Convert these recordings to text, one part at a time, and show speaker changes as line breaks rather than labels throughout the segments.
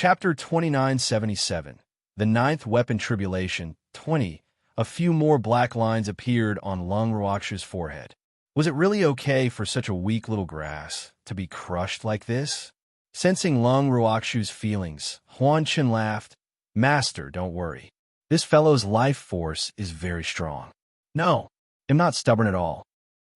Chapter 2977, The Ninth Weapon Tribulation, 20. A few more black lines appeared on Lung Ruoxu's forehead. Was it really okay for such a weak little grass to be crushed like this? Sensing Lung Ruoxu's feelings, Huan Qin laughed. Master, don't worry. This fellow's life force is very strong. No, I'm not stubborn at all.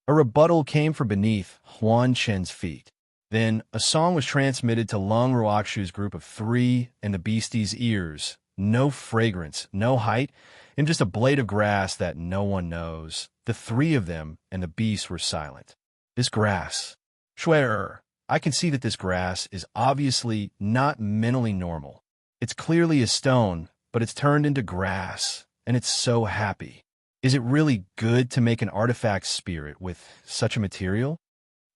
A rebuttal came from beneath Huan Qin's feet. Then a song was transmitted to Lung Ruoxu's group of three in the beastie's ears. No fragrance, no height, and just a blade of grass that no one knows. The three of them and the beast were silent. This grass. Swear, I can see that this grass is obviously not mentally normal. It's clearly a stone, but it's turned into grass, and it's so happy. Is it really good to make an artifact spirit with such a material?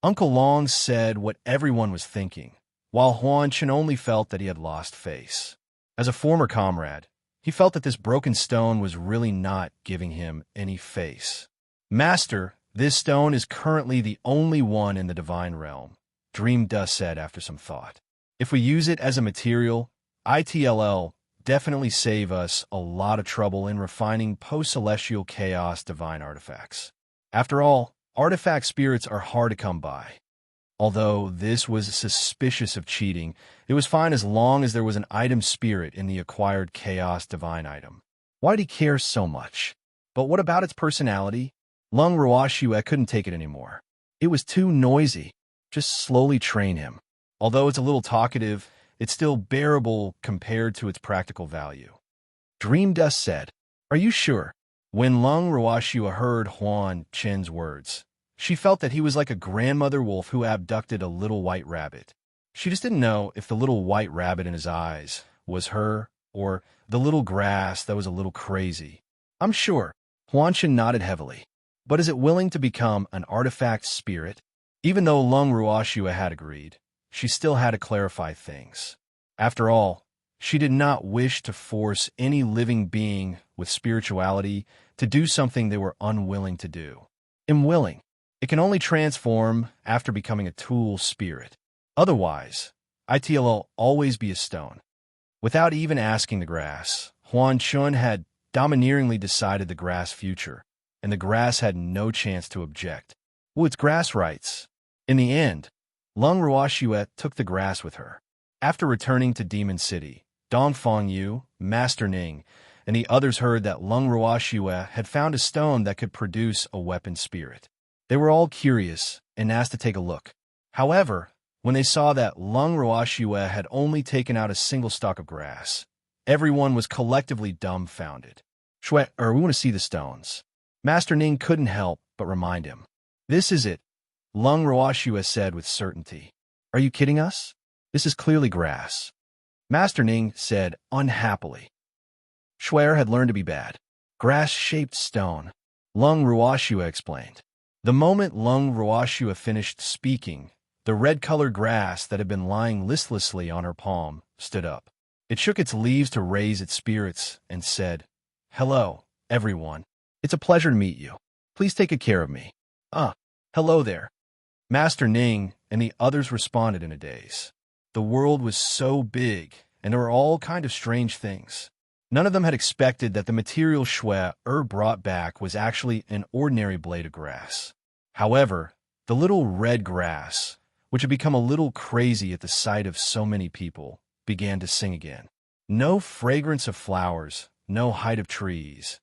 Uncle Long said what everyone was thinking, while Huan Qin only felt that he had lost face. As a former comrade, he felt that this broken stone was really not giving him any face. Master, this stone is currently the only one in the divine realm, Dream Dust said after some thought. If we use it as a material, it'll definitely save us a lot of trouble in refining post-celestial chaos divine artifacts. After all, artifact spirits are hard to come by. Although this was suspicious of cheating, it was fine as long as there was an item spirit in the acquired chaos divine item. Why did he care so much? But what about its personality? Lung Ruoxu couldn't take it anymore. It was too noisy. Just slowly train him. Although it's a little talkative, it's still bearable compared to its practical value. Dream Dust said, "Are you sure?" When Lung Ruoxu heard Huan Qin's words, she felt that he was like a grandmother wolf who abducted a little white rabbit. She just didn't know if the little white rabbit in his eyes was her or the little grass that was a little crazy. I'm sure. Huan Qin nodded heavily. But is it willing to become an artifact spirit? Even though Lung Ruoxu had agreed, she still had to clarify things. After all, she did not wish to force any living being with spirituality to do something they were unwilling to do. Unwilling. It can only transform after becoming a tool spirit. Otherwise, it'll always be a stone. Without even asking the grass, Huan Qin had domineeringly decided the grass future, and the grass had no chance to object. Well, it's grass rights. In the end, Lung Ruoxu took the grass with her. After returning to Demon City, Dong Fengyu, Master Ning, and the others heard that Lung Ruoxu had found a stone that could produce a weapon spirit. They were all curious and asked to take a look. However, when they saw that Lung Ruoxu had only taken out a single stalk of grass, everyone was collectively dumbfounded. We want to see the stones. Master Ning couldn't help but remind him. This is it, Lung Ruoxu said with certainty. Are you kidding us? This is clearly grass. Master Ning said unhappily. Schwer had learned to be bad. Grass-shaped stone, Lung Ruoxu explained. The moment Lung Ruoxu finished speaking, the red-colored grass that had been lying listlessly on her palm stood up. It shook its leaves to raise its spirits and said, "Hello, everyone. It's a pleasure to meet you. Please take good care of me." Hello there. Master Ning and the others responded in a daze. The world was so big, and there were all kinds of strange things. None of them had expected that the material Shui brought back was actually an ordinary blade of grass. However, the little red grass, which had become a little crazy at the sight of so many people, began to sing again. No fragrance of flowers, no height of trees.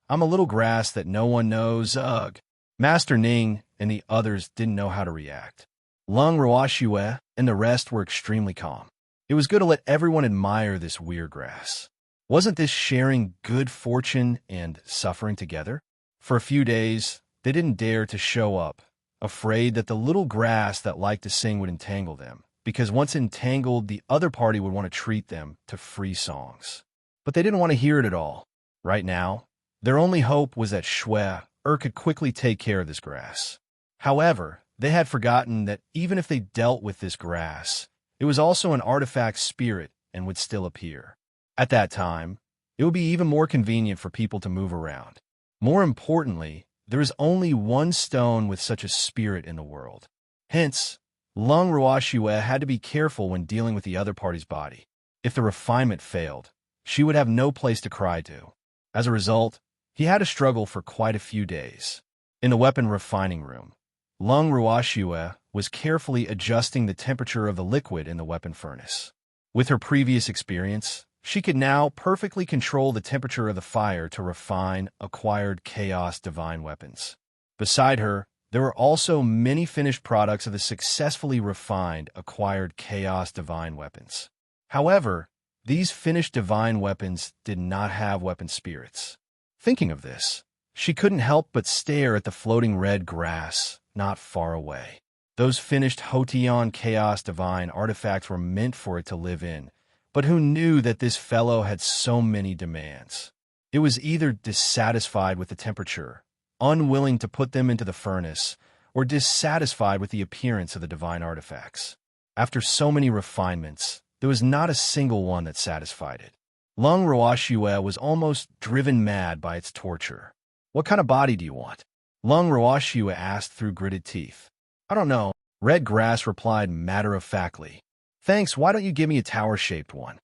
I'm a little grass that no one knows, ugh. Master Ning and the others didn't know how to react. Lung Ruoxu and the rest were extremely calm. It was good to let everyone admire this weird grass. Wasn't this sharing good fortune and suffering together? For a few days, they didn't dare to show up, afraid that the little grass that liked to sing would entangle them, because once entangled, the other party would want to treat them to free songs. But they didn't want to hear it at all. Right now, their only hope was that Shui could quickly take care of this grass. However, they had forgotten that even if they dealt with this grass, it was also an artifact spirit and would still appear. At that time, it would be even more convenient for people to move around. More importantly, there is only one stone with such a spirit in the world. Hence, Lung Ruoxu had to be careful when dealing with the other party's body. If the refinement failed, she would have no place to cry to. As a result, he had to struggle for quite a few days. In the weapon refining room, Lung Ruoxue was carefully adjusting the temperature of the liquid in the weapon furnace. With her previous experience, she could now perfectly control the temperature of the fire to refine acquired Chaos Divine weapons. Beside her, there were also many finished products of the successfully refined acquired Chaos Divine weapons. However, these finished divine weapons did not have weapon spirits. Thinking of this, she couldn't help but stare at the floating red grass not far away. Those finished Hotion Chaos Divine artifacts were meant for it to live in, but who knew that this fellow had so many demands? It was either dissatisfied with the temperature, unwilling to put them into the furnace, or dissatisfied with the appearance of the divine artifacts. After so many refinements, there was not a single one that satisfied it. Lung Ruoxue was almost driven mad by its torture. "What kind of body do you want?" Lung Ruoxue asked through gritted teeth. "I don't know," Red Grass replied matter-of-factly. "Thanks, why don't you give me a tower-shaped one?"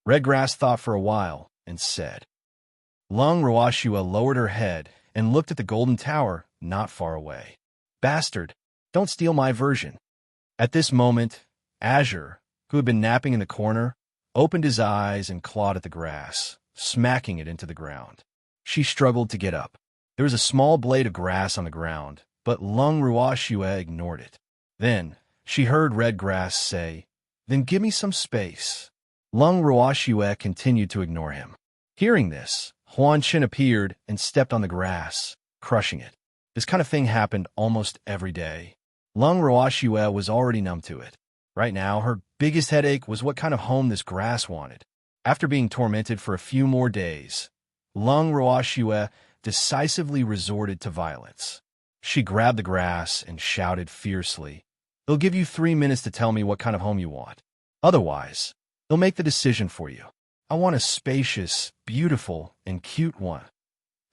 Red Grass thought for a while and said. Lung Ruoxue lowered her head and looked at the golden tower not far away. "Bastard, don't steal my version." At this moment, Azure, who had been napping in the corner, opened his eyes and clawed at the grass, smacking it into the ground. She struggled to get up. There was a small blade of grass on the ground, but Lung Ruoxue ignored it. Then she heard Red Grass say, "Then give me some space." Lung Ruoxue continued to ignore him. Hearing this, Huan Qin appeared and stepped on the grass, crushing it. This kind of thing happened almost every day. Lung Ruoxue was already numb to it. Right now, her biggest headache was what kind of home this grass wanted. After being tormented for a few more days, Lung Ruoxue decisively resorted to violence. She grabbed the grass and shouted fiercely, "They'll give you 3 minutes to tell me what kind of home you want. Otherwise, they'll make the decision for you. I want a spacious, beautiful, and cute one."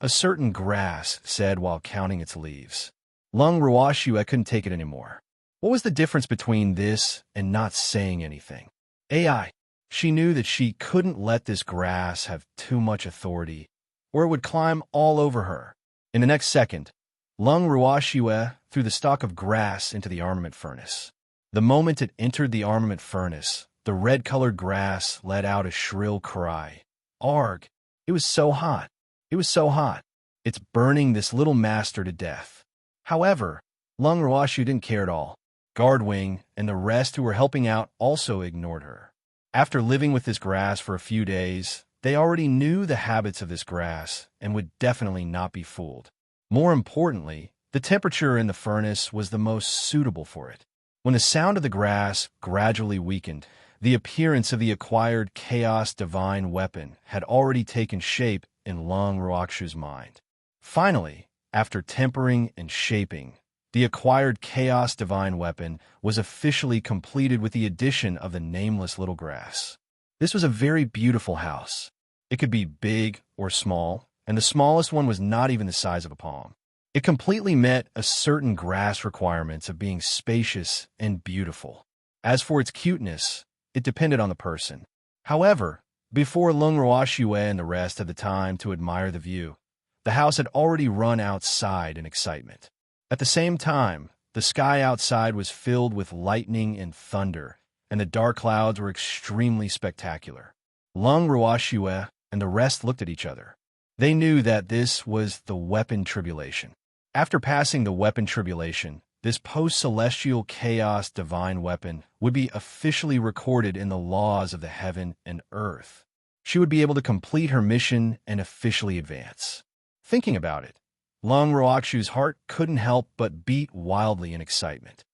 A certain grass said while counting its leaves. Lung Ruoxue couldn't take it anymore. What was the difference between this and not saying anything? AI. She knew that she couldn't let this grass have too much authority, or it would climb all over her. In the next second, Lung Ruoxue threw the stalk of grass into the armament furnace. The moment it entered the armament furnace, the red-colored grass let out a shrill cry. "Arg! It was so hot! It was so hot! It's burning this little master to death." However, Lung Ruoxue didn't care at all. Guardwing and the rest who were helping out also ignored her. After living with this grass for a few days, they already knew the habits of this grass and would definitely not be fooled. More importantly, the temperature in the furnace was the most suitable for it. When the sound of the grass gradually weakened, the appearance of the acquired Chaos Divine weapon had already taken shape in Lung Ruoxue's mind. Finally, after tempering and shaping, the acquired Chaos Divine weapon was officially completed with the addition of the nameless little grass. This was a very beautiful house. It could be big or small, and the smallest one was not even the size of a palm. It completely met a certain grass requirements of being spacious and beautiful. As for its cuteness, it depended on the person. However, before Lung Ruoxue and the rest had the time to admire the view, the house had already run outside in excitement. At the same time, the sky outside was filled with lightning and thunder, and the dark clouds were extremely spectacular. Lung Ruoxue and the rest looked at each other. They knew that this was the weapon tribulation. After passing the weapon tribulation, this post-celestial chaos divine weapon would be officially recorded in the laws of the heaven and earth. She would be able to complete her mission and officially advance. Thinking about it, Lung Ruoxue's heart couldn't help but beat wildly in excitement.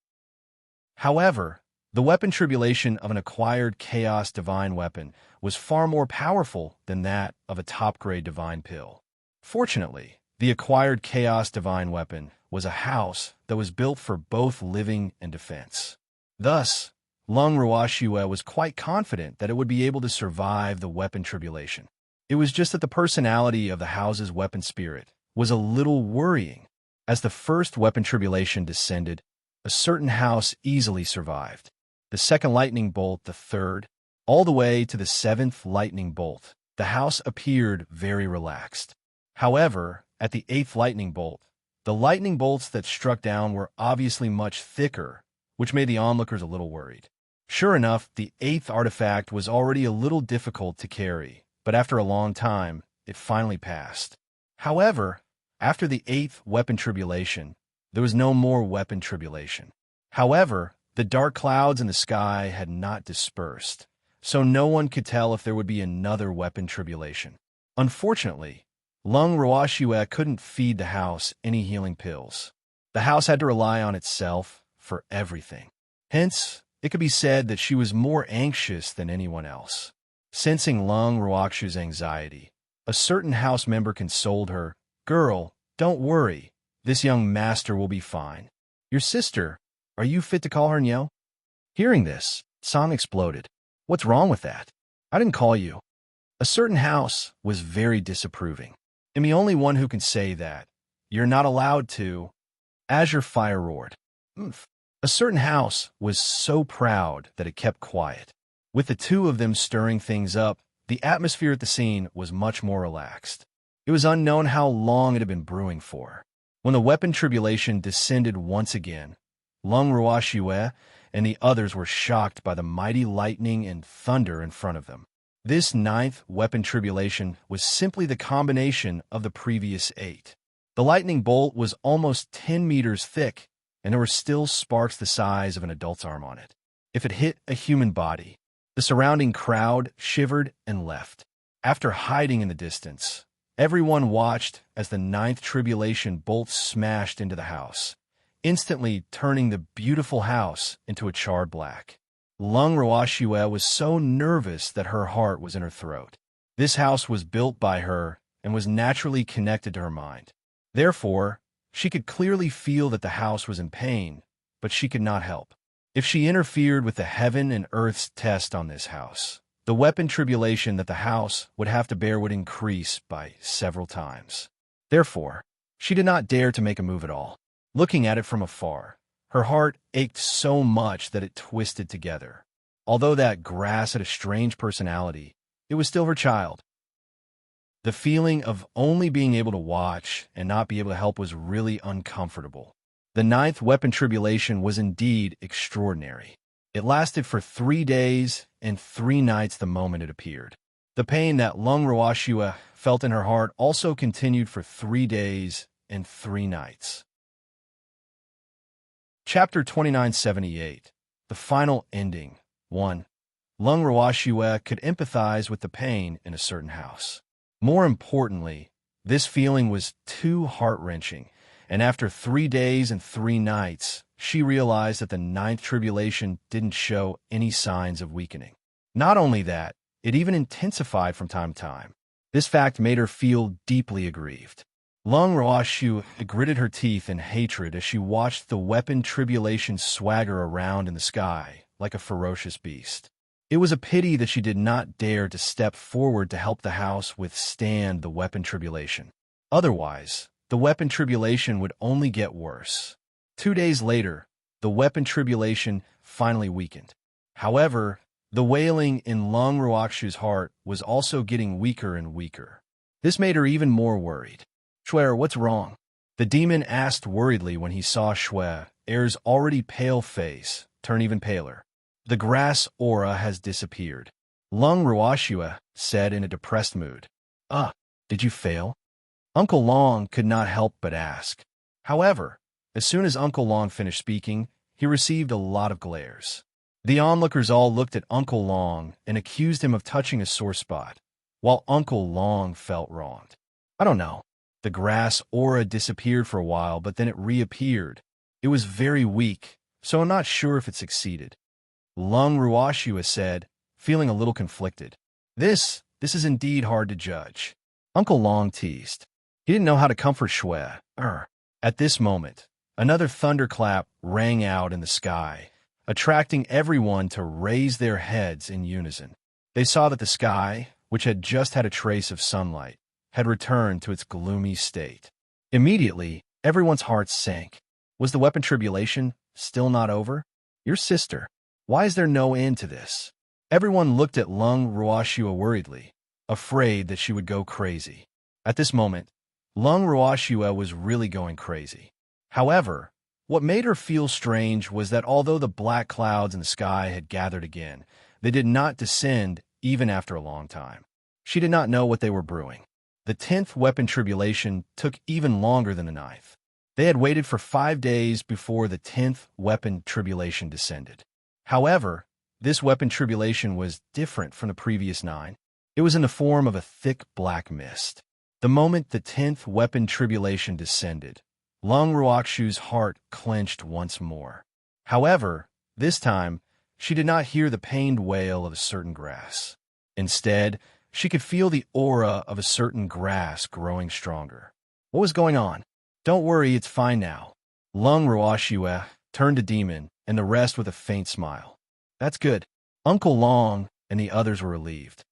However, the weapon tribulation of an acquired chaos divine weapon was far more powerful than that of a top-grade divine pill. Fortunately, the acquired chaos divine weapon was a house that was built for both living and defense. Thus, Lung Ruoxue was quite confident that it would be able to survive the weapon tribulation. It was just that the personality of the house's weapon spirit was a little worrying. As the first weapon tribulation descended, a certain house easily survived. The second lightning bolt, the third, All the way to the seventh lightning bolt, the house appeared very relaxed. However, at the eighth lightning bolt, the lightning bolts that struck down were obviously much thicker, which made the onlookers a little worried. Sure enough, the eighth artifact was already a little difficult to carry, but after a long time, it finally passed. However, after the eighth weapon tribulation, there was no more weapon tribulation. However, the dark clouds in the sky had not dispersed, so no one could tell if there would be another weapon tribulation. Unfortunately, Lung Roashue couldn't feed the house any healing pills. The house had to rely on itself for everything. Hence, it could be said that she was more anxious than anyone else. Sensing Lung Roakshu's anxiety, a certain house member consoled her, "Girl, don't worry. This young master will be fine. Your sister, are you fit to call her Nyo?" Hearing this, Song exploded. "What's wrong with that? I didn't call you." A certain house was very disapproving. "I'm the only one who can say that. You're not allowed to." Azure Fire roared. "Oomph." A certain house was so proud that it kept quiet. With the two of them stirring things up, the atmosphere at the scene was much more relaxed. It was unknown how long it had been brewing for. When the weapon tribulation descended once again, Lung Roashue and the others were shocked by the mighty lightning and thunder in front of them. This ninth weapon tribulation was simply the combination of the previous 8. The lightning bolt was almost 10 meters thick, and there were still sparks the size of an adult's arm on it. If it hit a human body, the surrounding crowd shivered and left. After hiding in the distance, everyone watched as the ninth tribulation bolt smashed into the house, instantly turning the beautiful house into a charred black. Lung Roashue was so nervous that her heart was in her throat. This house was built by her and was naturally connected to her mind. Therefore, she could clearly feel that the house was in pain, but she could not help. If she interfered with the heaven and earth's test on this house, the weapon tribulation that the house would have to bear would increase by several times. Therefore, she did not dare to make a move at all. Looking at it from afar, her heart ached so much that it twisted together. Although that grass had a strange personality, it was still her child. The feeling of only being able to watch and not be able to help was really uncomfortable. The ninth weapon tribulation was indeed extraordinary. It lasted for 3 days and 3 nights the moment it appeared. The pain that Lung Roashue felt in her heart also continued for 3 days and 3 nights. Chapter 2978, The Final Ending. 1. Lung Roashue could empathize with the pain in a certain house. More importantly, this feeling was too heart-wrenching, and after 3 days and 3 nights, she realized that the ninth tribulation didn't show any signs of weakening. Not only that, it even intensified from time to time. This fact made her feel deeply aggrieved. Lung Roashue gritted her teeth in hatred as she watched the weapon tribulation swagger around in the sky like a ferocious beast. It was a pity that she did not dare to step forward to help the house withstand the weapon tribulation. Otherwise, the weapon tribulation would only get worse. 2 days later, the weapon tribulation finally weakened. However, the wailing in Lung Roakshu's heart was also getting weaker and weaker. This made her even more worried. "Shue, what's wrong?" The demon asked worriedly when he saw Shue, Air's already pale face, turn even paler. "The grass aura has disappeared," Lung Roashue said in a depressed mood. Did you fail?" Uncle Long could not help but ask. However, as soon as Uncle Long finished speaking, he received a lot of glares. The onlookers all looked at Uncle Long and accused him of touching a sore spot, while Uncle Long felt wronged. "I don't know. The grass aura disappeared for a while, but then it reappeared. It was very weak, so I'm not sure if it succeeded," Lung Roashue said, feeling a little conflicted. This is indeed hard to judge. Uncle Long teased. He didn't know how to comfort Shue. At this moment, another thunderclap rang out in the sky, attracting everyone to raise their heads in unison. They saw that the sky, which had just had a trace of sunlight, had returned to its gloomy state. Immediately, everyone's hearts sank. Was the weapon tribulation still not over? "Your sister. Why is there no end to this?" Everyone looked at Lung Ruoxua worriedly, afraid that she would go crazy. At this moment, Lung Ruoxua was really going crazy. However, what made her feel strange was that although the black clouds in the sky had gathered again, they did not descend even after a long time. She did not know what they were brewing. The 10th weapon tribulation took even longer than the 9th. They had waited for 5 days before the 10th weapon tribulation descended. However, this weapon tribulation was different from the previous 9. It was in the form of a thick black mist. The moment the 10th weapon tribulation descended, Lung Ruoxu's heart clenched once more. However, this time, she did not hear the pained wail of a certain grass. Instead, she could feel the aura of a certain grass growing stronger. What was going on? Don't worry, it's fine now. Lung Ruoxua turned to Demon and the rest with a faint smile. That's good. Uncle Long and the others were relieved.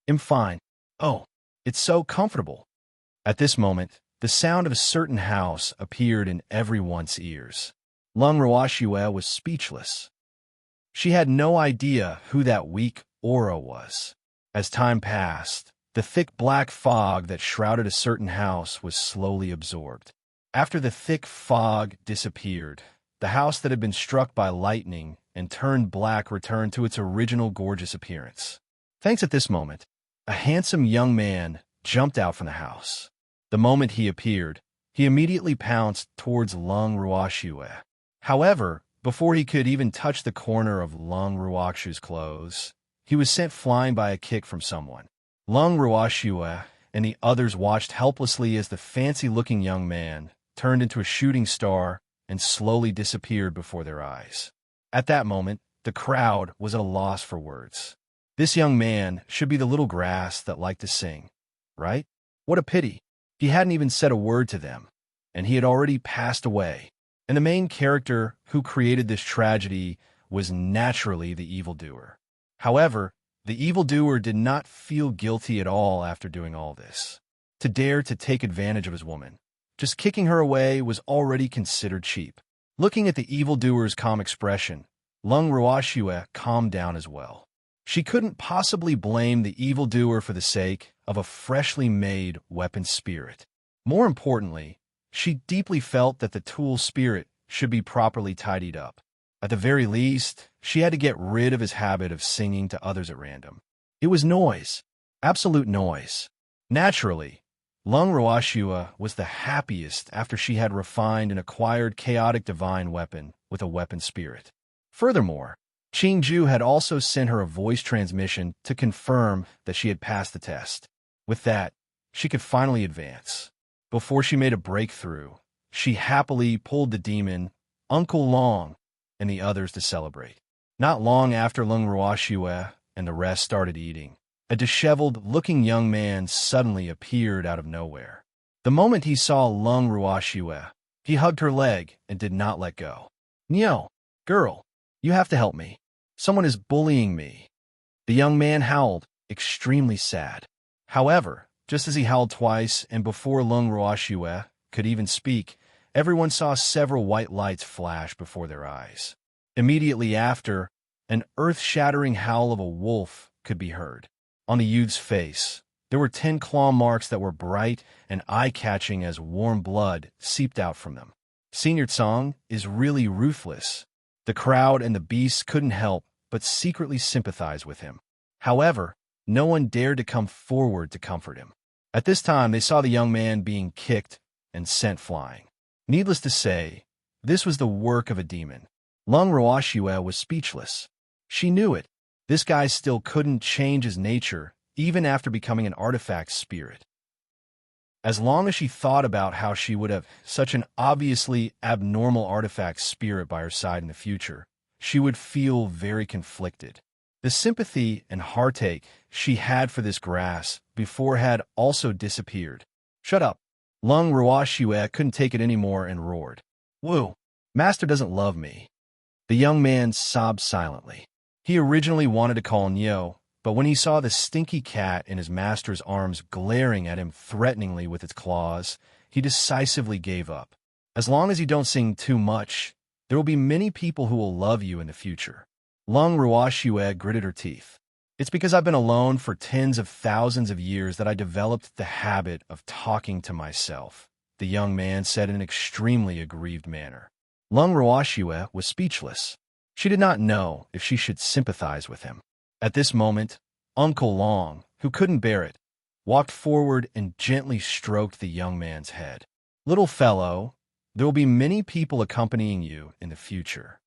I'm fine. Oh, it's so comfortable. At this moment, the sound of a certain house appeared in everyone's ears. Lung Ruoxua was speechless. She had no idea who that weak aura was. As time passed, the thick black fog that shrouded a certain house was slowly absorbed. After the thick fog disappeared, the house that had been struck by lightning and turned black returned to its original gorgeous appearance. Thanks. At this moment, a handsome young man jumped out from the house. The moment he appeared, he immediately pounced towards Lung Ruoxua. However, before he could even touch the corner of Lung Ruoxua's clothes, he was sent flying by a kick from someone. Lung Ruoxua and the others watched helplessly as the fancy-looking young man turned into a shooting star and slowly disappeared before their eyes. At that moment, the crowd was at a loss for words. This young man should be the little grass that liked to sing, right? What a pity. He hadn't even said a word to them, and he had already passed away. And the main character who created this tragedy was naturally the evildoer. However, the evildoer did not feel guilty at all after doing all this. To dare to take advantage of his woman, just kicking her away, was already considered cheap. Looking at the evildoer's calm expression, Lung Ruoxua calmed down as well. She couldn't possibly blame the evildoer for the sake of a freshly made weapon spirit. More importantly, she deeply felt that the tool spirit should be properly tidied up. At the very least, she had to get rid of his habit of singing to others at random. It was noise. Absolute noise. Naturally, Lung Ruoxua was the happiest after she had refined and acquired chaotic divine weapon with a weapon spirit. Furthermore, Qingju had also sent her a voice transmission to confirm that she had passed the test. With that, she could finally advance. Before she made a breakthrough, she happily pulled the demon, Uncle Long, and the others to celebrate. Not long after Lung Ruoxua and the rest started eating, a disheveled-looking young man suddenly appeared out of nowhere. The moment he saw Lung Ruoxua, he hugged her leg and did not let go. "Nyo, girl, you have to help me. Someone is bullying me." The young man howled, extremely sad. However, just as he howled twice and before Lung Ruoxua could even speak, everyone saw several white lights flash before their eyes. Immediately after, an earth-shattering howl of a wolf could be heard. On the youth's face, there were 10 claw marks that were bright and eye-catching as warm blood seeped out from them. Senior Tsang is really ruthless. The crowd and the beasts couldn't help but secretly sympathize with him. However, no one dared to come forward to comfort him. At this time, they saw the young man being kicked and sent flying. Needless to say, this was the work of a demon. Lung Ruoxua was speechless. She knew it. This guy still couldn't change his nature, even after becoming an artifact spirit. As long as she thought about how she would have such an obviously abnormal artifact spirit by her side in the future, she would feel very conflicted. The sympathy and heartache she had for this grass before had also disappeared. "Shut up." Lung Ruoxua couldn't take it anymore and roared. "Whoa, Master doesn't love me." The young man sobbed silently. He originally wanted to call Nyo, but when he saw the stinky cat in his master's arms glaring at him threateningly with its claws, he decisively gave up. As long as you don't sing too much, there will be many people who will love you in the future. Lung Ruoxue gritted her teeth. It's because I've been alone for tens of thousands of years that I developed the habit of talking to myself, the young man said in an extremely aggrieved manner. Lung Ruoxue was speechless. She did not know if she should sympathize with him. At this moment, Uncle Long, who couldn't bear it, walked forward and gently stroked the young man's head. Little fellow, there will be many people accompanying you in the future.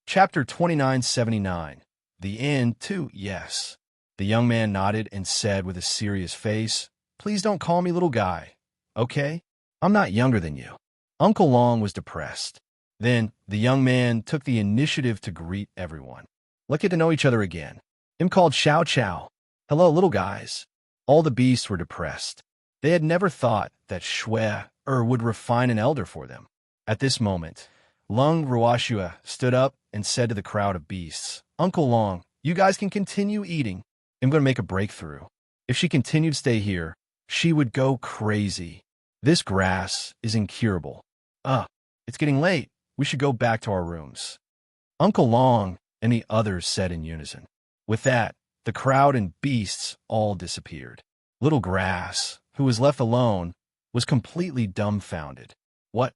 Chapter 2979. The end, too, yes. The young man nodded and said with a serious face, Please don't call me little guy, okay? I'm not younger than you. Uncle Long was depressed. Then the young man took the initiative to greet everyone. Let's get to know each other again. Him called Xiao Xiao. Hello, little guys. All the beasts were depressed. They had never thought that Shui would refine an elder for them. At this moment, Lung Ruoxue stood up and said to the crowd of beasts, Uncle Long, you guys can continue eating. I'm going to make a breakthrough. If she continued to stay here, she would go crazy. This grass is incurable. It's getting late. We should go back to our rooms. Uncle Long and the others said in unison. With that, the crowd and beasts all disappeared. Little Grass, who was left alone, was completely dumbfounded. What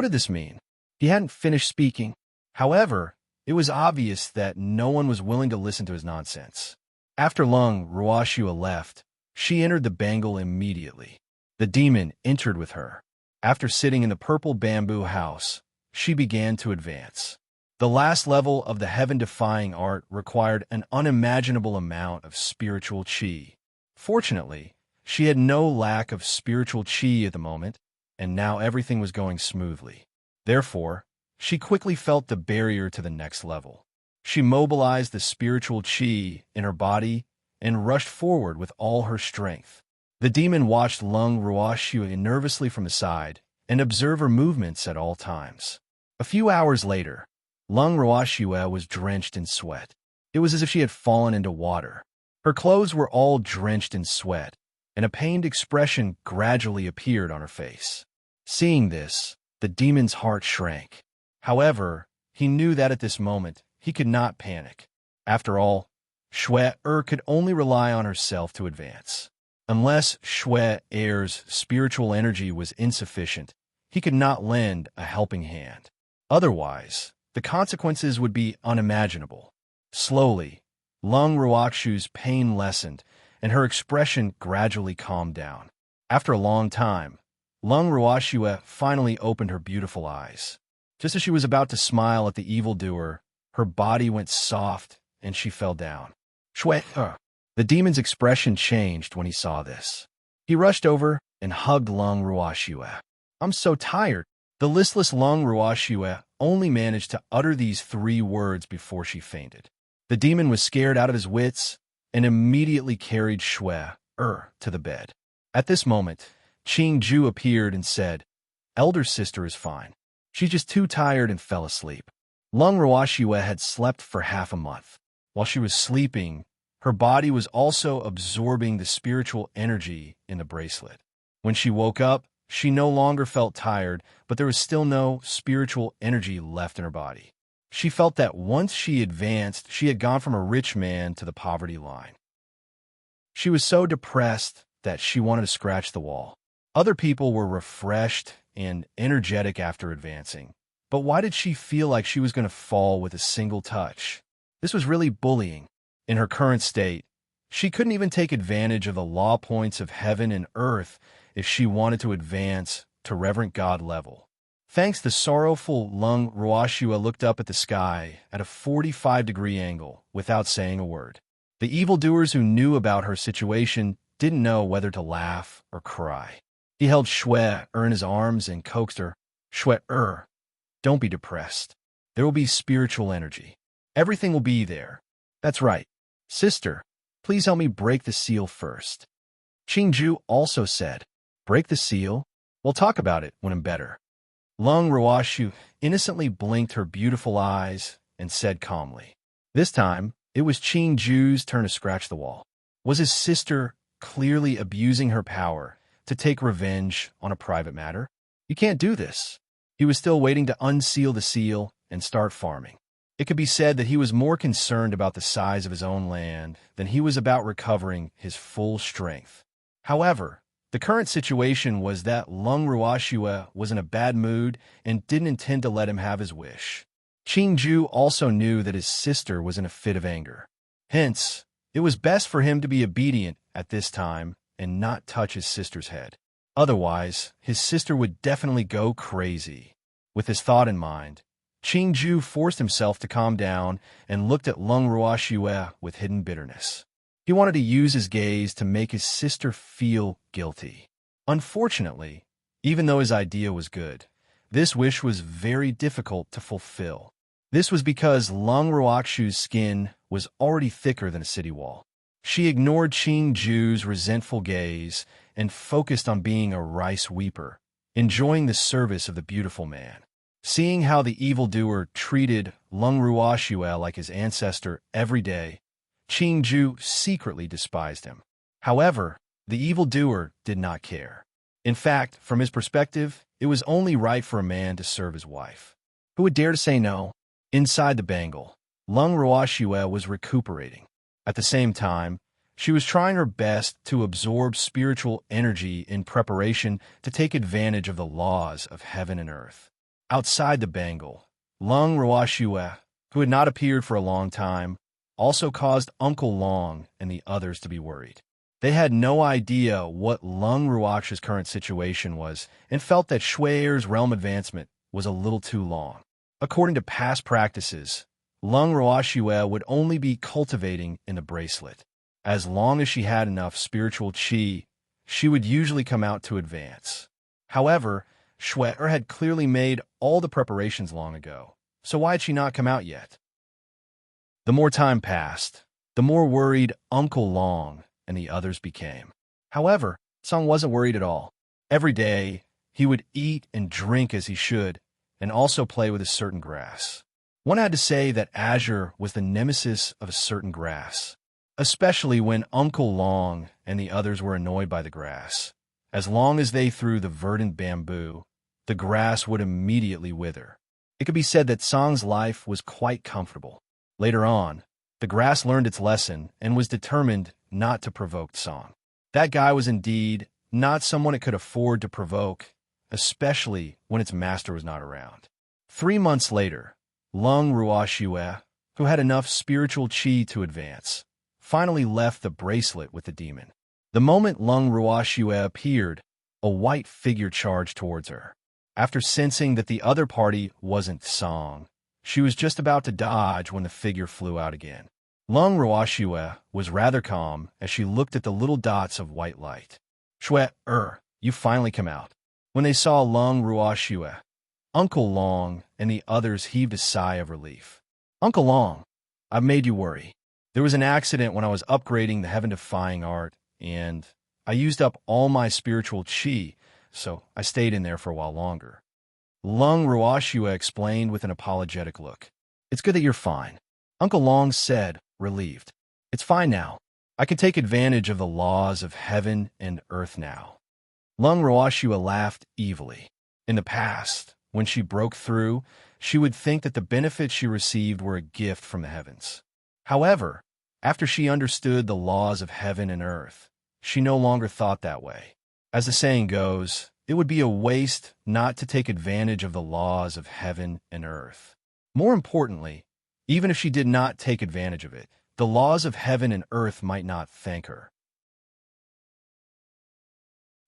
did this mean? He hadn't finished speaking. However, it was obvious that no one was willing to listen to his nonsense. After Lung Ruoxue left, she entered the bangle immediately. The demon entered with her. After sitting in the purple bamboo house, she began to advance. The last level of the heaven-defying art required an unimaginable amount of spiritual qi. Fortunately, she had no lack of spiritual qi at the moment, and now everything was going smoothly. Therefore, she quickly felt the barrier to the next level. She mobilized the spiritual qi in her body and rushed forward with all her strength. The demon watched Lung Ruoxue nervously from the side and observed her movements at all times. A few hours later, Lung Ruoxue was drenched in sweat. It was as if she had fallen into water. Her clothes were all drenched in sweat, and a pained expression gradually appeared on her face. Seeing this, the demon's heart shrank. However, he knew that at this moment, he could not panic. After all, Shui could only rely on herself to advance. Unless Shui-er's spiritual energy was insufficient, he could not lend a helping hand. Otherwise, the consequences would be unimaginable. Slowly, Lung Ruoxue's pain lessened, and her expression gradually calmed down. After a long time, Lung Ruoxue finally opened her beautiful eyes. Just as she was about to smile at the evildoer, her body went soft and she fell down. Shui. The demon's expression changed when he saw this. He rushed over and hugged Lung Ruoxue. I'm so tired. The listless Lung Ruoxue only managed to utter these 3 words before she fainted. The demon was scared out of his wits and immediately carried Shui to the bed. At this moment, Qingju appeared and said, Elder sister is fine. She's just too tired and fell asleep. Lung Ruoxue had slept for half a month. While she was sleeping, her body was also absorbing the spiritual energy in the bracelet. When she woke up, she no longer felt tired, but there was still no spiritual energy left in her body. She felt that once she advanced, she had gone from a rich man to the poverty line. She was so depressed that she wanted to scratch the wall. Other people were refreshed and energetic after advancing. But why did she feel like she was going to fall with a single touch? This was really bullying. In her current state, she couldn't even take advantage of the law points of heaven and earth if she wanted to advance to reverent God level. Thanks, the sorrowful Lung Ruoxue looked up at the sky at a 45-degree angle without saying a word. The evildoers who knew about her situation didn't know whether to laugh or cry. He held Shui in his arms and coaxed her. Shui, don't be depressed. There will be spiritual energy. Everything will be there. That's right. Sister, please help me break the seal first. Qingju also said, Break the seal? We'll talk about it when I'm better. Lung Ruoxue innocently blinked her beautiful eyes and said calmly. This time, it was Qingju's turn to scratch the wall. Was his sister clearly abusing her power to take revenge on a private matter? You can't do this. He was still waiting to unseal the seal and start farming. It could be said that he was more concerned about the size of his own land than he was about recovering his full strength. However, the current situation was that Lung Ruoxue was in a bad mood and didn't intend to let him have his wish. Qingju also knew that his sister was in a fit of anger. Hence, it was best for him to be obedient at this time and not touch his sister's head. Otherwise, his sister would definitely go crazy. With this thought in mind, Qingju forced himself to calm down and looked at Lung Ruoxue with hidden bitterness. He wanted to use his gaze to make his sister feel guilty. Unfortunately, even though his idea was good, this wish was very difficult to fulfill. This was because Lung Ruoxue's skin was already thicker than a city wall. She ignored Qingju's resentful gaze and focused on being a rice weeper, enjoying the service of the beautiful man. Seeing how the evildoer treated Lung Ruoxue like his ancestor every day, Qingju secretly despised him. However, the evildoer did not care. In fact, from his perspective, it was only right for a man to serve his wife. Who would dare to say no? Inside the bangle, Lung Ruoxue was recuperating. At the same time, she was trying her best to absorb spiritual energy in preparation to take advantage of the laws of heaven and earth. Outside the bangle, Lung Ruoxue, who had not appeared for a long time, also caused Uncle Long and the others to be worried. They had no idea what Lung Ruoxue's current situation was and felt that Shui'er's realm advancement was a little too long. According to past practices, Lung Ruoxue would only be cultivating in the bracelet. As long as she had enough spiritual qi, she would usually come out to advance. However, Shui'er had clearly made all the preparations long ago, so why had she not come out yet? The more time passed, the more worried Uncle Long and the others became. However, Song wasn't worried at all. Every day, he would eat and drink as he should, and also play with a certain grass. One had to say that azure was the nemesis of a certain grass, especially when Uncle Long and the others were annoyed by the grass. As long as they threw the verdant bamboo, the grass would immediately wither. It could be said that Song's life was quite comfortable. Later on, the grass learned its lesson and was determined not to provoke Song. That guy was indeed not someone it could afford to provoke, especially when its master was not around. 3 months later, Lung Ruoxue, who had enough spiritual qi to advance, finally left the bracelet with the demon. The moment Lung Ruoxue appeared, a white figure charged towards her. After sensing that the other party wasn't Song, she was just about to dodge when the figure flew out again. Lung Ruoxue was rather calm as she looked at the little dots of white light. Shui'er, you finally come out. When they saw Lung Ruoxue, Uncle Long and the others heaved a sigh of relief. Uncle Long, I've made you worry. There was an accident when I was upgrading the heaven-defying art, and I used up all my spiritual qi, so I stayed in there for a while longer. Lung Ruoxue explained with an apologetic look. It's good that you're fine. Uncle Long said, relieved. It's fine now. I can take advantage of the laws of heaven and earth now. Lung Ruoxue laughed evilly. In the past, when she broke through, she would think that the benefits she received were a gift from the heavens. However, after she understood the laws of heaven and earth, she no longer thought that way. As the saying goes, it would be a waste not to take advantage of the laws of heaven and earth. More importantly, even if she did not take advantage of it, the laws of heaven and earth might not thank her.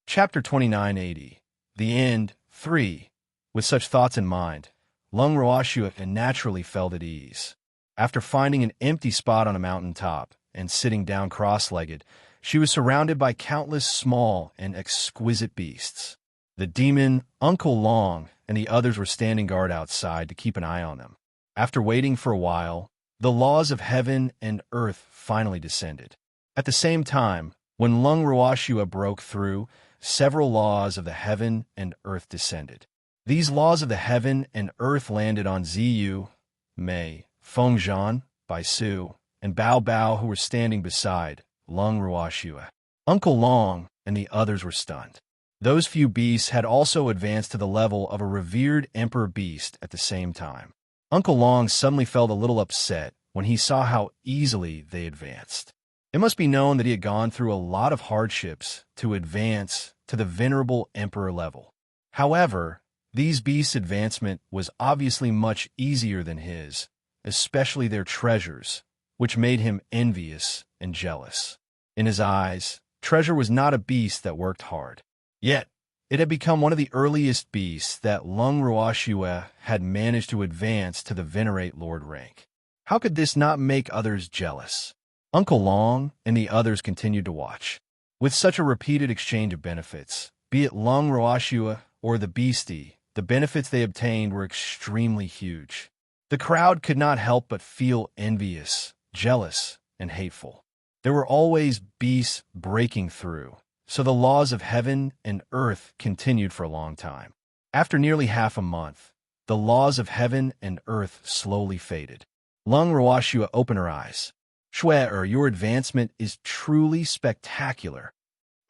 Chapter 2980. The End 3. With such thoughts in mind, Lung Ruoxue naturally felt at ease. After finding an empty spot on a mountain top and sitting down cross-legged, she was surrounded by countless small and exquisite beasts. The demon, Uncle Long, and the others were standing guard outside to keep an eye on them. After waiting for a while, the laws of heaven and earth finally descended. At the same time, when Lung Ruoxue broke through, several laws of the heaven and earth descended. These laws of the heaven and earth landed on Ziyu, Mei, Fengzhan, Baisu, and Bao Bao, who were standing beside Lung Ruoxue. Uncle Long and the others were stunned. Those few beasts had also advanced to the level of a revered emperor beast at the same time. Uncle Long suddenly felt a little upset when he saw how easily they advanced. It must be known that he had gone through a lot of hardships to advance to the venerable emperor level. However, these beasts' advancement was obviously much easier than his, especially their treasures, which made him envious and jealous. In his eyes, Treasure was not a beast that worked hard. Yet, it had become one of the earliest beasts that Lung Ruoxue had managed to advance to the Venerate Lord rank. How could this not make others jealous? Uncle Long and the others continued to watch. With such a repeated exchange of benefits, be it Lung Ruoxue or the beastie, the benefits they obtained were extremely huge. The crowd could not help but feel envious, jealous, and hateful. There were always beasts breaking through, so the laws of heaven and earth continued for a long time. After nearly half a month, the laws of heaven and earth slowly faded. Lung Ruoxue opened her eyes. Shui, your advancement is truly spectacular.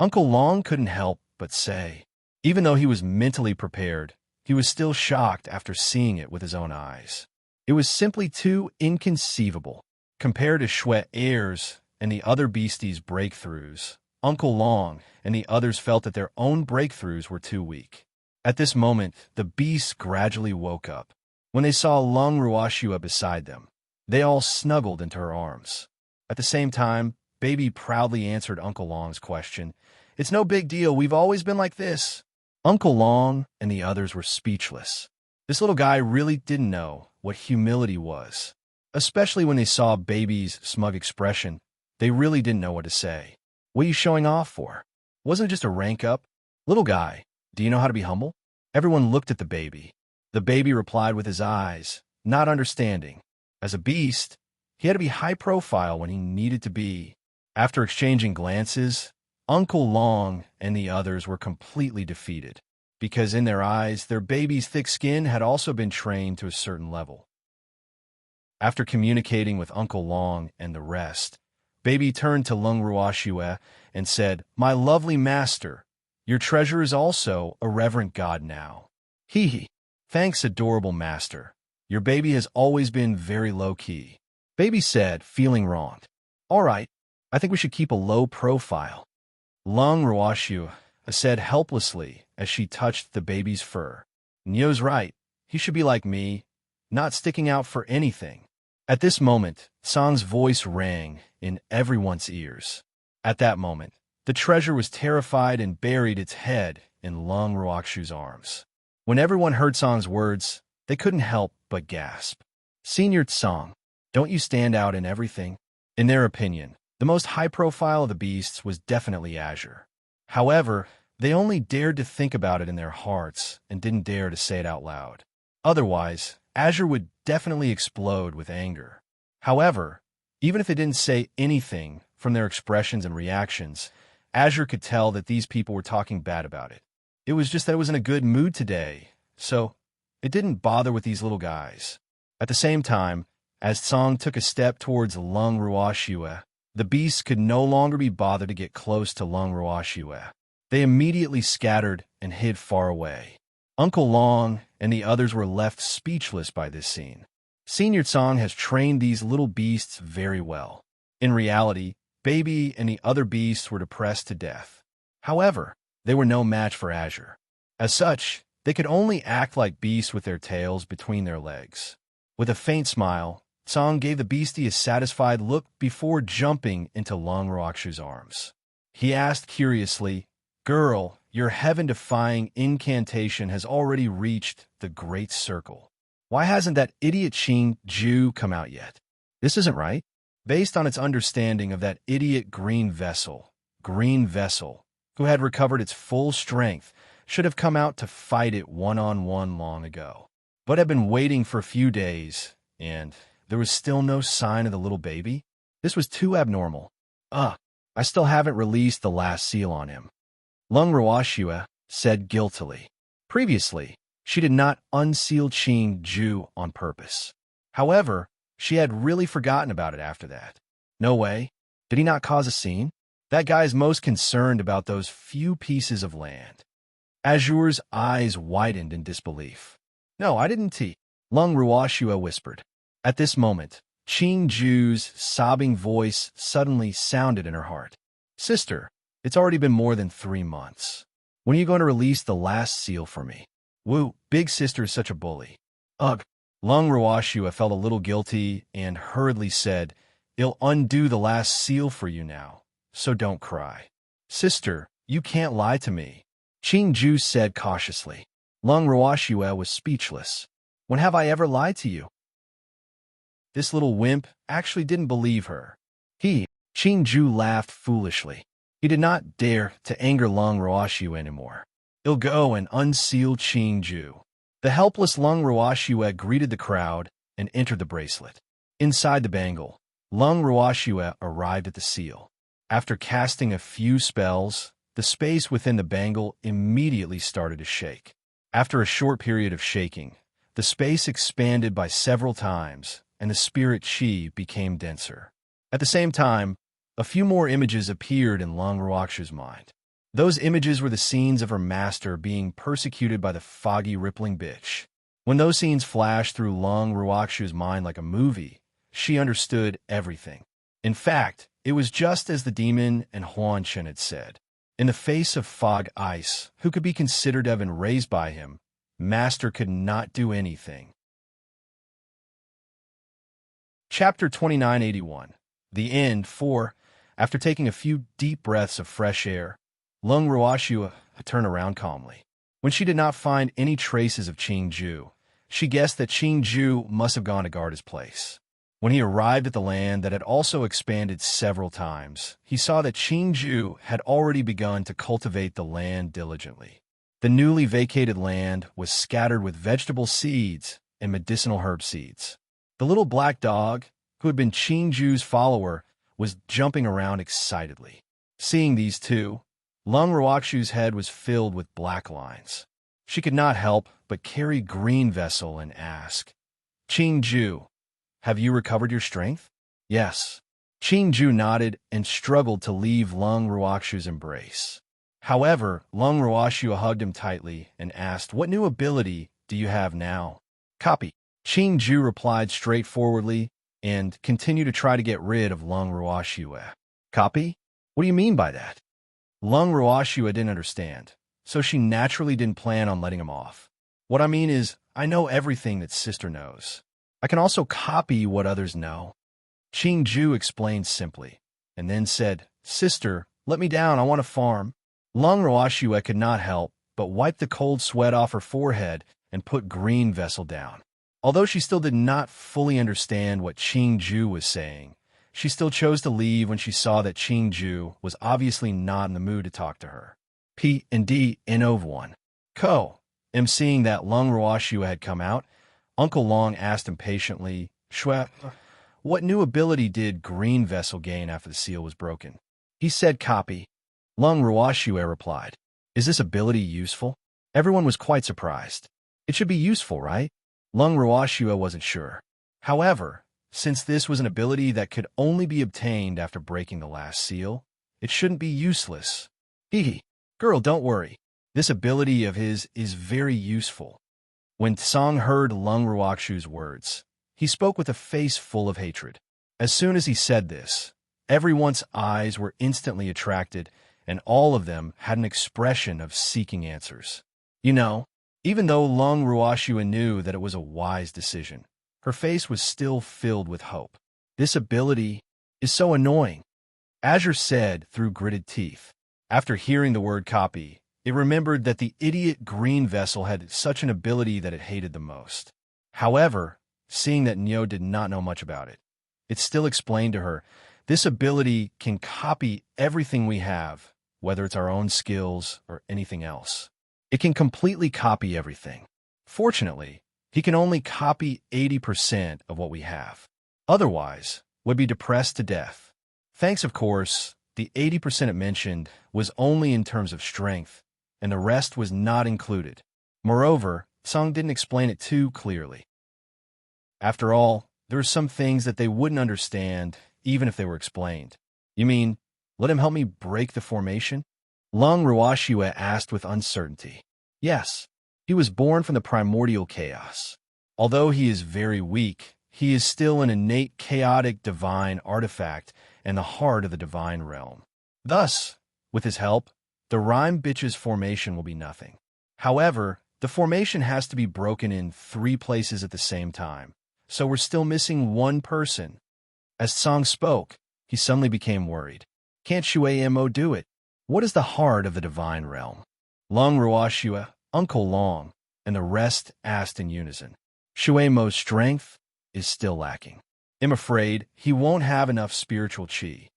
Uncle Long couldn't help but say. Even though he was mentally prepared, he was still shocked after seeing it with his own eyes. It was simply too inconceivable. Compared to Shui Air's and the other beasties' breakthroughs, Uncle Long and the others felt that their own breakthroughs were too weak. At this moment, the beasts gradually woke up. When they saw Lung Ruoxue beside them, they all snuggled into her arms. At the same time, Baby proudly answered Uncle Long's question. "It's no big deal, we've always been like this." Uncle Long and the others were speechless. This little guy really didn't know what humility was. Especially when they saw Baby's smug expression, they really didn't know what to say. "What are you showing off for? Wasn't it just a rank up? Little guy, do you know how to be humble?" Everyone looked at the baby. The baby replied with his eyes, not understanding. As a beast, he had to be high profile when he needed to be. After exchanging glances, Uncle Long and the others were completely defeated, because in their eyes, their baby's thick skin had also been trained to a certain level. After communicating with Uncle Long and the rest, Baby turned to Lung Ruoxue and said, "My lovely master, your treasure is also a reverent god now." Hee hee. "Thanks, adorable master. Your baby has always been very low-key." Baby said, feeling wronged. "All right, I think we should keep a low profile." Lung Ruoxue said helplessly as she touched the baby's fur. "Nyo's right. He should be like me, not sticking out for anything." At this moment, Song's voice rang in everyone's ears. At that moment, the treasure was terrified and buried its head in Lung Ruoxue's arms. When everyone heard Song's words, they couldn't help but gasp. "Senior Song, don't you stand out in everything?" In their opinion, the most high-profile of the beasts was definitely Azure. However, they only dared to think about it in their hearts and didn't dare to say it out loud. Otherwise, Azure would definitely explode with anger. However, even if they didn't say anything from their expressions and reactions, Azure could tell that these people were talking bad about it. It was just that it was in a good mood today, so it didn't bother with these little guys. At the same time, as Song took a step towards Lung Ruoxue, the beasts could no longer be bothered to get close to Lung Ruoxue. They immediately scattered and hid far away. Uncle Long and the others were left speechless by this scene. Senior Song has trained these little beasts very well. In reality, Baby and the other beasts were depressed to death. However, they were no match for Azure. As such, they could only act like beasts with their tails between their legs. With a faint smile, Song gave the beastie a satisfied look before jumping into Lung Ruoxue's arms. He asked curiously, "Girl, your heaven-defying incantation has already reached the Great Circle. Why hasn't that idiot Qing Ju come out yet? This isn't right." Based on its understanding of that idiot green vessel, who had recovered its full strength, should have come out to fight it one-on-one long ago, but had been waiting for a few days, and there was still no sign of the little baby. This was too abnormal. I still haven't released the last seal on him," Lung Ruoxue said guiltily. Previously, she did not unseal Qing Ju on purpose. However, she had really forgotten about it after that. No way. Did he not cause a scene? That guy's most concerned about those few pieces of land. Azure's eyes widened in disbelief. "No, I didn't Lung Ruoxua whispered. At this moment, Qing Ju's sobbing voice suddenly sounded in her heart. Sister, it's already been more than 3 months. When are you going to release the last seal for me? Woo, big sister is such a bully. Ugh. Lung Ruoxua felt a little guilty and hurriedly said, I'll undo the last seal for you now, so don't cry. Sister, you can't lie to me, Qing Ju said cautiously. Lung Ruoxua was speechless. When have I ever lied to you? This little wimp actually didn't believe her. Qing Ju laughed foolishly. He did not dare to anger Lung Ruoxua anymore. He'll go and unseal Qing Ju. The helpless Lung Ruoxua greeted the crowd and entered the bracelet. Inside the bangle, Lung Ruoxua arrived at the seal. After casting a few spells, the space within the bangle immediately started to shake. After a short period of shaking, the space expanded by several times, and the spirit chi became denser. At the same time, a few more images appeared in Lung Ruoxua's mind. Those images were the scenes of her master being persecuted by the foggy, rippling bitch. When those scenes flashed through Lung Ruoxua's mind like a movie, she understood everything. In fact, it was just as the demon and Huan Chen had said. In the face of fog ice, who could be considered to have been raised by him, Master could not do anything. Chapter 2981. The End. 4. After taking a few deep breaths of fresh air, Lung Ruoxua turned around calmly. When she did not find any traces of Qing Ju, she guessed that Qing Ju must have gone to guard his place. When he arrived at the land that had also expanded several times, he saw that Qing Ju had already begun to cultivate the land diligently. The newly vacated land was scattered with vegetable seeds and medicinal herb seeds. The little black dog, who had been Qing Ju's follower, was jumping around excitedly. Seeing these two, Lung Ruoxua's head was filled with black lines. She could not help but carry green vessel and ask, Qing Ju, have you recovered your strength? Yes. Qing Ju nodded and struggled to leave Lung Ruoxua's embrace. However, Lung Ruoxua hugged him tightly and asked, What new ability do you have now? Copy. Qing Ju replied straightforwardly and continued to try to get rid of Lung Ruoxua. Copy? What do you mean by that? Lung Ruoxua didn't understand, so she naturally didn't plan on letting him off. What I mean is, I know everything that sister knows. I can also copy what others know. Qing Ju explained simply, and then said, Sister, let me down, I want to farm. Lung Ruoxua could not help but wipe the cold sweat off her forehead and put green vessel down. Although she still did not fully understand what Qing Ju was saying, she still chose to leave when she saw that Qing Ju was obviously not in the mood to talk to her. P and D N-1. Seeing that Lung Ruoxua had come out, Uncle Long asked impatiently, Shue, what new ability did Green Vessel gain after the seal was broken? He said copy. Lung Ruoxua replied, Is this ability useful? Everyone was quite surprised. It should be useful, right? Lung Ruoxua wasn't sure. However, since this was an ability that could only be obtained after breaking the last seal, it shouldn't be useless. Girl, don't worry. This ability of his is very useful. When Tsang heard Lung Ruoxua's words, he spoke with a face full of hatred. As soon as he said this, everyone's eyes were instantly attracted, and all of them had an expression of seeking answers. Even though Lung Ruoxua knew that it was a wise decision, her face was still filled with hope. This ability is so annoying, Azure said through gritted teeth. After hearing the word copy, it remembered that the idiot Green Vessel had such an ability that it hated the most. However, seeing that Nyo did not know much about it, it still explained to her, this ability can copy everything we have, whether it's our own skills or anything else. It can completely copy everything. Fortunately, he can only copy 80% of what we have. Otherwise, would be depressed to death. Thanks, of course, the 80% it mentioned was only in terms of strength, and the rest was not included. Moreover, Tsang didn't explain it too clearly. After all, there are some things that they wouldn't understand, even if they were explained. You mean, let him help me break the formation? Lung Ruoxua asked with uncertainty. Yes, he was born from the primordial chaos. Although he is very weak, he is still an innate chaotic divine artifact and the heart of the divine realm. Thus, with his help, the rhyme bitch's formation will be nothing. However, the formation has to be broken in 3 places at the same time, so we're still missing one person. As Song spoke, he suddenly became worried. Can't Shui Mo do it? What is the heart of the divine realm? Long Ruashua, Uncle Long, and the rest asked in unison. Shui Mo's strength is still lacking. I'm afraid he won't have enough spiritual chi.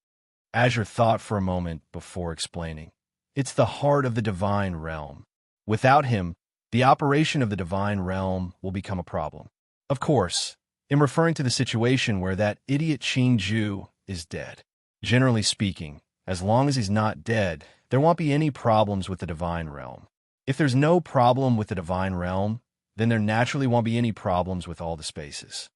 Azure thought for a moment before explaining. It's the heart of the divine realm. Without him, the operation of the divine realm will become a problem. Of course, I'm referring to the situation where that idiot Qing Ju is dead. Generally speaking, as long as he's not dead, there won't be any problems with the divine realm. If there's no problem with the divine realm, then there naturally won't be any problems with all the spaces.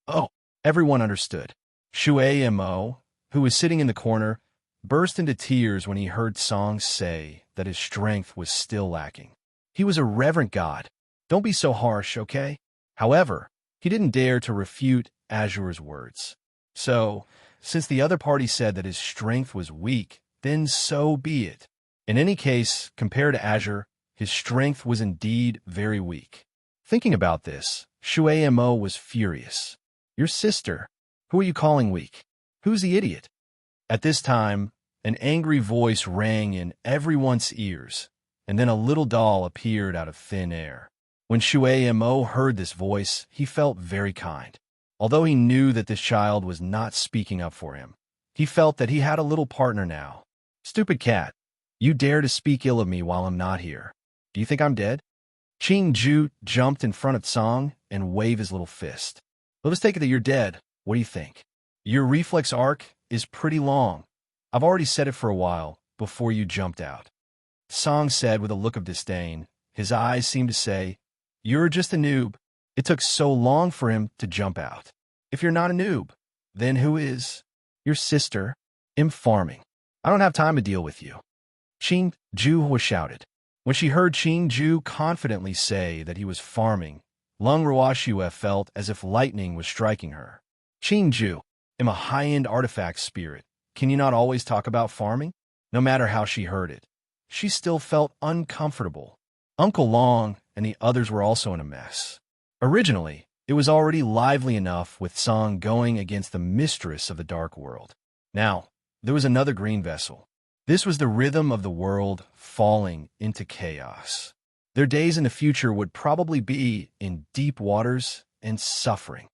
Oh, everyone understood. Shui Mo, who was sitting in the corner, burst into tears when he heard Song say that his strength was still lacking. He was a reverent god. Don't be so harsh, okay? However, he didn't dare to refute Azure's words. So, since the other party said that his strength was weak, then so be it. In any case, compared to Azure, his strength was indeed very weak. Thinking about this, Shui Mo was furious. Your sister? Who are you calling weak? Who's the idiot? At this time, an angry voice rang in everyone's ears, and then a little doll appeared out of thin air. When Shui Mo heard this voice, he felt very kind. Although he knew that this child was not speaking up for him, he felt that he had a little partner now. Stupid cat, you dare to speak ill of me while I'm not here. Do you think I'm dead? Qing Ju jumped in front of Song and waved his little fist. Let us take it that you're dead. What do you think? Your reflex arc is pretty long. I've already said it for a while, before you jumped out. Song said with a look of disdain. His eyes seemed to say, You're just a noob. It took so long for him to jump out. If you're not a noob, then who is? Your sister. I'm farming. I don't have time to deal with you. Qing Ju was shouted. When she heard Qing Ju confidently say that he was farming, Lung Ruashua felt as if lightning was striking her. Qing Ju, I'm a high-end artifact spirit. Can you not always talk about farming? No matter how she heard it, she still felt uncomfortable. Uncle Long and the others were also in a mess. Originally, it was already lively enough with Song going against the mistress of the dark world. Now, there was another green vessel. This was the rhythm of the world falling into chaos. Their days in the future would probably be in deep waters and suffering.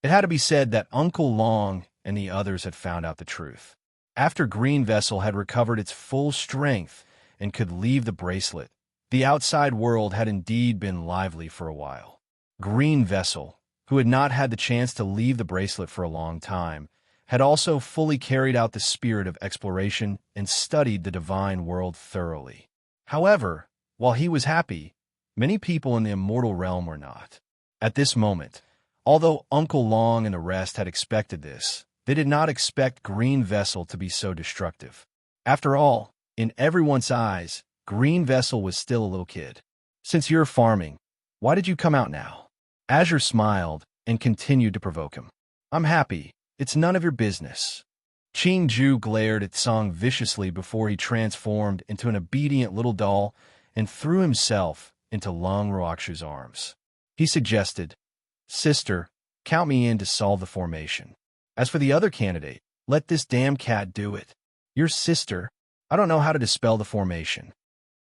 It had to be said that Uncle Long and the others had found out the truth. After Green Vessel had recovered its full strength and could leave the bracelet, the outside world had indeed been lively for a while. Green Vessel, who had not had the chance to leave the bracelet for a long time, had also fully carried out the spirit of exploration and studied the divine world thoroughly. However, while he was happy, many people in the immortal realm were not. At this moment, although Uncle Long and the rest had expected this, they did not expect Green Vessel to be so destructive. After all, in everyone's eyes, Green Vessel was still a little kid. Since you're farming, why did you come out now? Azure smiled and continued to provoke him. I'm happy. It's none of your business. Qing Ju glared at Song viciously before he transformed into an obedient little doll and threw himself into Long Ruakshu's arms. He suggested, Sister, count me in to solve the formation. As for the other candidate, let this damn cat do it. Your sister, I don't know how to dispel the formation.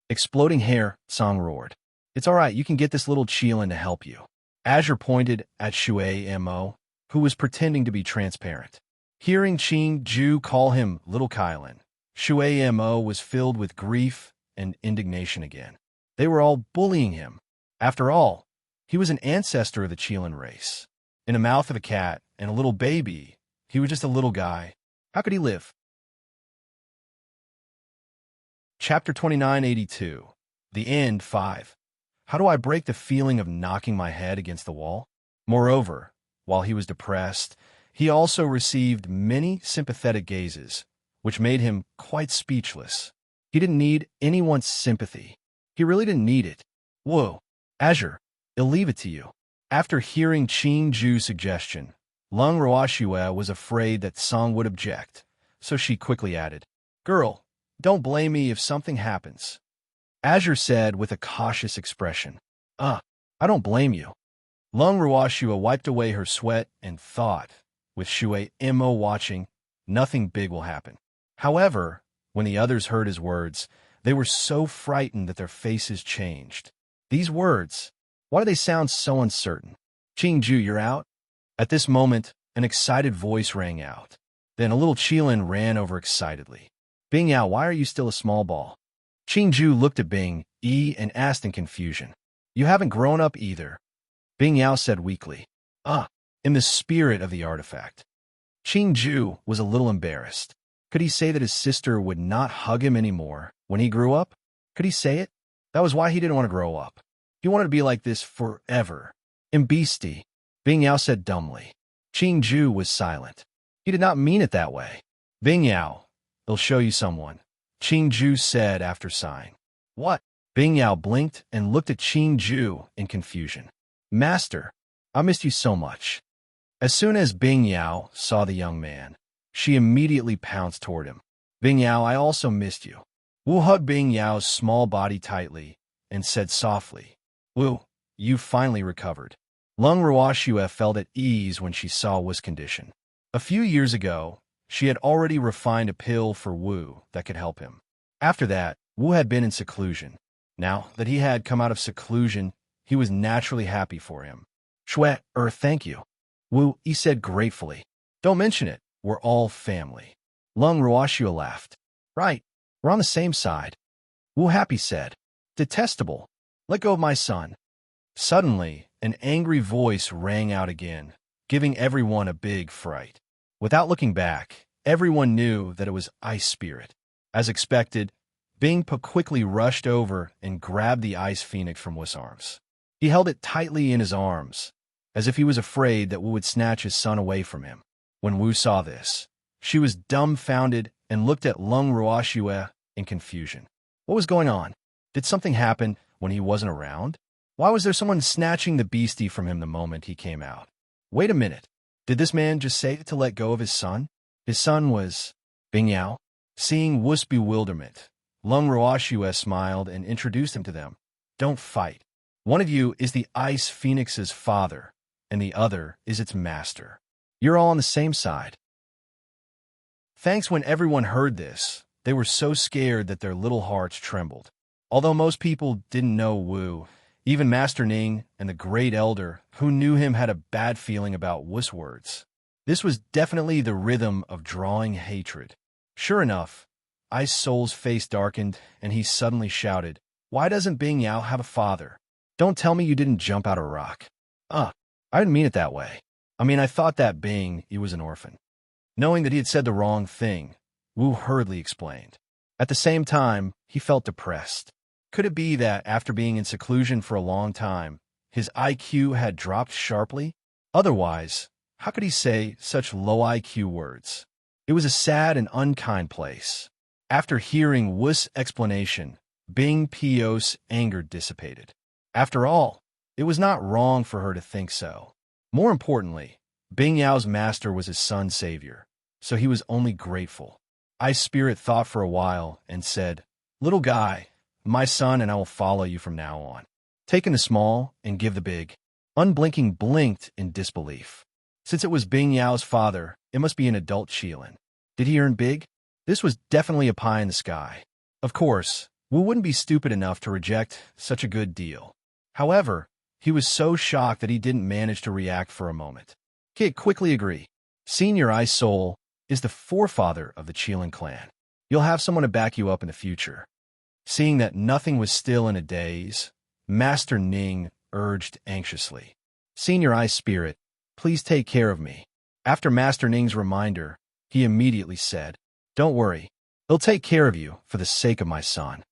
Exploding hair, Song roared. It's all right, you can get this little Qilin to help you. Azure pointed at Shui Mo, who was pretending to be transparent. Hearing Qing Ju call him Little Kylin, Shui Mo was filled with grief and indignation again. They were all bullying him. After all, he was an ancestor of the Qilin race. In the mouth of a cat and a little baby, he was just a little guy. How could he live? Chapter 2982. The End 5. How do I break the feeling of knocking my head against the wall? Moreover, while he was depressed, he also received many sympathetic gazes, which made him quite speechless. He didn't need anyone's sympathy. He really didn't need it. Whoa, Azure, I'll leave it to you. After hearing Qing Ju's suggestion, Lung Ruoxue was afraid that Song would object, so she quickly added, "Girl, don't blame me if something happens." Azure said with a cautious expression, I don't blame you." Lung Ruoxue wiped away her sweat and thought, with Shui Imo watching, nothing big will happen. However, when the others heard his words, they were so frightened that their faces changed. These words, why do they sound so uncertain? "Qing Ju, you're out?" At this moment, an excited voice rang out. Then a little Qilin ran over excitedly. "Bing Yao, why are you still a small ball?" Qing Ju looked at Bing Yi and asked in confusion, "You haven't grown up either." Bing Yao said weakly, in the spirit of the artifact." Qing Ju was a little embarrassed. Could he say that his sister would not hug him anymore when he grew up? Could he say it? That was why he didn't want to grow up. He wanted to be like this forever. Beastie, Bing Yao said dumbly. Qing Ju was silent. He did not mean it that way. "Bing Yao, they'll show you someone," Qing Ju said after sighing. "What?" Bing Yao blinked and looked at Qing Ju in confusion. "Master, I missed you so much." As soon as Bing Yao saw the young man, she immediately pounced toward him. "Bing Yao, I also missed you." Wu hugged Bing Yao's small body tightly and said softly, "Wu, you finally recovered." Lung Ruoxue felt at ease when she saw Wu's condition. A few years ago, she had already refined a pill for Wu that could help him. After that, Wu had been in seclusion. Now that he had come out of seclusion, he was naturally happy for him. Thank you." Wu, he said gratefully. "Don't mention it. We're all family." Lung Ruoxue laughed. "Right. We're on the same side." Wu happy said, "Detestable. Let go of my son." Suddenly, an angry voice rang out again, giving everyone a big fright. Without looking back, everyone knew that it was Ice Spirit. As expected, Bing Pa quickly rushed over and grabbed the Ice Phoenix from Wu's arms. He held it tightly in his arms, as if he was afraid that Wu would snatch his son away from him. When Wu saw this, she was dumbfounded and looked at Lung Ruoxue in confusion. What was going on? Did something happen when he wasn't around? Why was there someone snatching the beastie from him the moment he came out? Wait a minute. Did this man just say to let go of his son? His son was Bing Yao? Seeing Wu's bewilderment, Lung Ruoxue smiled and introduced him to them. "Don't fight. One of you is the Ice Phoenix's father, and the other is its master. You're all on the same side." Thanks. When everyone heard this, they were so scared that their little hearts trembled. Although most people didn't know Wu, even Master Ning and the Great Elder who knew him had a bad feeling about Wu's words. This was definitely the rhythm of drawing hatred. Sure enough, Ice Soul's face darkened and he suddenly shouted, "Why doesn't Bing Yao have a father? Don't tell me you didn't jump out a rock." I didn't mean it that way. I thought that Bing, he was an orphan." Knowing that he had said the wrong thing, Wu hurriedly explained. At the same time, he felt depressed. Could it be that after being in seclusion for a long time, his IQ had dropped sharply? Otherwise, how could he say such low IQ words? It was a sad and unkind place. After hearing Wu's explanation, Bing Po's anger dissipated. After all, it was not wrong for her to think so. More importantly, Bing Yao's master was his son's savior, so he was only grateful. Ice Spirit thought for a while and said, "Little guy, my son and I will follow you from now on. Taking the small and give the big." Unblinking blinked in disbelief. Since it was Bing Yao's father, it must be an adult Qilin. Did he earn big? This was definitely a pie in the sky. Of course, Wu wouldn't be stupid enough to reject such a good deal. However, he was so shocked that he didn't manage to react for a moment. Kid quickly agreed. Senior Ice Soul is the forefather of the Qilin clan. You'll have someone to back you up in the future. Seeing that nothing was still in a daze, Master Ning urged anxiously, "Senior Ice Spirit, please take care of me." After Master Ning's reminder, he immediately said, "Don't worry, they'll take care of you for the sake of my son."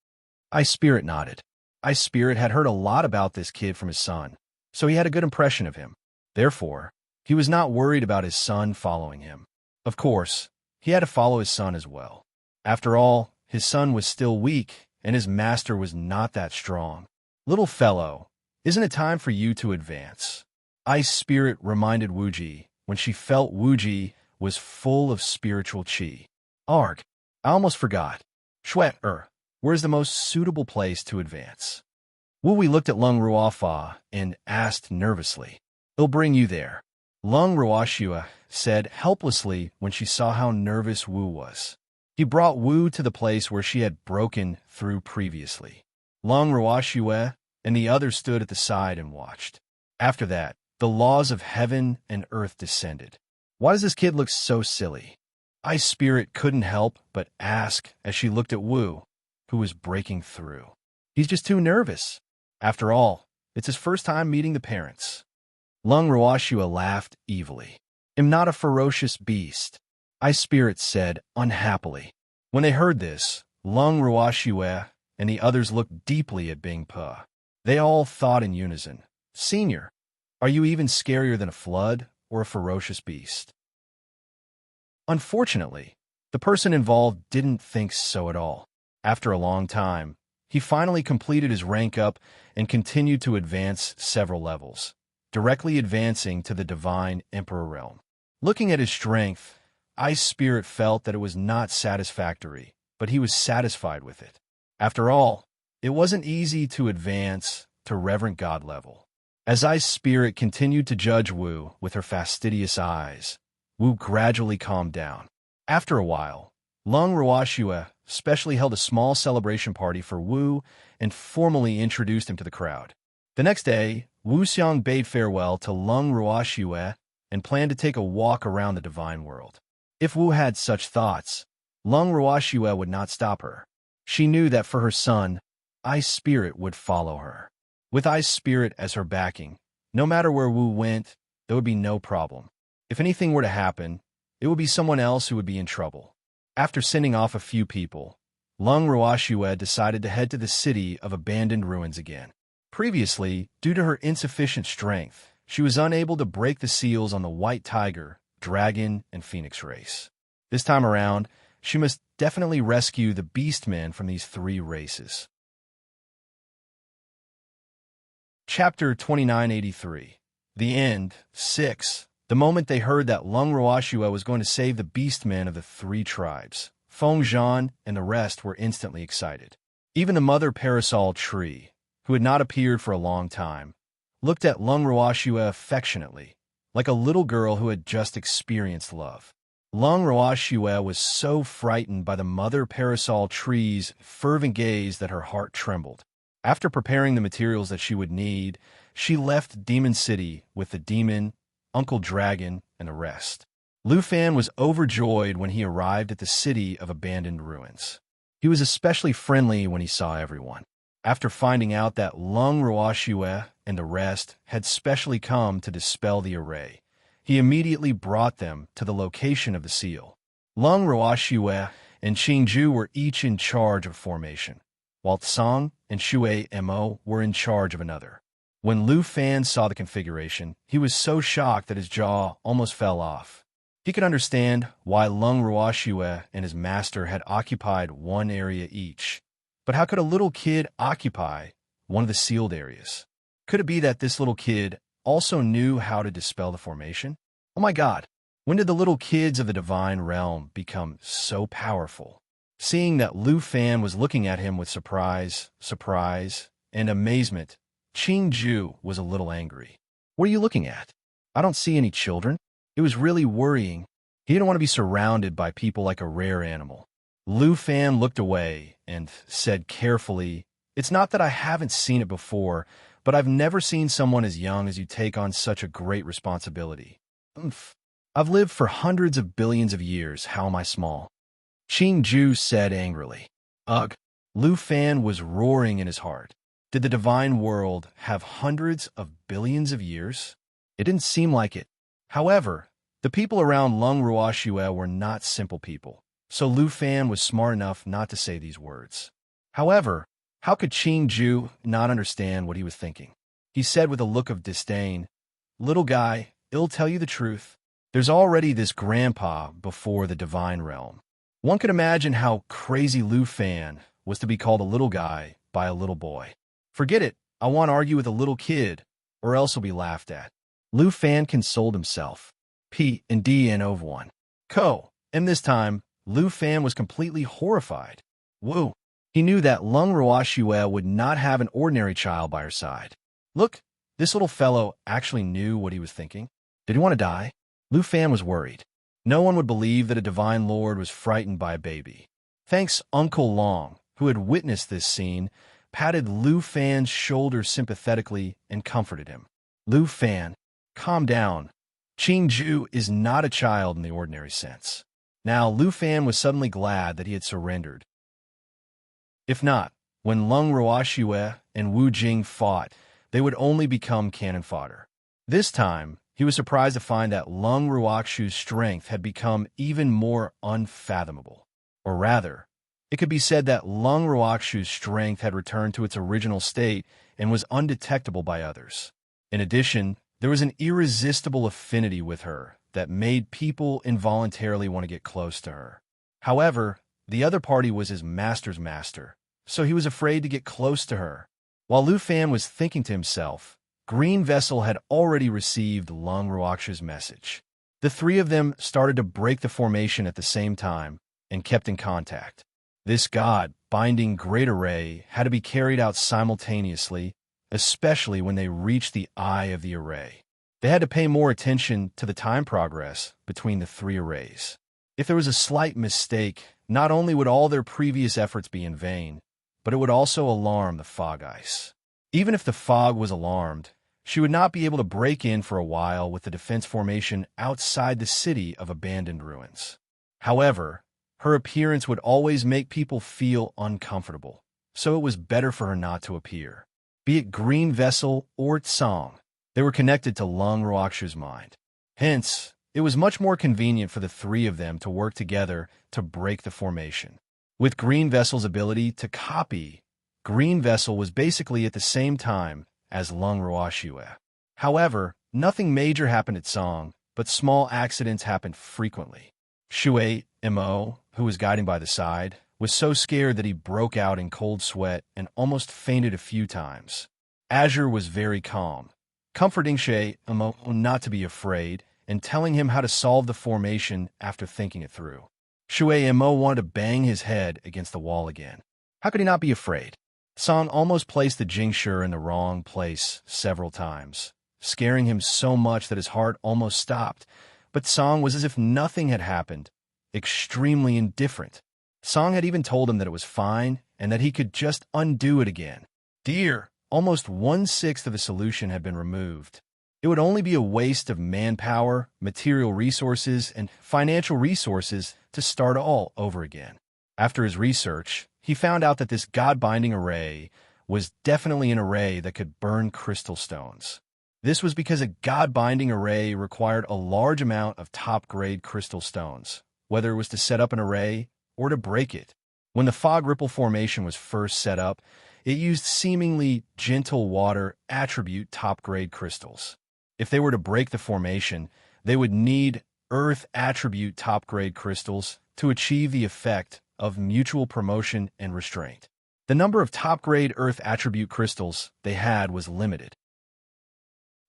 Ice Spirit nodded. Ice Spirit had heard a lot about this kid from his son, so he had a good impression of him. Therefore, he was not worried about his son following him. Of course, he had to follow his son as well. After all, his son was still weak, and his master was not that strong. "Little fellow, Isn't it time for you to advance? Ice Spirit reminded Wuji when she felt Wuji was full of spiritual chi. Arg, I almost forgot. Where's the most suitable place to advance? Wu looked at Lung Ruofa and asked nervously. It'll bring you there. Lung Ruoshua said helplessly when she saw how nervous Wu was. He brought Wu to the place where she had broken through previously. Lung Ruoshua and the others stood at the side and watched. After that, the laws of heaven and earth descended. Why does this kid look so silly? Ice Spirit couldn't help but ask as she looked at Wu, who was breaking through. He's just too nervous. After all, it's his first time meeting the parents. Lung Ruoshua laughed evilly. I'm not a ferocious beast, Ice Spirit said unhappily. When they heard this, Lung Ruoshua and the others looked deeply at Bing Pe. They all thought in unison, Senior, are you even scarier than a flood or a ferocious beast? Unfortunately, the person involved didn't think so at all. After a long time, he finally completed his rank up and continued to advance several levels, directly advancing to the Divine Emperor realm. Looking at his strength, Ice Spirit felt that it was not satisfactory, but he was satisfied with it. After all, it wasn't easy to advance to Reverend God level. As Ice Spirit continued to judge Wu with her fastidious eyes, Wu gradually calmed down. After a while, Lung Ruoshua specially held a small celebration party for Wu and formally introduced him to the crowd. The next day, Wu Xiang bade farewell to Lung Ruoshua and planned to take a walk around the divine world. If Wu had such thoughts, Lung Ruoshua would not stop her. She knew that for her son, Ice Spirit would follow her. With Ice Spirit as her backing, no matter where Wu went, there would be no problem. If anything were to happen, it would be someone else who would be in trouble. After sending off a few people, Lung Ruoshua decided to head to the city of abandoned ruins again. Previously, due to her insufficient strength, she was unable to break the seals on the White Tiger, Dragon, and Phoenix race. This time around, she must definitely rescue the Beastmen from these three races. Chapter 2983. The End. 6. The moment they heard that Lung Ruoshua was going to save the Beastmen of the three tribes, Feng Zhan and the rest were instantly excited. Even the Mother Parasol Tree, who had not appeared for a long time, looked at Lung Ruoshua affectionately, like a little girl who had just experienced love. Lung Ruoshua was so frightened by the Mother Parasol Tree's fervent gaze that her heart trembled. After preparing the materials that she would need, she left Demon City with the demon, Uncle Dragon, and the rest. Lu Fan was overjoyed when he arrived at the city of abandoned ruins. He was especially friendly when he saw everyone. After finding out that Lung Ruoshua and the rest had specially come to dispel the array, he immediately brought them to the location of the seal. Lung Ruoshua and Qingju were each in charge of formation, while Tsang and Shui Mo were in charge of another. When Lu Fan saw the configuration, he was so shocked that his jaw almost fell off. He could understand why Lung Ruoshua and his master had occupied one area each. But how could a little kid occupy one of the sealed areas? Could it be that this little kid also knew how to dispel the formation? Oh my God, when did the little kids of the divine realm become so powerful? Seeing that Lu Fan was looking at him with surprise, and amazement, Qingju was a little angry. What are you looking at? I don't see any children. It was really worrying. He didn't want to be surrounded by people like a rare animal. Lu Fan looked away and said carefully, It's not that I haven't seen it before, but I've never seen someone as young as you take on such a great responsibility. I've lived for hundreds of billions of years. How am I small? Qingju said angrily. Ugh. Lu Fan was roaring in his heart. Did the divine world have hundreds of billions of years? It didn't seem like it. However, the people around Lung Ruoshua were not simple people, so Lu Fan was smart enough not to say these words. However, how could Qingju not understand what he was thinking? He said with a look of disdain, Little guy, I'll tell you the truth. There's already this grandpa before the divine realm. One could imagine how crazy Lu Fan was to be called a little guy by a little boy. Forget it. I want to argue with a little kid, or else he'll be laughed at. Lu Fan consoled himself. P and D and of one. And this time, Lu Fan was completely horrified. Woo! He knew that Lung Ruoxue would not have an ordinary child by her side. Look, this little fellow actually knew what he was thinking. Did he want to die? Lu Fan was worried. No one would believe that a divine lord was frightened by a baby. Thanks, Uncle Long, who had witnessed this scene, patted Lu Fan's shoulder sympathetically and comforted him. Lu Fan, calm down. Qingju is not a child in the ordinary sense. Now, Lu Fan was suddenly glad that he had surrendered. If not, when Lung Ruoxue and Wu Jing fought, they would only become cannon fodder. This time, he was surprised to find that Lung Ruoxue's strength had become even more unfathomable. Or rather, it could be said that Lung Ruoxue's strength had returned to its original state and was undetectable by others. In addition, there was an irresistible affinity with her that made people involuntarily want to get close to her. However, the other party was his master's master, so he was afraid to get close to her. While Lu Fan was thinking to himself, Green Vessel had already received Lung Ruoxue's message. The three of them started to break the formation at the same time and kept in contact. This God-binding great array had to be carried out simultaneously, especially when they reached the eye of the array. They had to pay more attention to the time progress between the three arrays. If there was a slight mistake, not only would all their previous efforts be in vain, but it would also alarm the fog ice. Even if the fog was alarmed, she would not be able to break in for a while with the defense formation outside the city of abandoned ruins. However, her appearance would always make people feel uncomfortable, so it was better for her not to appear. Be it Green Vessel or Tsong, they were connected to Lung Ruoxue's mind. Hence, it was much more convenient for the three of them to work together to break the formation. With Green Vessel's ability to copy, Green Vessel was basically at the same time as Lung Ruoxue. However, nothing major happened at Tsong, but small accidents happened frequently. Shui Mo, who was guiding by the side, was so scared that he broke out in cold sweat and almost fainted a few times. Azure was very calm, comforting Shui Mo not to be afraid and telling him how to solve the formation after thinking it through. Shui Mo wanted to bang his head against the wall again. How could he not be afraid? Tsong almost placed the Jingshi in the wrong place several times, scaring him so much that his heart almost stopped. But Tsong was as if nothing had happened, extremely indifferent. Tsong had even told him that it was fine and that he could just undo it again. Dear, almost 1/6 of the solution had been removed. It would only be a waste of manpower, material resources, and financial resources to start all over again. After his research, he found out that this God-binding array was definitely an array that could burn crystal stones. This was because a God-binding array required a large amount of top-grade crystal stones, whether it was to set up an array or to break it. When the fog ripple formation was first set up, it used seemingly gentle water attribute top-grade crystals. If they were to break the formation, they would need earth attribute top-grade crystals to achieve the effect of mutual promotion and restraint. The number of top-grade earth attribute crystals they had was limited.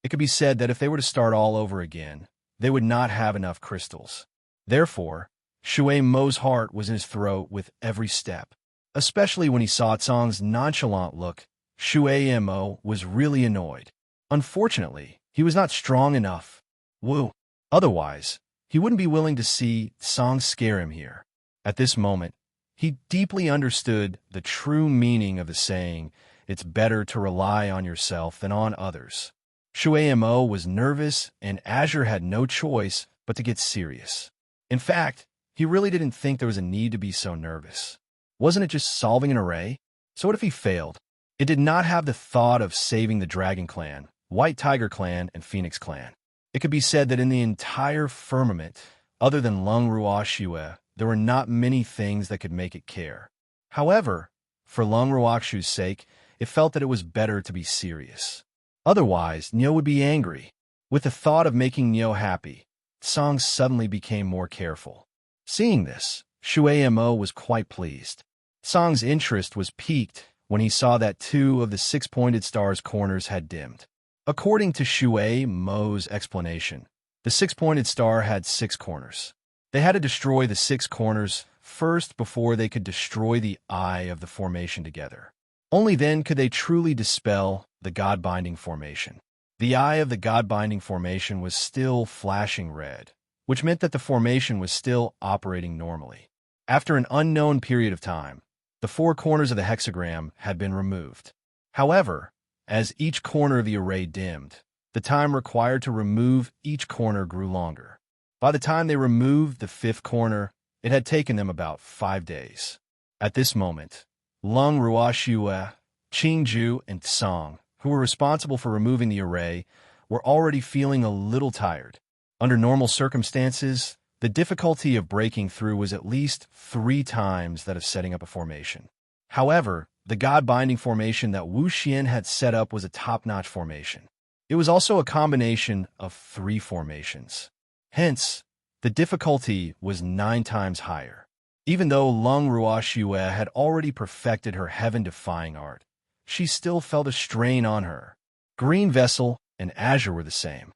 It could be said that if they were to start all over again, they would not have enough crystals. Therefore, Shui Mo's heart was in his throat with every step. Especially when he saw Tsong's nonchalant look, Shui Mo was really annoyed. Unfortunately, he was not strong enough. Woo! Otherwise, he wouldn't be willing to see Tsong scare him here. At this moment, he deeply understood the true meaning of the saying, "It's better to rely on yourself than on others." Shui Mo was nervous, and Azure had no choice but to get serious. In fact, he really didn't think there was a need to be so nervous. Wasn't it just solving an array? So what if he failed? It did not have the thought of saving the Dragon Clan, White Tiger Clan, and Phoenix Clan. It could be said that in the entire firmament, other than Lung Ruoxue, there were not many things that could make it care. However, for Lung Ruoxue's sake, it felt that it was better to be serious. Otherwise, Nyo would be angry. With the thought of making Nyo happy, Tsong suddenly became more careful. Seeing this, Shui Mo was quite pleased. Tsong's interest was piqued when he saw that 2 of the 6-pointed star's corners had dimmed. According to Shui Mo's explanation, the 6-pointed star had 6 corners. They had to destroy the 6 corners first before they could destroy the eye of the formation together. Only then could they truly dispel the God-binding formation. The eye of the God-binding formation was still flashing red, which meant that the formation was still operating normally. After an unknown period of time, the 4 corners of the hexagram had been removed. However, as each corner of the array dimmed, the time required to remove each corner grew longer. By the time they removed the 5th corner, it had taken them about 5 days. At this moment, Lung Ruoxue, Qingju, and Song, who were responsible for removing the array, were already feeling a little tired. Under normal circumstances, the difficulty of breaking through was at least 3 times that of setting up a formation. However, the God-binding formation that Wu Xian had set up was a top-notch formation. It was also a combination of 3 formations. Hence, the difficulty was 9 times higher. Even though Lung Ruoxue had already perfected her heaven-defying art, she still felt a strain on her. Green Vessel and Azure were the same.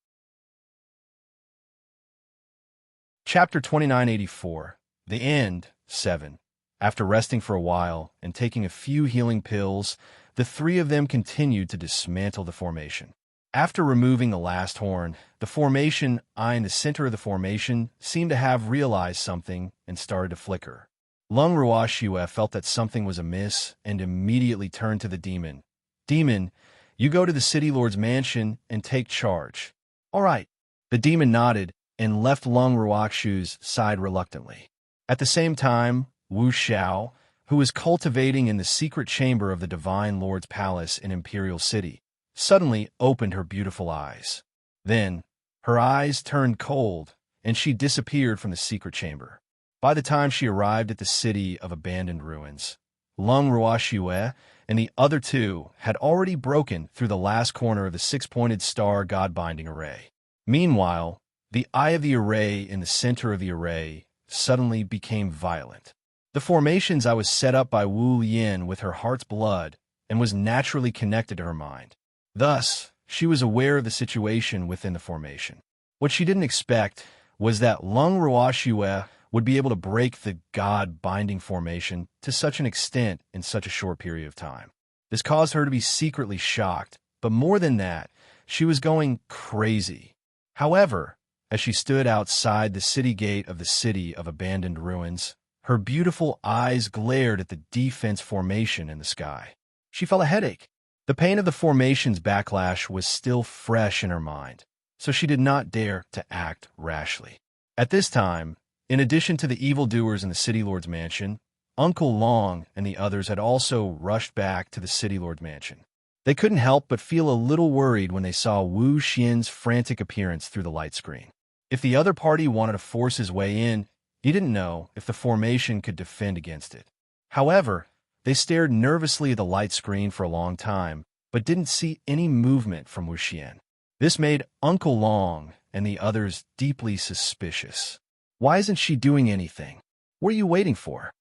Chapter 2984, The End, 7. After resting for a while and taking a few healing pills, the 3 of them continued to dismantle the formation. After removing the last horn, the formation eye in the center of the formation seemed to have realized something and started to flicker. Lung Ruoxue felt that something was amiss and immediately turned to the demon. "Demon, you go to the city lord's mansion and take charge." "All right." The demon nodded and left Lung Ruoxue's side reluctantly. At the same time, Wu Xiao, who was cultivating in the secret chamber of the Divine Lord's palace in Imperial City, suddenly opened her beautiful eyes. Then, her eyes turned cold, and she disappeared from the secret chamber. By the time she arrived at the city of abandoned ruins, Lung Ruoxue and the other 2 had already broken through the last corner of the 6-pointed star God-binding array. Meanwhile, the eye of the array in the center of the array suddenly became violent. The formation's eye was set up by Wu Yin with her heart's blood and was naturally connected to her mind. Thus, she was aware of the situation within the formation. What she didn't expect was that Lung Ruoxue would be able to break the God-binding formation to such an extent in such a short period of time. This caused her to be secretly shocked, but more than that, she was going crazy. However, as she stood outside the city gate of the city of abandoned ruins, her beautiful eyes glared at the defense formation in the sky. She felt a headache. The pain of the formation's backlash was still fresh in her mind, so she did not dare to act rashly. At this time, in addition to the evildoers in the city lord's mansion, Uncle Long and the others had also rushed back to the city lord's mansion. They couldn't help but feel a little worried when they saw Wu Xian's frantic appearance through the light screen. If the other party wanted to force his way in, he didn't know if the formation could defend against it. However, they stared nervously at the light screen for a long time, but didn't see any movement from Wu Xian. This made Uncle Long and the others deeply suspicious. "Why isn't she doing anything? What are you waiting for?"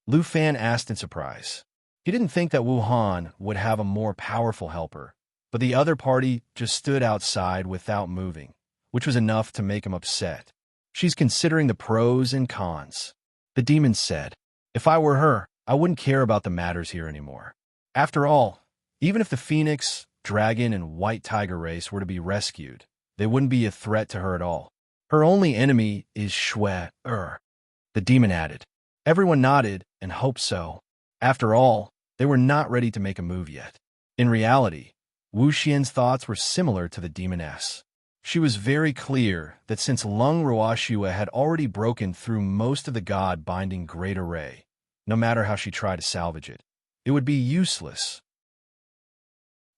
Lu Fan asked in surprise. He didn't think that Wu Han would have a more powerful helper, but the other party just stood outside without moving, which was enough to make him upset. "She's considering the pros and cons," the demon said. "If I were her, I wouldn't care about the matters here anymore. After all, even if the Phoenix, Dragon, and White Tiger race were to be rescued, they wouldn't be a threat to her at all. Her only enemy is Shui, the demon added. Everyone nodded and hoped so. After all, they were not ready to make a move yet. In reality, Wu Xian's thoughts were similar to the demoness. She was very clear that since Lung Ruoxue had already broken through most of the God-binding Great Array, no matter how she tried to salvage it, it would be useless.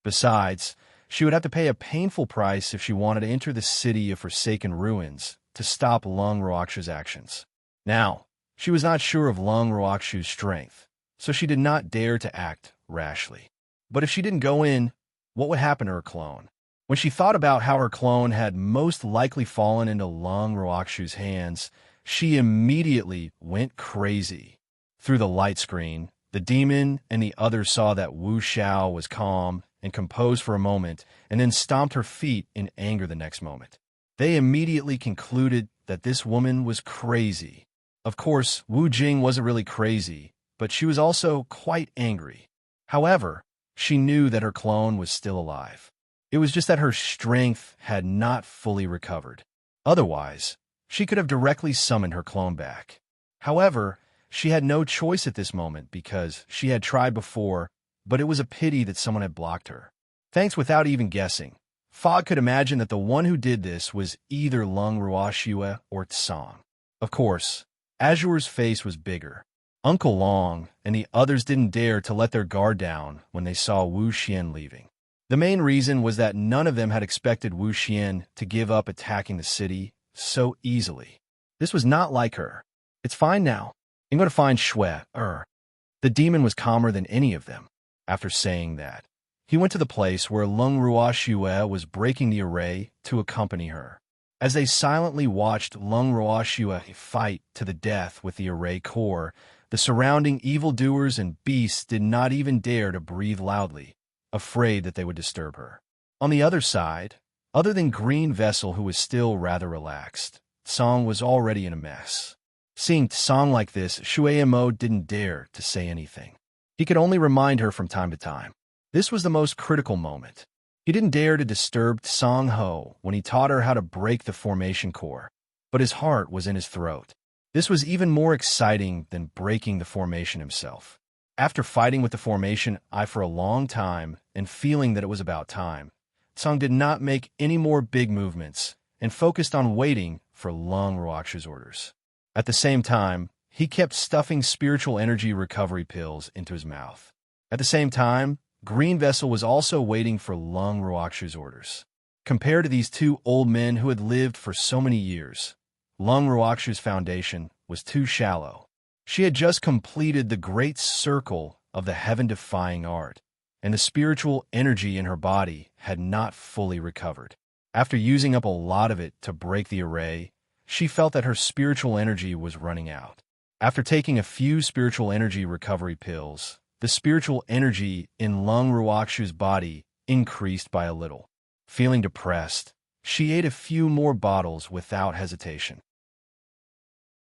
Besides, she would have to pay a painful price if she wanted to enter the city of forsaken ruins to stop Lung Ruoxue's actions. Now, she was not sure of Lung Ruoxue's strength, so she did not dare to act rashly. But if she didn't go in, what would happen to her clone? When she thought about how her clone had most likely fallen into Lung Ruoxue's hands, she immediately went crazy. Through the light screen, The demon and the others saw that Wu Xiao was calm and composed for a moment and then stomped her feet in anger the next moment. They immediately concluded that this woman was crazy. Of course, Wu Jing wasn't really crazy, but she was also quite angry. However, she knew that her clone was still alive. It was just that her strength had not fully recovered. Otherwise, she could have directly summoned her clone back. However, she had no choice at this moment because she had tried before, but it was a pity that someone had blocked her. Thanks without even guessing, Fog could imagine that the one who did this was either Lung Ruoxue or Tsang. Of course, Azure's face was bigger. Uncle Long and the others didn't dare to let their guard down when they saw Wu Xian leaving. The main reason was that none of them had expected Wu Xian to give up attacking the city so easily. This was not like her. It's fine now. I'm going to find Shui. The demon was calmer than any of them. After saying that, he went to the place where Lung Ruoxue was breaking the array to accompany her. As they silently watched Lung Ruoxue fight to the death with the array core, the surrounding evildoers and beasts did not even dare to breathe loudly, afraid that they would disturb her. On the other side, other than Green Vessel, who was still rather relaxed, Tsang was already in a mess. Seeing Tsang like this, Shueimo didn't dare to say anything. He could only remind her from time to time. This was the most critical moment. He didn't dare to disturb Tsang Ho when he taught her how to break the formation core, but his heart was in his throat. This was even more exciting than breaking the formation himself. After fighting with the formation eye for a long time and feeling that it was about time, Tsang did not make any more big movements and focused on waiting for Lung Ruoxue's orders. At the same time, he kept stuffing spiritual energy recovery pills into his mouth. At the same time, Green Vessel was also waiting for Lung Ruoxue's orders. Compared to these two old men who had lived for so many years, Lung Ruoxue's foundation was too shallow. She had just completed the great circle of the heaven-defying art, and the spiritual energy in her body had not fully recovered. After using up a lot of it to break the array, she felt that her spiritual energy was running out. After taking a few spiritual energy recovery pills, the spiritual energy in Lung Ruoxue's body increased by a little. Feeling depressed, she ate a few more bottles without hesitation.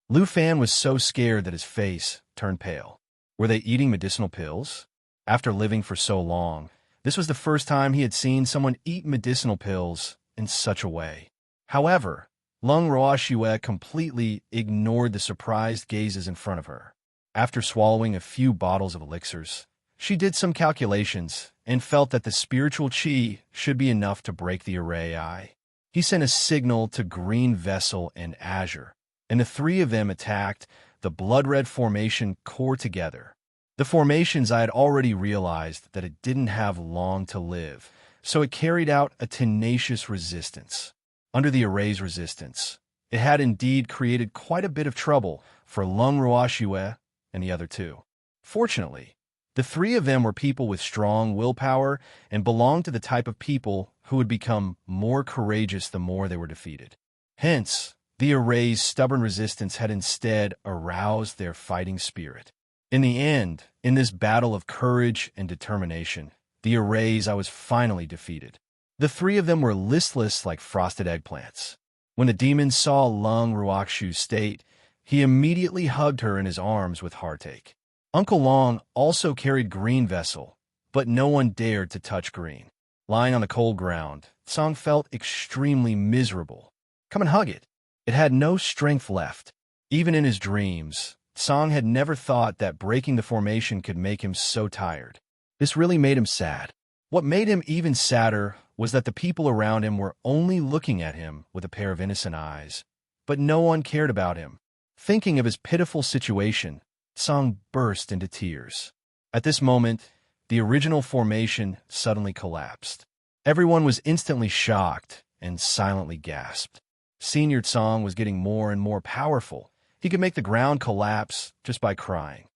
Lu Fan was so scared that his face turned pale. Were they eating medicinal pills? After living for so long, this was the first time he had seen someone eat medicinal pills in such a way. However, Lung Ruoxue completely ignored the surprised gazes in front of her. After swallowing a few bottles of elixirs, she did some calculations and felt that the spiritual qi should be enough to break the array eye. He sent a signal to Green Vessel and Azure, and the three of them attacked the blood-red formation core together. The formations I had already realized that it didn't have long to live, so it carried out a tenacious resistance. Under the array's resistance, it had indeed created quite a bit of trouble for Lung Ruoxue and the other two. Fortunately, the three of them were people with strong willpower and belonged to the type of people who would become more courageous the more they were defeated. Hence, the array's stubborn resistance had instead aroused their fighting spirit. In the end, in this battle of courage and determination, the arrays I was finally defeated. The three of them were listless like frosted eggplants. When the demon saw Lung Ruoxue's state, he immediately hugged her in his arms with heartache. Uncle Long also carried Green Vessel, but no one dared to touch Green. Lying on the cold ground, Tsang felt extremely miserable. Come and hug it. It had no strength left. Even in his dreams, Tsang had never thought that breaking the formation could make him so tired. This really made him sad. What made him even sadder was that the people around him were only looking at him with a pair of innocent eyes, but no one cared about him. Thinking of his pitiful situation, Tsang burst into tears. At this moment, the original formation suddenly collapsed. Everyone was instantly shocked and silently gasped. Senior Tsang was getting more and more powerful. He could make the ground collapse just by crying.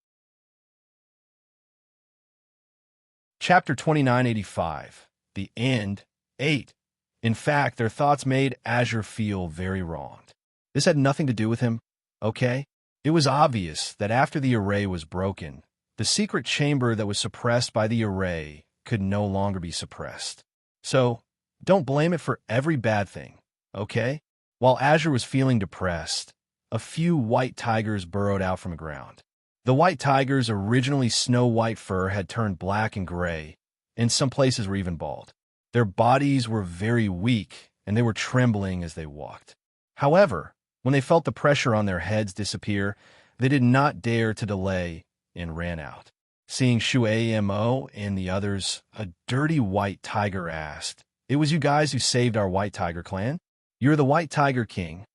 Chapter 2985. The End. 8. In fact, their thoughts made Azure feel very wronged. This had nothing to do with him, okay? It was obvious that after the array was broken, The secret chamber that was suppressed by the array could no longer be suppressed. So, don't blame it for every bad thing, okay? While Azure was feeling depressed, a few white tigers burrowed out from the ground. The white tigers' originally snow-white fur had turned black and gray, and some places were even bald. Their bodies were very weak, and they were trembling as they walked. However, when they felt the pressure on their heads disappear, they did not dare to delay and ran out. Seeing Shuamo and the others, a dirty white tiger asked, "It was you guys who saved our white tiger clan? You're the White Tiger King."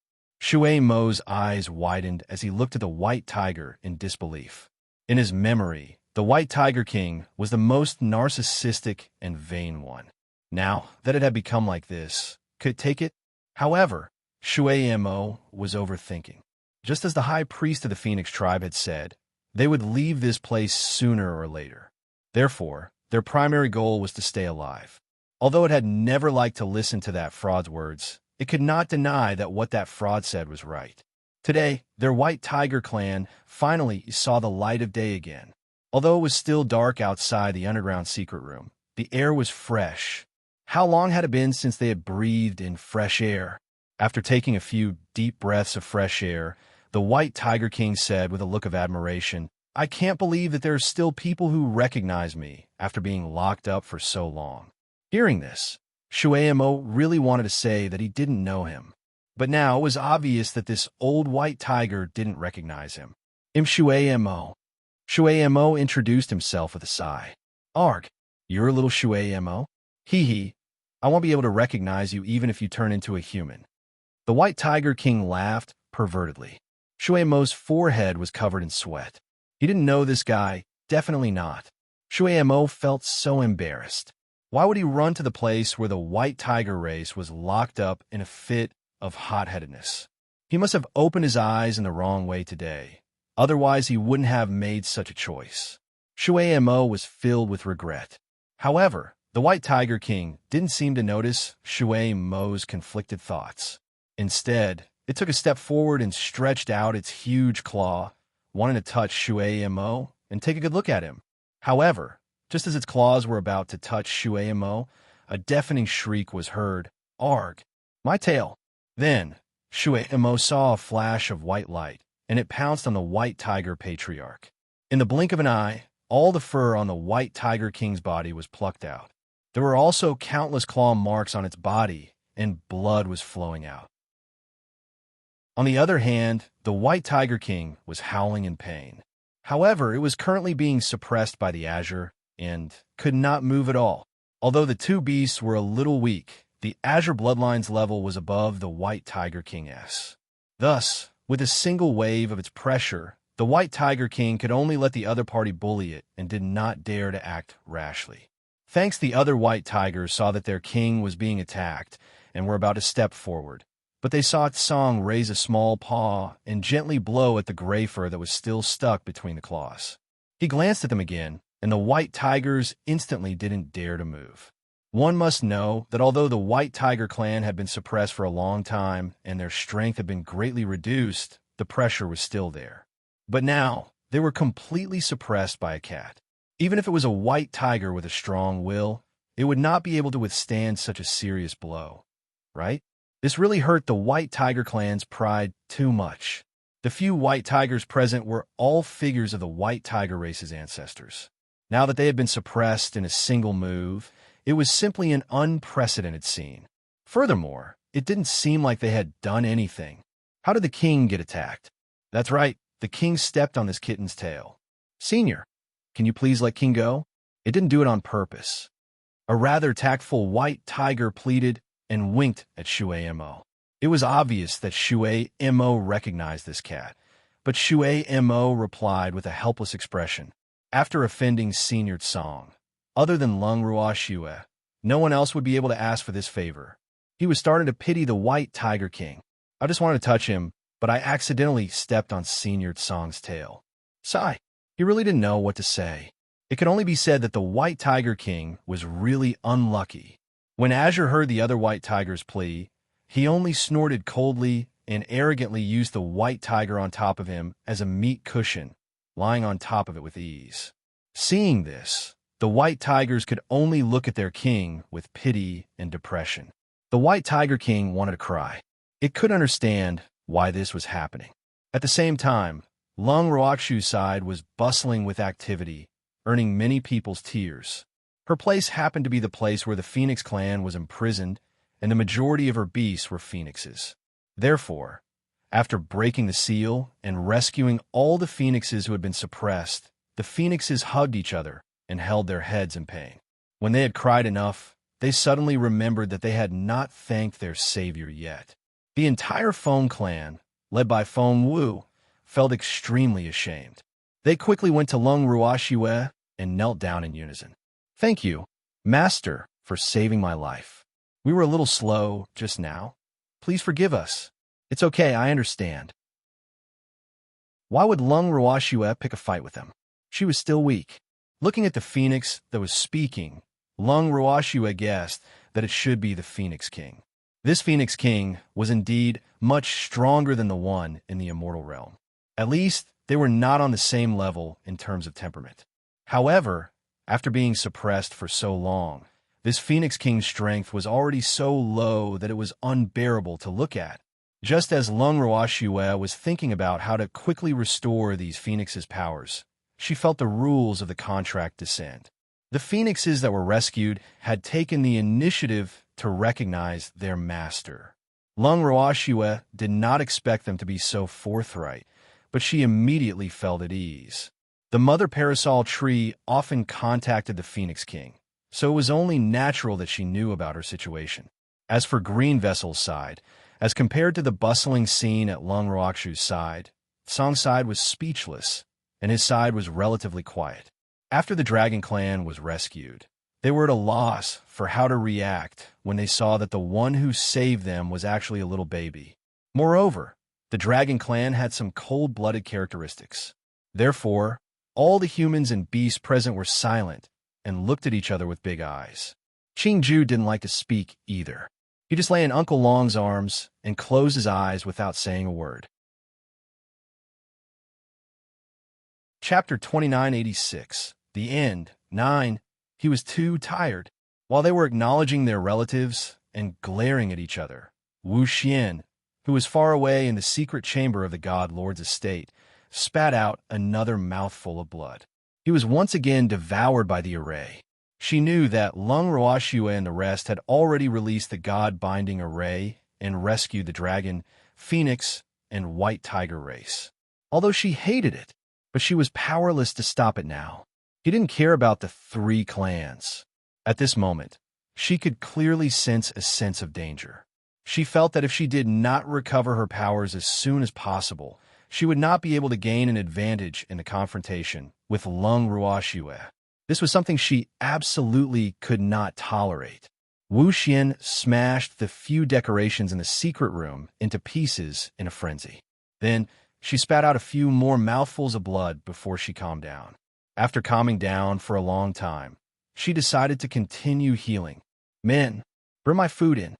Shuamo's eyes widened as he looked at the white tiger in disbelief. In his memory, the White Tiger King was the most narcissistic and vain one. Now that it had become like this, could it take it? However, Shuamo was overthinking. Just as the high priest of the Phoenix tribe had said, they would leave this place sooner or later. Therefore, their primary goal was to stay alive. Although it had never liked to listen to that fraud's words, it could not deny that what that fraud said was right. Today, their White Tiger clan finally saw the light of day again. Although it was still dark outside the underground secret room, the air was fresh. How long had it been since they had breathed in fresh air? After taking a few deep breaths of fresh air, the White Tiger King said with a look of admiration, "I can't believe that there are still people who recognize me after being locked up for so long." Hearing this, Shuamo really wanted to say that he didn't know him. But now it was obvious that this old white tiger didn't recognize him. Shuamo. Shuamo introduced himself with a sigh. "Arg, you're a little Shuamo? Hee hee, I won't be able to recognize you even if you turn into a human." The White Tiger King laughed pervertedly. Shuamo's forehead was covered in sweat. He didn't know this guy, definitely not. Shuamo felt so embarrassed. Why would he run to the place where the white tiger race was locked up in a fit of hot-headedness? He must have opened his eyes in the wrong way today. Otherwise, he wouldn't have made such a choice. Shuamo was filled with regret. However, the White Tiger King didn't seem to notice Shuamo's conflicted thoughts. Instead, it took a step forward and stretched out its huge claw, wanting to touch Shuamo and take a good look at him. However, just as its claws were about to touch Shuamo, a deafening shriek was heard. "Arg! My tail!" Then, Shuamo saw a flash of white light, and it pounced on the White Tiger Patriarch. In the blink of an eye, all the fur on the White Tiger King's body was plucked out. There were also countless claw marks on its body, and blood was flowing out. On the other hand, the White Tiger King was howling in pain. However, it was currently being suppressed by the Azure and could not move at all. Although the two beasts were a little weak, the Azure Bloodline's level was above the White Tiger King's. Thus, with a single wave of its pressure, the White Tiger King could only let the other party bully it and did not dare to act rashly. Thanks, the other white tigers saw that their king was being attacked and were about to step forward. But they saw Tsong raise a small paw and gently blow at the gray fur that was still stuck between the claws. He glanced at them again, and the white tigers instantly didn't dare to move. One must know that although the White Tiger clan had been suppressed for a long time and their strength had been greatly reduced, the pressure was still there. But now, they were completely suppressed by a cat. Even if it was a white tiger with a strong will, it would not be able to withstand such a serious blow, right? This really hurt the White Tiger clan's pride too much. The few white tigers present were all figures of the White Tiger race's ancestors. Now that they had been suppressed in a single move, it was simply an unprecedented scene. Furthermore, it didn't seem like they had done anything. How did the king get attacked? That's right, the king stepped on this kitten's tail. "Senior, can you please let King go? It didn't do it on purpose." A rather tactful white tiger pleaded and winked at Shuamo. It was obvious that Shuamo recognized this cat, but Shuamo replied with a helpless expression. After offending Senior Tsong, other than Lung Rua Shue, no one else would be able to ask for this favor. He was starting to pity the White Tiger King. "I just wanted to touch him, but I accidentally stepped on Senior Tsong's tail." Sigh. He really didn't know what to say. It could only be said that the White Tiger King was really unlucky. When Azure heard the other white tiger's plea, he only snorted coldly and arrogantly used the white tiger on top of him as a meat cushion, lying on top of it with ease. Seeing this, the white tigers could only look at their king with pity and depression. The white tiger king wanted to cry. It could understand why this was happening. At the same time, Lung Ruoxu's side was bustling with activity, earning many people's tears. Her place happened to be the place where the Phoenix clan was imprisoned, and the majority of her beasts were phoenixes. Therefore, after breaking the seal and rescuing all the phoenixes who had been suppressed, the phoenixes hugged each other and held their heads in pain. When they had cried enough, they suddenly remembered that they had not thanked their savior yet. The entire Foam clan, led by Foam Wu, felt extremely ashamed. They quickly went to Lung Ruoxue and knelt down in unison. "Thank you, Master, for saving my life. We were a little slow just now. Please forgive us." "It's okay, I understand." Why would Lung Ruoxue pick a fight with them? She was still weak. Looking at the phoenix that was speaking, Lung Ruoxue guessed that it should be the Phoenix King. This Phoenix King was indeed much stronger than the one in the immortal realm. At least, they were not on the same level in terms of temperament. However, after being suppressed for so long, this Phoenix King's strength was already so low that it was unbearable to look at. Just as Lung Ruoxue was thinking about how to quickly restore these phoenixes' powers, she felt the rules of the contract descend. The phoenixes that were rescued had taken the initiative to recognize their master. Lung Ruoxue did not expect them to be so forthright, but she immediately felt at ease. The mother parasol tree often contacted the Phoenix King, so it was only natural that she knew about her situation. As for Green Vessel's side, as compared to the bustling scene at Lung Ruoxu's side, Song's side was speechless, and his side was relatively quiet. After the Dragon Clan was rescued, they were at a loss for how to react when they saw that the one who saved them was actually a little baby. Moreover, the Dragon Clan had some cold-blooded characteristics. Therefore, all the humans and beasts present were silent and looked at each other with big eyes. Qingju didn't like to speak either. He just lay in Uncle Long's arms and closed his eyes without saying a word. Chapter 2986. The End. 9. He was too tired. While they were acknowledging their relatives and glaring at each other, Wu Xian, who was far away in the secret chamber of the God Lord's estate, spat out another mouthful of blood. He was once again devoured by the array. She knew that Lung Ruoxue and the rest had already released the God-binding array and rescued the dragon, phoenix, and white tiger race. Although she hated it, but she was powerless to stop it now. He didn't care about the three clans. At this moment, she could clearly sense a sense of danger. She felt that if she did not recover her powers as soon as possible, she would not be able to gain an advantage in the confrontation with Lung Ruoxue. This was something she absolutely could not tolerate. Wu Xian smashed the few decorations in the secret room into pieces in a frenzy. Then, she spat out a few more mouthfuls of blood before she calmed down. After calming down for a long time, she decided to continue healing. "Men, bring my food in,"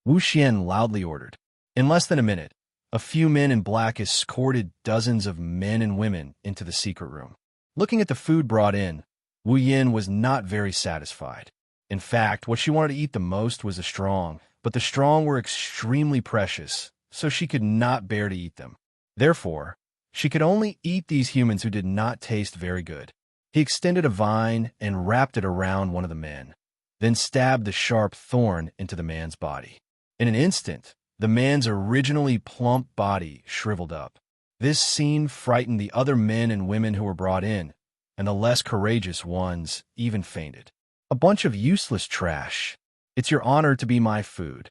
Wu Xian loudly ordered. In less than a minute, a few men in black escorted dozens of men and women into the secret room. Looking at the food brought in, Wu Yin was not very satisfied. In fact, what she wanted to eat the most was the strong, but the strong were extremely precious, so she could not bear to eat them. Therefore, she could only eat these humans who did not taste very good. He extended a vine and wrapped it around one of the men, then stabbed the sharp thorn into the man's body. In an instant, the man's originally plump body shriveled up. This scene frightened the other men and women who were brought in, and the less courageous ones even fainted. "A bunch of useless trash. It's your honor to be my food."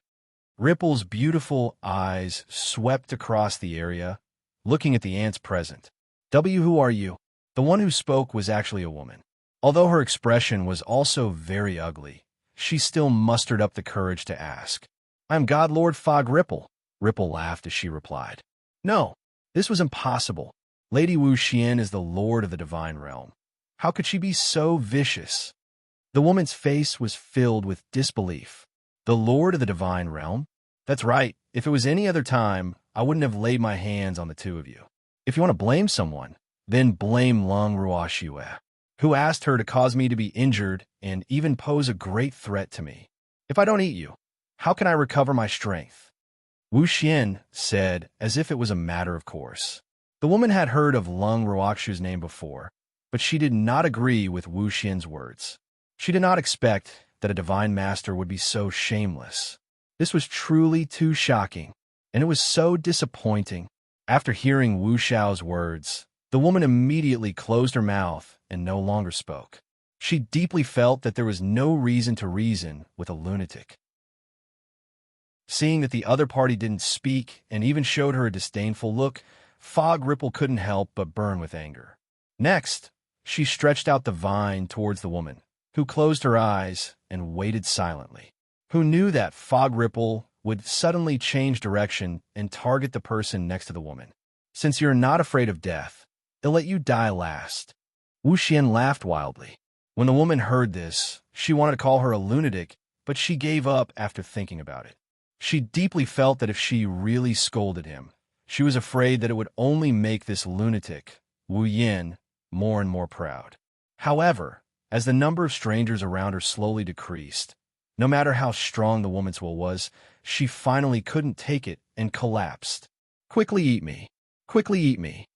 Ripple's beautiful eyes swept across the area, looking at the ants present. Who are you?" The one who spoke was actually a woman. Although her expression was also very ugly, she still mustered up the courage to ask. "I am God Lord Fog Ripple." Ripple laughed as she replied. "No, this was impossible. Lady Wu Xian is the Lord of the Divine Realm. How could she be so vicious?" The woman's face was filled with disbelief. "The Lord of the Divine Realm? That's right. If it was any other time, I wouldn't have laid my hands on the two of you. If you want to blame someone, then blame Long Ruoxue, who asked her to cause me to be injured and even pose a great threat to me. If I don't eat you, how can I recover my strength? Wu Xian said, as if it was a matter of course. The woman had heard of Long Ruoxue's name before, but she did not agree with Wu Xian's words. She did not expect that a divine master would be so shameless. This was truly too shocking, and it was so disappointing. After hearing Wu Xiao's words, the woman immediately closed her mouth and no longer spoke. She deeply felt that there was no reason to reason with a lunatic. Seeing that the other party didn't speak and even showed her a disdainful look, Fog Ripple couldn't help but burn with anger. Next, she stretched out the vine towards the woman, who closed her eyes and waited silently. Who knew that Fog Ripple would suddenly change direction and target the person next to the woman? Since you're not afraid of death, they'll let you die last. Wu Xian laughed wildly. When the woman heard this, she wanted to call her a lunatic, but she gave up after thinking about it. She deeply felt that if she really scolded him, she was afraid that it would only make this lunatic, Wu Yin, more and more proud. However, as the number of strangers around her slowly decreased, no matter how strong the woman's will was, she finally couldn't take it and collapsed. Quickly eat me. Quickly eat me.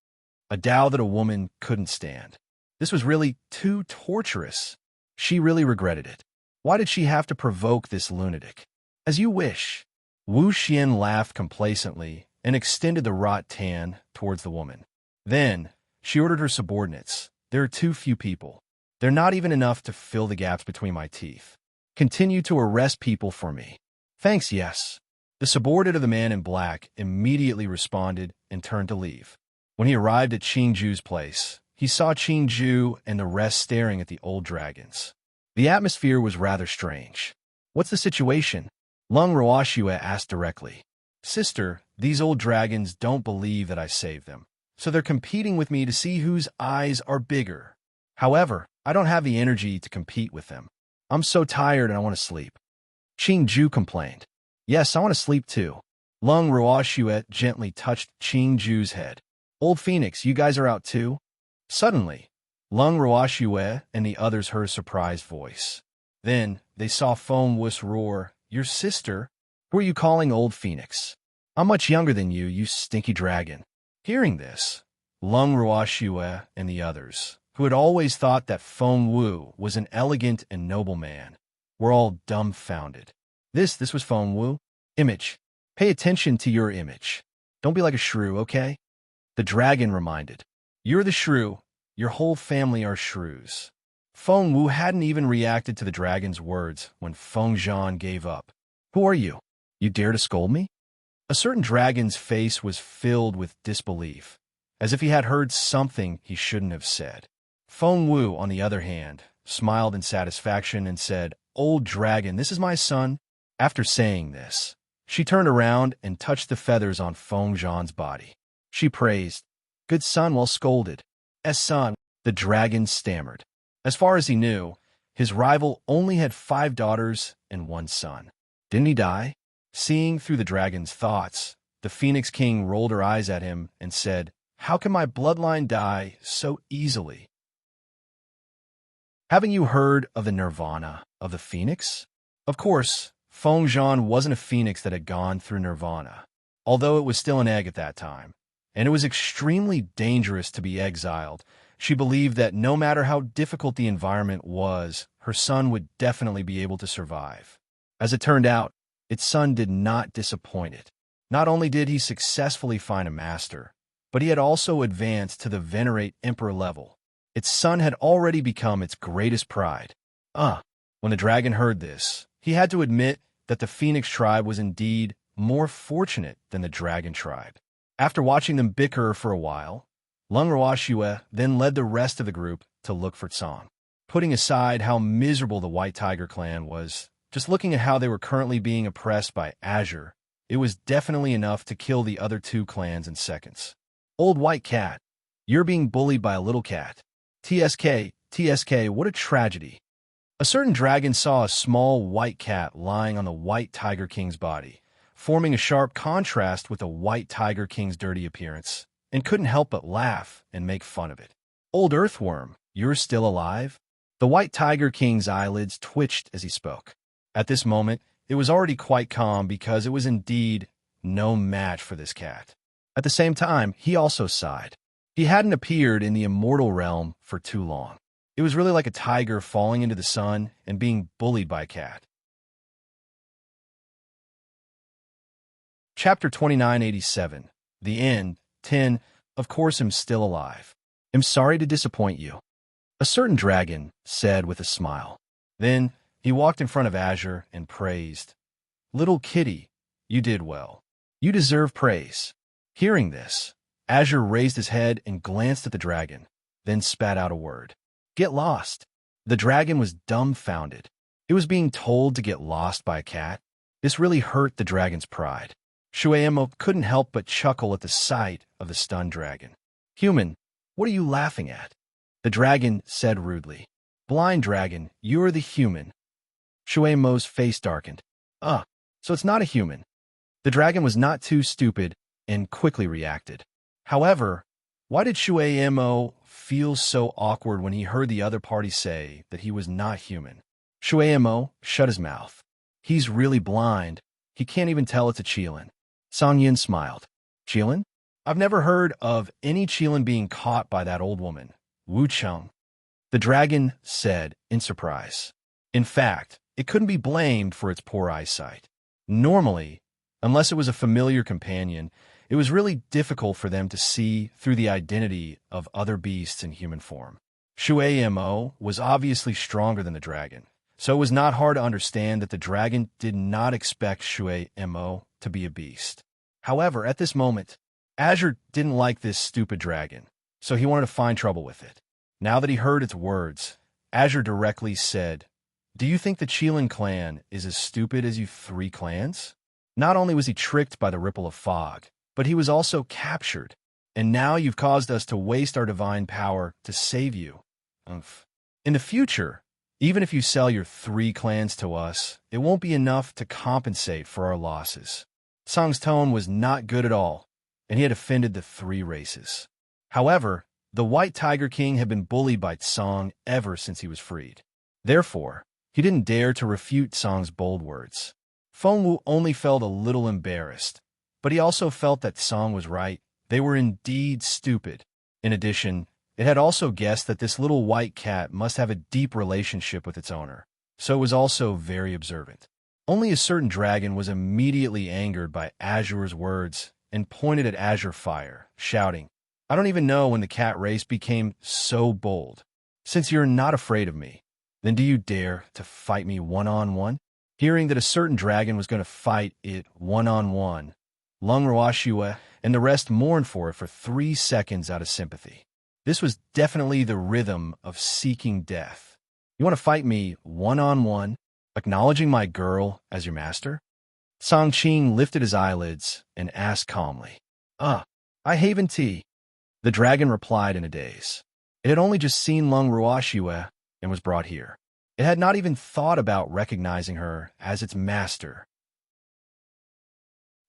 A Tao that a woman couldn't stand. This was really too torturous. She really regretted it. Why did she have to provoke this lunatic? As you wish. Wu Xian laughed complacently and extended the rattan towards the woman. Then, she ordered her subordinates. There are too few people. They're not even enough to fill the gaps between my teeth. Continue to arrest people for me. Thanks, yes. The subordinate of the man in black immediately responded and turned to leave. When he arrived at Qingju's place, he saw Qingju and the rest staring at the old dragons. The atmosphere was rather strange. What's the situation? Long Ruoxue asked directly. Sister, these old dragons don't believe that I saved them, so they're competing with me to see whose eyes are bigger. However, I don't have the energy to compete with them. I'm so tired and I want to sleep. Qingju complained. Yes, I want to sleep too. Long Ruoxue gently touched Qingju's head. Old Phoenix, you guys are out too? Suddenly, Long Ruoxue and the others heard a surprised voice. Then, they saw Foam Wuss roar, Your sister? Who are you calling Old Phoenix? I'm much younger than you, you stinky dragon. Hearing this, Long Ruoxue and the others, who had always thought that Foam Wu was an elegant and noble man, were all dumbfounded. This was Foam Wu? Image. Pay attention to your image. Don't be like a shrew, okay? The dragon reminded. You're the shrew. Your whole family are shrews. Feng Wu hadn't even reacted to the dragon's words when Feng Zhan gave up. Who are you? You dare to scold me? A certain dragon's face was filled with disbelief, as if he had heard something he shouldn't have said. Feng Wu, on the other hand, smiled in satisfaction and said, Old dragon, this is my son. After saying this, she turned around and touched the feathers on Feng Zhan's body. She praised, Good son while scolded. As son, the dragon stammered. As far as he knew, his rival only had 5 daughters and 1 son. Didn't he die? Seeing through the dragon's thoughts, the Phoenix King rolled her eyes at him and said, How can my bloodline die so easily? Haven't you heard of the nirvana of the phoenix? Of course, Feng Zhan wasn't a phoenix that had gone through nirvana, although it was still an egg at that time, and it was extremely dangerous to be exiled. She believed that no matter how difficult the environment was, her son would definitely be able to survive. As it turned out, its son did not disappoint it. Not only did he successfully find a master, but he had also advanced to the Venerate Emperor level. Its son had already become its greatest pride. When the dragon heard this, he had to admit that the Phoenix tribe was indeed more fortunate than the dragon tribe. After watching them bicker for a while, Long Ruoxue then led the rest of the group to look for Tsang. Putting aside how miserable the White Tiger clan was, just looking at how they were currently being oppressed by Azure, it was definitely enough to kill the other 2 clans in seconds. Old White Cat, you're being bullied by a little cat. TSK, what a tragedy. A certain dragon saw a small white cat lying on the White Tiger King's body, forming a sharp contrast with the White Tiger King's dirty appearance. and couldn't help but laugh and make fun of it. "Old earthworm, you're still alive?" The White Tiger King's eyelids twitched as he spoke. At this moment, it was already quite calm because it was indeed no match for this cat. At the same time, he also sighed. He hadn't appeared in the immortal realm for too long. It was really like a tiger falling into the sun and being bullied by a cat. Chapter 2987. The End. 10. Of course I'm still alive. "I'm sorry to disappoint you," a certain dragon said with a smile. Then he walked in front of Azure and praised. "Little kitty, you did well. You deserve praise." Hearing this, Azure raised his head and glanced at the dragon, then spat out a word. "Get lost." The dragon was dumbfounded. It was being told to get lost by a cat. This really hurt the dragon's pride. Shueimo couldn't help but chuckle at the sight of the stunned dragon. "Human, what are you laughing at?" the dragon said rudely. "Blind dragon, you're the human." Shueimo's face darkened. So it's not a human." The dragon was not too stupid and quickly reacted. However, why did Shueimo feel so awkward when he heard the other party say that he was not human? Shueimo shut his mouth. "He's really blind. He can't even tell it's a Qilin." Song Yin smiled. "Qilin? I've never heard of any Qilin being caught by that old woman, Wu Cheng," the dragon said in surprise. In fact, it couldn't be blamed for its poor eyesight. Normally, unless it was a familiar companion, it was really difficult for them to see through the identity of other beasts in human form. Shueimo was obviously stronger than the dragon, so it was not hard to understand that the dragon did not expect Shueimo to be a beast. However, at this moment, Azure didn't like this stupid dragon, so he wanted to find trouble with it. Now that he heard its words, Azure directly said, "Do you think the Qilin clan is as stupid as you three clans?" Not only was he tricked by the ripple of fog, but he was also captured, and now you've caused us to waste our divine power to save you. In the future, even if you sell your three clans to us, it won't be enough to compensate for our losses. Song's tone was not good at all, and he had offended the three races. However, the White Tiger King had been bullied by Song ever since he was freed. Therefore, he didn't dare to refute Song's bold words. Fengwu only felt a little embarrassed, but he also felt that Song was right. They were indeed stupid. In addition, it had also guessed that this little white cat must have a deep relationship with its owner, so it was also very observant. Only a certain dragon was immediately angered by Azure's words and pointed at Azure Fire, shouting, "I don't even know when the cat race became so bold. Since you're not afraid of me, then do you dare to fight me one-on-one?" Hearing that a certain dragon was going to fight it one-on-one, Lung Ruoxue and the rest mourned for it for 3 seconds out of sympathy. This was definitely the rhythm of seeking death. "You want to fight me one-on-one, acknowledging my girl as your master?" Song Qing lifted his eyelids and asked calmly. I haven tea," the dragon replied in a daze. It had only just seen Lung Ruoxue and was brought here. It had not even thought about recognizing her as its master.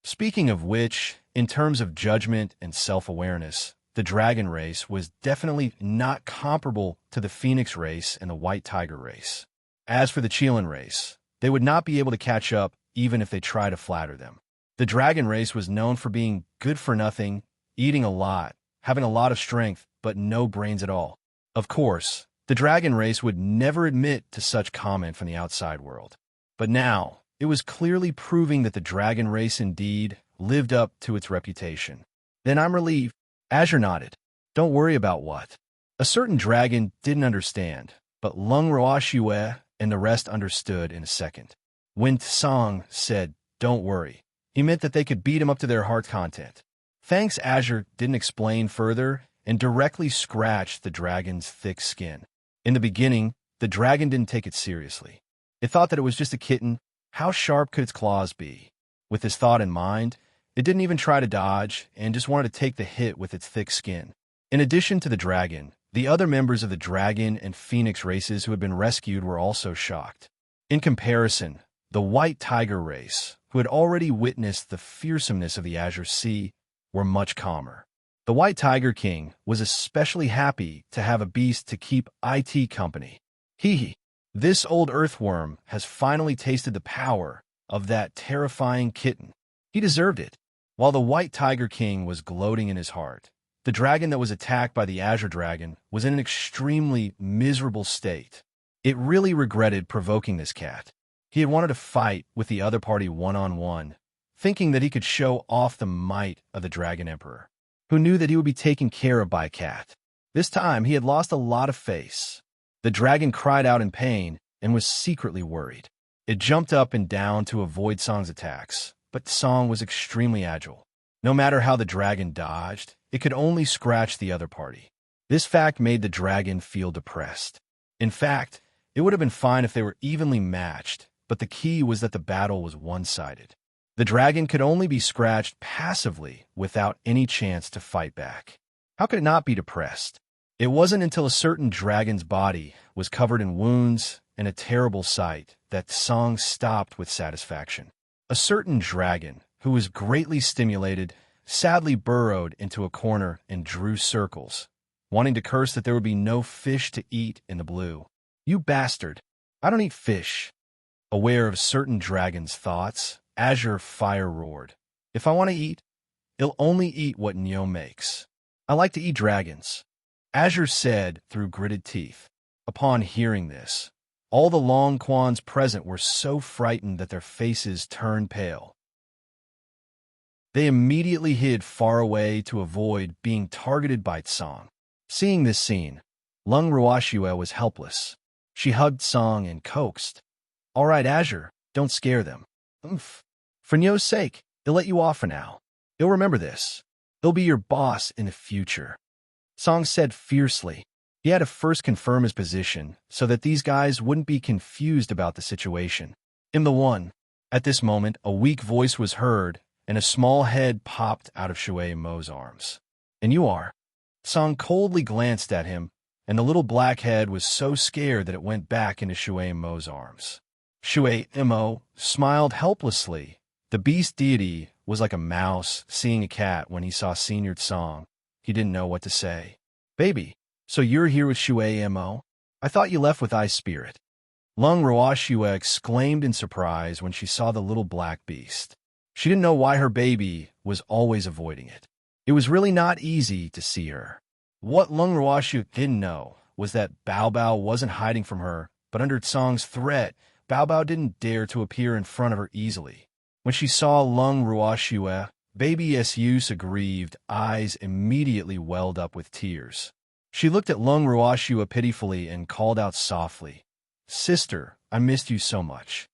Speaking of which, in terms of judgment and self-awareness, the dragon race was definitely not comparable to the phoenix race and the white tiger race. As for the Qilin race, they would not be able to catch up even if they tried to flatter them. The dragon race was known for being good for nothing, eating a lot, having a lot of strength, but no brains at all. Of course, the dragon race would never admit to such comment from the outside world. But now, it was clearly proving that the dragon race indeed lived up to its reputation. "Then I'm relieved." Azure nodded. "Don't worry about what." A certain dragon didn't understand, but Lung Ruoxue and the rest understood in a second. When Tsang said, "Don't worry," he meant that they could beat him up to their heart's content. Thanks Azure didn't explain further and directly scratched the dragon's thick skin. In the beginning, the dragon didn't take it seriously. It thought that it was just a kitten. How sharp could its claws be? With this thought in mind, it didn't even try to dodge and just wanted to take the hit with its thick skin. In addition to the dragon, the other members of the dragon and phoenix races who had been rescued were also shocked. In comparison, the white tiger race, who had already witnessed the fearsomeness of the Azure Sea, were much calmer. The White Tiger King was especially happy to have a beast to keep it company. Hee. This old earthworm has finally tasted the power of that terrifying kitten. He deserved it. While the White Tiger King was gloating in his heart, the dragon that was attacked by the Azure Dragon was in an extremely miserable state. It really regretted provoking this cat. He had wanted to fight with the other party one-on-one, thinking that he could show off the might of the Dragon Emperor, who knew that he would be taken care of by a cat. This time, he had lost a lot of face. The dragon cried out in pain and was secretly worried. It jumped up and down to avoid Song's attacks, but Song was extremely agile. No matter how the dragon dodged, it could only scratch the other party. This fact made the dragon feel depressed. In fact, it would have been fine if they were evenly matched, but the key was that the battle was one-sided. The dragon could only be scratched passively without any chance to fight back. How could it not be depressed? It wasn't until a certain dragon's body was covered in wounds and a terrible sight that Song stopped with satisfaction. A certain dragon, who was greatly stimulated, sadly burrowed into a corner and drew circles, wanting to curse that there would be no fish to eat in the blue. "You bastard! I don't eat fish." Aware of certain dragon's thoughts, Azure Fire roared. "If I want to eat, I'll only eat what Nyo makes. I like to eat dragons," Azure said through gritted teeth. Upon hearing this, all the Long Quans present were so frightened that their faces turned pale. They immediately hid far away to avoid being targeted by Song. Seeing this scene, Lung Ruashua was helpless. She hugged Song and coaxed, "All right, Azure, don't scare them. Oomph. For Nyo's sake, he'll let you off for now. He'll remember this. He'll be your boss in the future." Song said fiercely. He had to first confirm his position so that these guys wouldn't be confused about the situation. "I'm the one." At this moment, a weak voice was heard, and a small head popped out of Shui Mo's arms. "And you are?" Song coldly glanced at him, and the little black head was so scared that it went back into Shui Mo's arms. Shui Mo smiled helplessly. The beast deity was like a mouse seeing a cat when he saw Senior Song. He didn't know what to say. "Baby, so you're here with Shui Mo? I thought you left with Ice Spirit." Lung Ruashua exclaimed in surprise when she saw the little black beast. She didn't know why her baby was always avoiding it. It was really not easy to see her. What Lung Ruashua didn't know was that Bao Bao wasn't hiding from her, but under Song's threat, Bao Bao didn't dare to appear in front of her easily. When she saw Lung Ruashua, baby Su's aggrieved eyes immediately welled up with tears. She looked at Lung Ruashua pitifully and called out softly, "Sister, I missed you so much."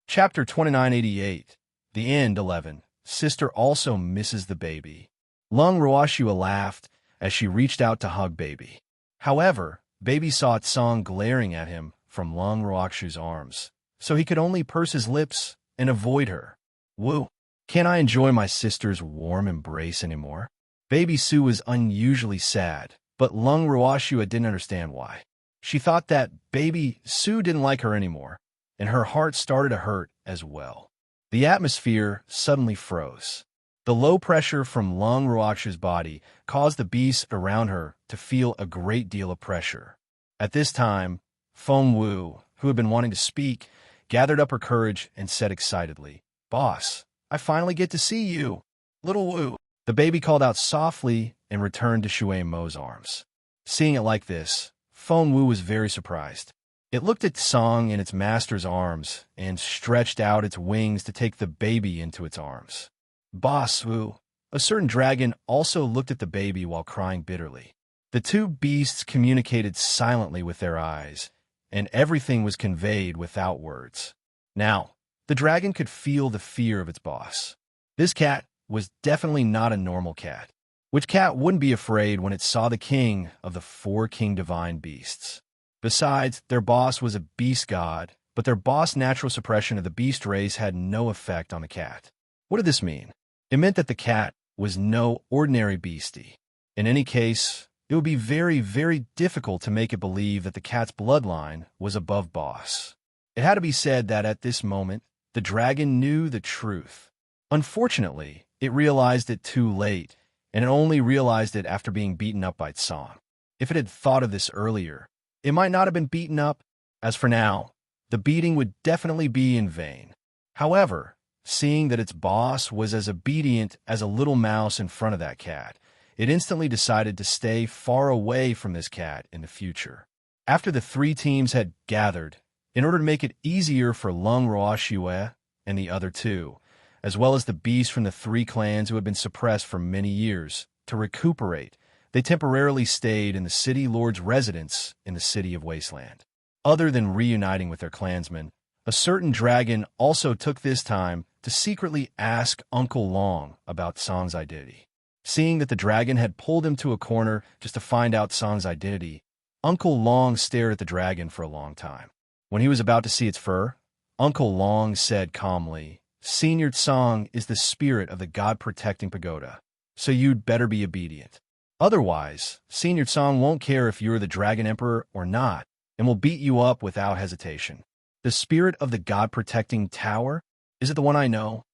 Chapter 2988. The End 11. Sister also misses the baby. Lung Ruashua laughed as she reached out to hug baby. However, baby saw Song glaring at him from Lung Ruashua's arms, so he could only purse his lips and avoid her. "Woo, can't I enjoy my sister's warm embrace anymore?" Baby Su was unusually sad, but Lung Ruashua didn't understand why. She thought that baby Su didn't like her anymore, and her heart started to hurt as well. The atmosphere suddenly froze. The low pressure from Lung Ruashua's body caused the beast around her to feel a great deal of pressure. At this time, Feng Wu, who had been wanting to speak, gathered up her courage and said excitedly, "Boss, I finally get to see you. Little Wu." The baby called out softly and returned to Shui Mo's arms. Seeing it like this, Feng Wu was very surprised. It looked at Song in its master's arms and stretched out its wings to take the baby into its arms. "Boss Wu." A certain dragon also looked at the baby while crying bitterly. The two beasts communicated silently with their eyes, and everything was conveyed without words. Now, the dragon could feel the fear of its boss. This cat was definitely not a normal cat. Which cat wouldn't be afraid when it saw the king of the four king divine beasts? Besides, their boss was a beast god, but their boss' natural suppression of the beast race had no effect on the cat. What did this mean? It meant that the cat was no ordinary beastie. In any case, it would be very, very difficult to make it believe that the cat's bloodline was above boss. It had to be said that at this moment, the dragon knew the truth. Unfortunately, it realized it too late, and it only realized it after being beaten up by its song. If it had thought of this earlier, it might not have been beaten up. As for now, the beating would definitely be in vain. However, seeing that its boss was as obedient as a little mouse in front of that cat, it instantly decided to stay far away from this cat in the future. After the three teams had gathered, in order to make it easier for Lung Roashue and the other two, as well as the beasts from the three clans who had been suppressed for many years, to recuperate, they temporarily stayed in the city lord's residence in the city of Wasteland. Other than reuniting with their clansmen, a certain dragon also took this time to secretly ask Uncle Long about Song's identity. Seeing that the dragon had pulled him to a corner just to find out Song's identity, Uncle Long stared at the dragon for a long time. When he was about to see its fur, Uncle Long said calmly, "Senior Song is the spirit of the god-protecting pagoda, so you'd better be obedient. Otherwise, Senior Song won't care if you're the Dragon Emperor or not, and will beat you up without hesitation." The spirit of the god-protecting tower? Is it the one I know?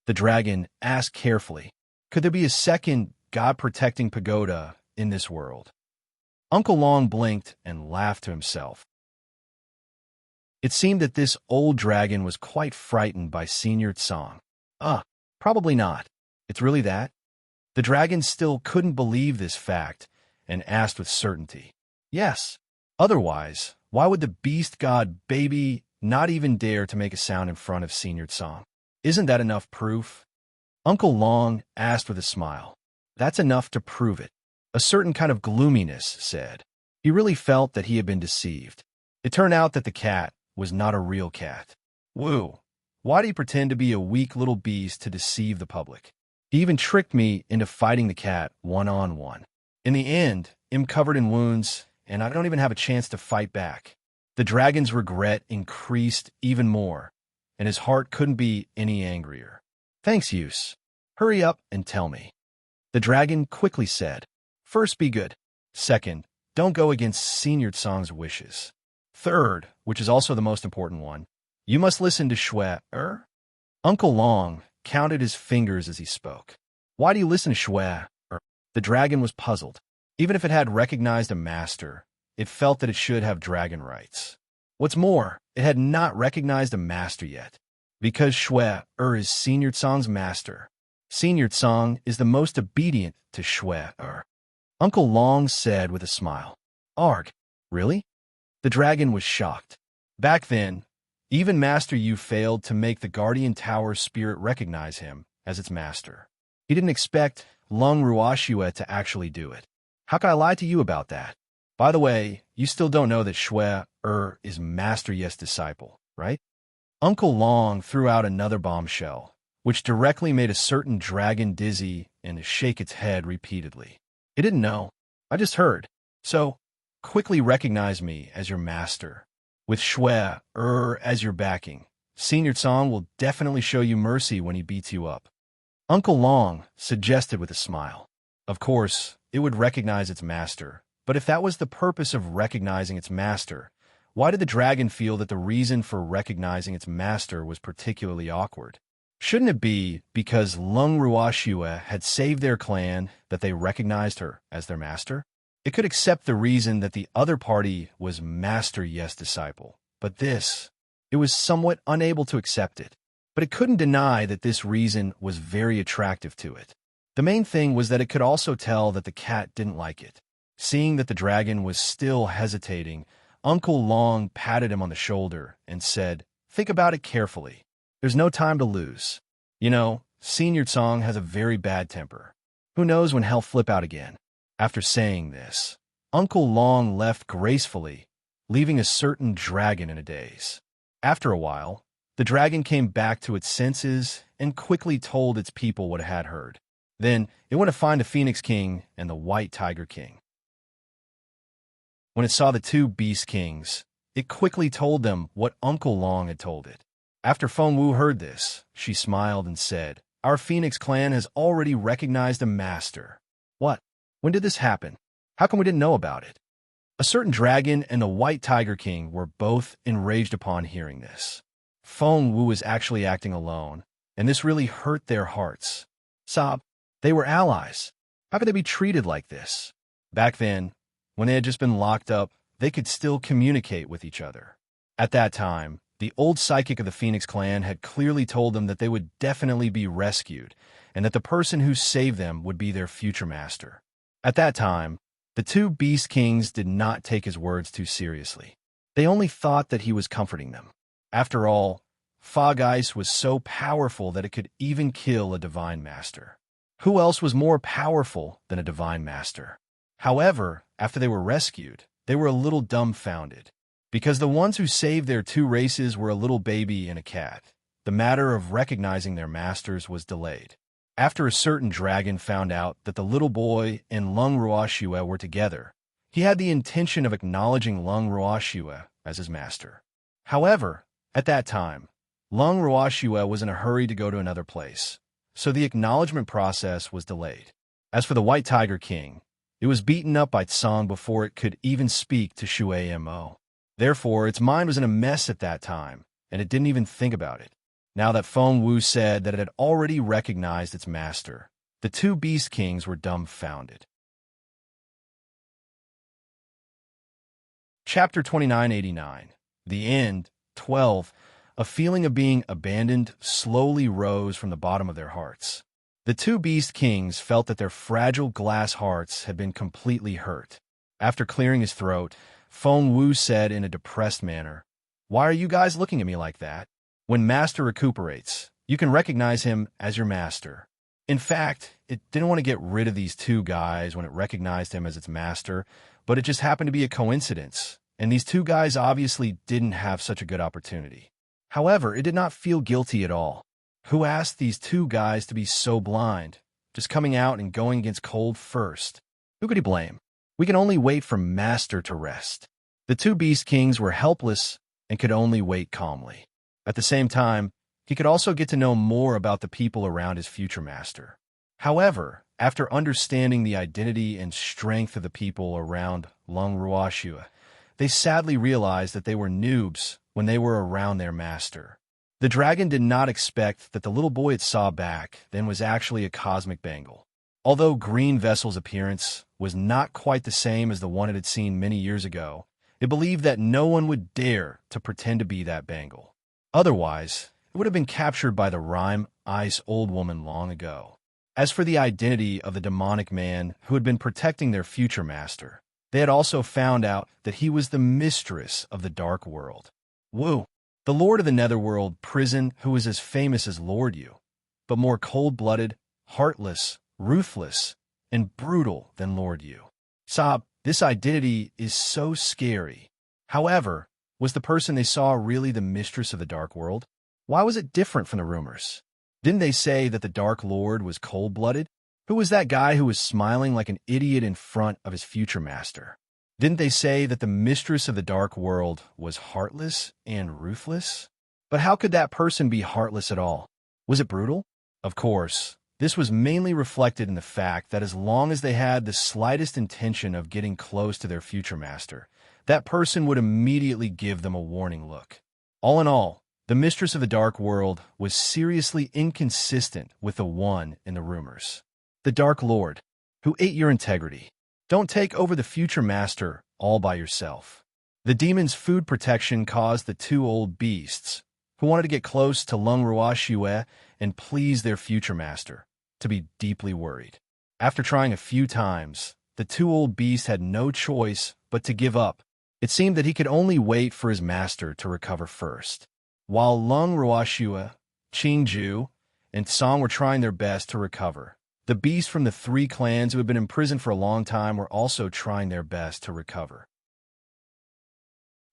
The dragon asked carefully. Could there be a second god-protecting pagoda in this world? Uncle Long blinked and laughed to himself. It seemed that this old dragon was quite frightened by Senior Song. Probably not. It's really that? The dragon still couldn't believe this fact and asked with certainty. Yes. Otherwise, why would the beast god baby not even dare to make a sound in front of Senior Song? Isn't that enough proof? Uncle Long asked with a smile. That's enough to prove it. A certain kind of gloominess said. He really felt that he had been deceived. It turned out that the cat was not a real cat. Woo! Why do you pretend to be a weak little beast to deceive the public? He even tricked me into fighting the cat one-on-one. In the end, I'm covered in wounds, and I don't even have a chance to fight back. The dragon's regret increased even more, and his heart couldn't be any angrier. Thanks, Use. Hurry up and tell me. The dragon quickly said, First, be good. Second, don't go against Senior Song's wishes. Third, which is also the most important one, you must listen to Shue. Uncle Long counted his fingers as he spoke. Why do you listen to Shue? The dragon was puzzled. Even if it had recognized a master, it felt that it should have dragon rights. What's more, it had not recognized a master yet. Because Shue is Senior Song's master. Senior Song is the most obedient to Shue. Uncle Long said with a smile. Arg, really? The dragon was shocked. Back then, even Master Yu failed to make the Guardian Tower spirit recognize him as its master. He didn't expect Lung Ruashue to actually do it. How can I lie to you about that? By the way, you still don't know that Shue is Master Yes' disciple, right? Uncle Long threw out another bombshell, which directly made a certain dragon dizzy and shake its head repeatedly. It didn't know. I just heard. So, quickly recognize me as your master. With Shue as your backing, Senior Song will definitely show you mercy when he beats you up. Uncle Long suggested with a smile. Of course, it would recognize its master, but if that was the purpose of recognizing its master, why did the dragon feel that the reason for recognizing its master was particularly awkward? Shouldn't it be because Lung Ruashue had saved their clan that they recognized her as their master? It could accept the reason that the other party was Master Yes' disciple, but it was somewhat unable to accept it. But it couldn't deny that this reason was very attractive to it. The main thing was that it could also tell that the cat didn't like it. Seeing that the dragon was still hesitating, Uncle Long patted him on the shoulder and said, Think about it carefully. There's no time to lose. You know, Senior Song has a very bad temper. Who knows when he'll flip out again? After saying this, Uncle Long left gracefully, leaving a certain dragon in a daze. After a while, the dragon came back to its senses and quickly told its people what it had heard. Then it went to find the Phoenix King and the White Tiger King. When it saw the two Beast Kings, it quickly told them what Uncle Long had told it. After Feng Wu heard this, she smiled and said, Our Phoenix clan has already recognized a master. What? When did this happen? How come we didn't know about it? A certain dragon and the White Tiger King were both enraged upon hearing this. Feng Wu was actually acting alone, and this really hurt their hearts. Sob, they were allies. How could they be treated like this? Back then, when they had just been locked up, they could still communicate with each other. At that time, the old psychic of the Phoenix clan had clearly told them that they would definitely be rescued, and that the person who saved them would be their future master. At that time, the two Beast Kings did not take his words too seriously. They only thought that he was comforting them. After all, fog ice was so powerful that it could even kill a divine master. Who else was more powerful than a divine master? However, after they were rescued, they were a little dumbfounded, because the ones who saved their two races were a little baby and a cat. The matter of recognizing their masters was delayed. After a certain dragon found out that the little boy and Lung Ruoxue were together, he had the intention of acknowledging Lung Ruoxue as his master. However, at that time, Lung Ruoxue was in a hurry to go to another place, so the acknowledgement process was delayed. As for the White Tiger King, it was beaten up by Tsang before it could even speak to Shui Mo. Therefore, its mind was in a mess at that time, and it didn't even think about it. Now that Feng Wu said that it had already recognized its master, the two Beast Kings were dumbfounded. Chapter 2989. The End. 12. A feeling of being abandoned slowly rose from the bottom of their hearts. The two Beast Kings felt that their fragile glass hearts had been completely hurt. After clearing his throat, Feng Wu said in a depressed manner, "Why are you guys looking at me like that? When Master recuperates, you can recognize him as your master." In fact, it didn't want to get rid of these two guys when it recognized him as its master, but it just happened to be a coincidence, and these two guys obviously didn't have such a good opportunity. However, it did not feel guilty at all. Who asked these two guys to be so blind, just coming out and going against cold first? Who could he blame? We can only wait for Master to rest. The two Beast Kings were helpless and could only wait calmly. At the same time, he could also get to know more about the people around his future master. However, after understanding the identity and strength of the people around Lung Ruoxue, they sadly realized that they were noobs when they were around their master. The dragon did not expect that the little boy it saw back then was actually a cosmic bangle. Although Green Vessel's appearance was not quite the same as the one it had seen many years ago, it believed that no one would dare to pretend to be that bangle. Otherwise, it would have been captured by the Rime Ice Old Woman long ago. As for the identity of the demonic man who had been protecting their future master, they had also found out that he was the mistress of the Dark World. Wu, the Lord of the Netherworld prison who was as famous as Lord Yu, but more cold-blooded, heartless, ruthless, and brutal than Lord Yu. Sob, this identity is so scary. However, was the person they saw really the mistress of the Dark World? Why was it different from the rumors? Didn't they say that the Dark Lord was cold-blooded? Who was that guy who was smiling like an idiot in front of his future master? Didn't they say that the mistress of the Dark World was heartless and ruthless? But how could that person be heartless at all? Was it brutal? Of course, this was mainly reflected in the fact that as long as they had the slightest intention of getting close to their future master, that person would immediately give them a warning look. All in all, the mistress of the Dark World was seriously inconsistent with the one in the rumors. The Dark Lord, who ate your integrity. Don't take over the future master all by yourself. The demon's food protection caused the two old beasts, who wanted to get close to Lung Ruoxue and please their future master, to be deeply worried. After trying a few times, the two old beasts had no choice but to give up. It seemed that he could only wait for his master to recover first. While Lung Ruoxue, Qingju, and Song were trying their best to recover, the beasts from the three clans who had been imprisoned for a long time were also trying their best to recover.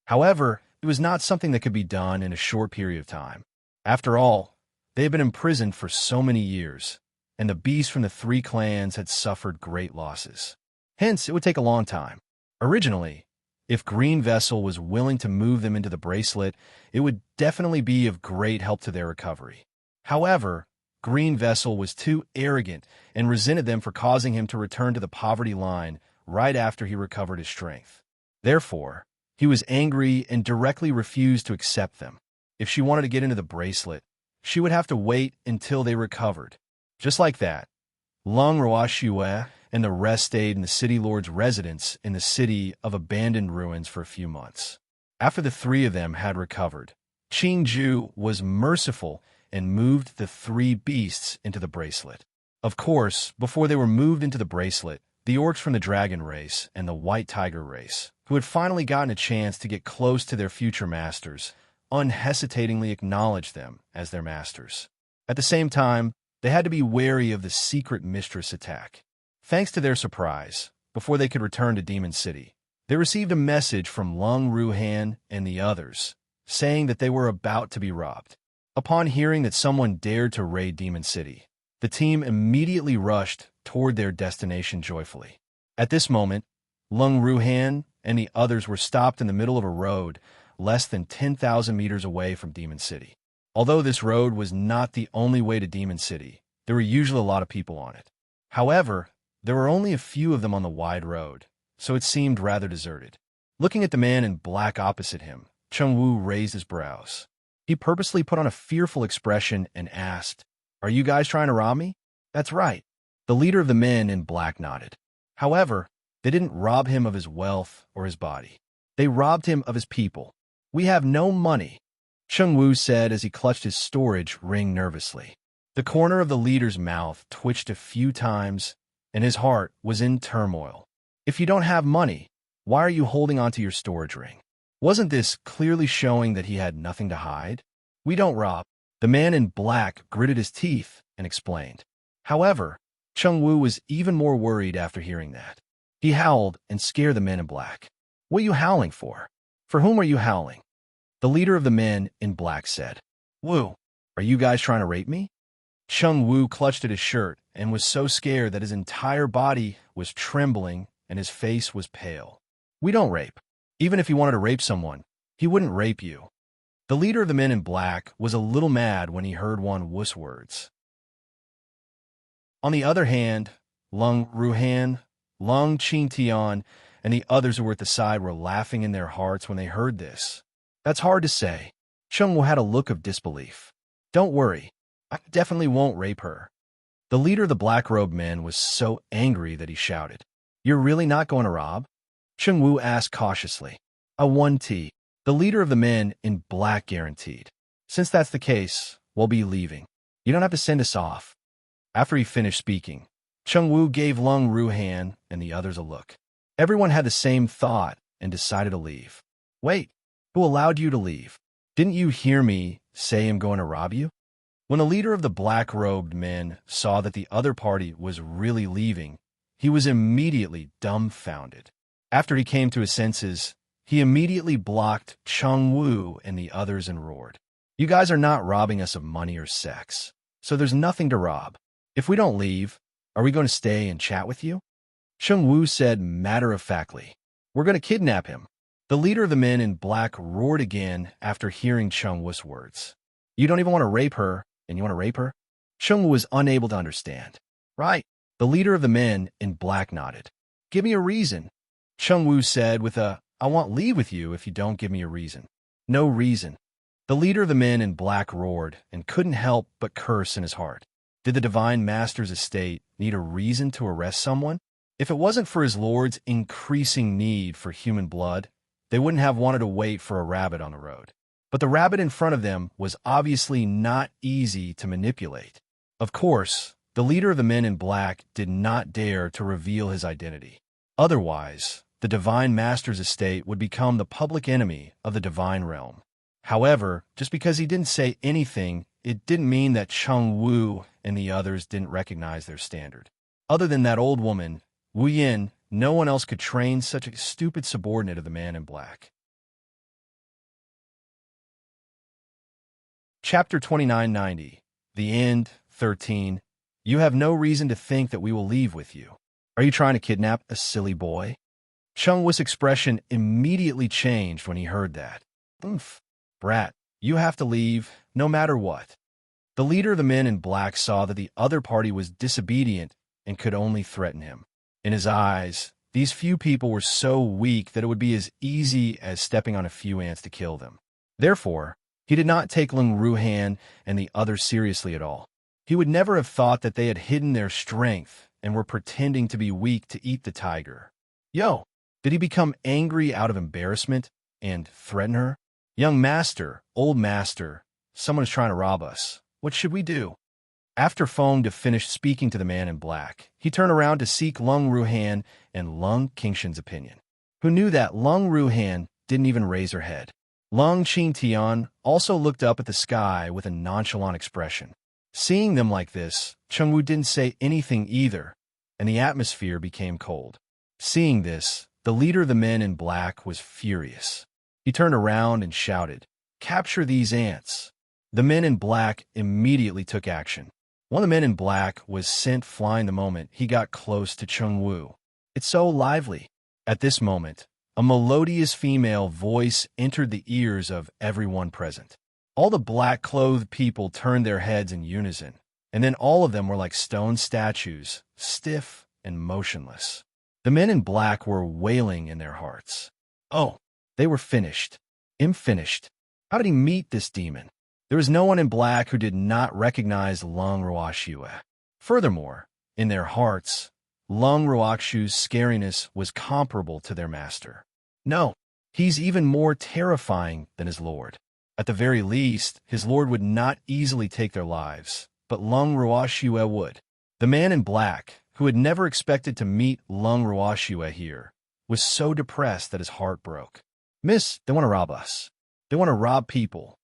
However, it was not something that could be done in a short period of time. After all, they had been imprisoned for so many years, and the beasts from the three clans had suffered great losses. Hence, it would take a long time. Originally, if Green Vessel was willing to move them into the bracelet, it would definitely be of great help to their recovery. However, Green Vessel was too arrogant and resented them for causing him to return to the poverty line right after he recovered his strength. Therefore, he was angry and directly refused to accept them. If she wanted to get into the bracelet, she would have to wait until they recovered. Just like that, Lung Ruoxue and the rest stayed in the city lord's residence in the city of abandoned ruins for a few months. After the three of them had recovered, Qingju was merciful and moved the three beasts into the bracelet. Of course, before they were moved into the bracelet, the orcs from the dragon race and the white tiger race, who had finally gotten a chance to get close to their future masters, unhesitatingly acknowledged them as their masters. At the same time, they had to be wary of the secret mistress attack. Thanks to their surprise, before they could return to Demon City, they received a message from Lung Ruhan and the others, saying that they were about to be robbed. Upon hearing that someone dared to raid Demon City, the team immediately rushed toward their destination joyfully. At this moment, Lung Ruhan and the others were stopped in the middle of a road less than 10,000 meters away from Demon City. Although this road was not the only way to Demon City, there were usually a lot of people on it. However, there were only a few of them on the wide road, so it seemed rather deserted. Looking at the man in black opposite him, Chengwu raised his brows. He purposely put on a fearful expression and asked, "Are you guys trying to rob me?" "That's right." The leader of the men in black nodded. However, they didn't rob him of his wealth or his body. They robbed him of his people. "We have no money," Chengwu said as he clutched his storage ring nervously. The corner of the leader's mouth twitched a few times, and his heart was in turmoil. "If you don't have money, why are you holding onto your storage ring?" Wasn't this clearly showing that he had nothing to hide? "We don't rob." The man in black gritted his teeth and explained. However, Chengwu was even more worried after hearing that. He howled and scared the men in black. "What are you howling for? For whom are you howling?" The leader of the men in black said, "Wu, are you guys trying to rape me?" Chengwu clutched at his shirt and was so scared that his entire body was trembling and his face was pale. "We don't rape. Even if he wanted to rape someone, he wouldn't rape you." The leader of the men in black was a little mad when he heard Wu's words. On the other hand, Lung Ruhan, Lung Qingtian, and the others who were at the side were laughing in their hearts when they heard this. "That's hard to say." Chengwu had a look of disbelief. "Don't worry, I definitely won't rape her." The leader of the black-robed men was so angry that he shouted, "You're really not going to rob?" Chengwu asked cautiously. "I won T." The leader of the men in black guaranteed. "Since that's the case, we'll be leaving. You don't have to send us off." After he finished speaking, Chengwu gave Lung Ruhan and the others a look. Everyone had the same thought and decided to leave. "Wait, who allowed you to leave? Didn't you hear me say I'm going to rob you?" When the leader of the black-robed men saw that the other party was really leaving, he was immediately dumbfounded. After he came to his senses, he immediately blocked Chengwu and the others and roared, "You guys are not robbing us of money or sex, so there's nothing to rob. If we don't leave, are we going to stay and chat with you?" Chengwu said matter-of-factly, "We're going to kidnap him." The leader of the men in black roared again after hearing Chengwu's words. "You don't even want to rape her, and you want to rape her?" Chengwu was unable to understand. "Right." The leader of the men in black nodded. "Give me a reason," Chengwu said with a, "I won't leave with you if you don't give me a reason." "No reason." The leader of the men in black roared and couldn't help but curse in his heart. Did the Divine Master's estate need a reason to arrest someone? If it wasn't for his lord's increasing need for human blood, they wouldn't have wanted to wait for a rabbit on the road. But the rabbit in front of them was obviously not easy to manipulate. Of course, the leader of the men in black did not dare to reveal his identity. Otherwise, the Divine Master's estate would become the public enemy of the Divine Realm. However, just because he didn't say anything, it didn't mean that Chengwu and the others didn't recognize their standard. Other than that old woman, Wu Yin, no one else could train such a stupid subordinate of the man in black. Chapter 2990. The End, 13. You have no reason to think that we will leave with you. Are you trying to kidnap a silly boy? Chengwu's expression immediately changed when he heard that. "Oomph, brat, you have to leave, no matter what." The leader of the men in black saw that the other party was disobedient and could only threaten him. In his eyes, these few people were so weak that it would be as easy as stepping on a few ants to kill them. Therefore, He did not take Lung Ruhan and the others seriously at all. He would never have thought that they had hidden their strength and were pretending to be weak to eat the tiger. Yo, did he become angry out of embarrassment and threaten her? Young master, old master, someone is trying to rob us. What should we do? After Fong De finished speaking to the man in black, he turned around to seek Lung Ruhan and Lung Qingshan's opinion, who knew that Lung Ruhan didn't even raise her head. Lung Qingtian also looked up at the sky with a nonchalant expression. Seeing them like this, Chengwu didn't say anything either, and the atmosphere became cold. Seeing this, the leader of the men in black was furious. He turned around and shouted, "Capture these ants!" The men in black immediately took action. One of the men in black was sent flying the moment he got close to Chengwu. It's so lively. At this moment, a melodious female voice entered the ears of everyone present. All the black-clothed people turned their heads in unison, and then all of them were like stone statues, stiff and motionless. The men in black were wailing in their hearts. Oh, they were finished. Finished. How did he meet this demon? There was no one in black who did not recognize Lung Ruoxue. Furthermore, in their hearts, Lung Ruoxue's scariness was comparable to their master. No, he's even more terrifying than his lord. At the very least, his lord would not easily take their lives, but Lung Ruoxue would. The man in black, who had never expected to meet Lung Ruoxue here, was so depressed that his heart broke. Miss, they want to rob us. They want to rob people.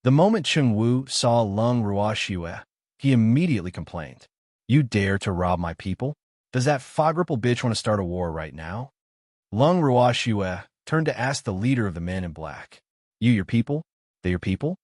The moment Chengwu saw Lung Ruoxue, he immediately complained. You dare to rob my people? Does that fog-ripple bitch want to start a war right now? Lung Ruoxue turned to ask the leader of the men in black. You your people? They your people?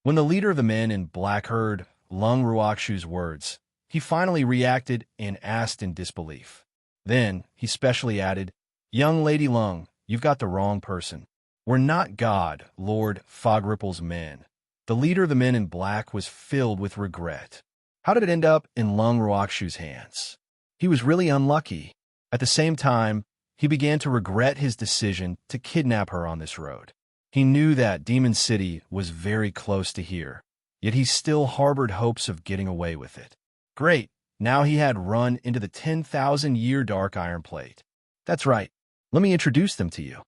When the leader of the men in black heard Lung Ruoxue's words, he finally reacted and asked in disbelief. Then he specially added, Young Lady Lung, you've got the wrong person. We're not God, Lord Fog-Ripple's men. The leader of the men in black was filled with regret. How did it end up in Lung Ruoxue's hands? He was really unlucky. At the same time, he began to regret his decision to kidnap her on this road. He knew that Demon City was very close to here, yet he still harbored hopes of getting away with it. Great, now he had run into the 10,000-year dark iron plate. That's right, let me introduce them to you.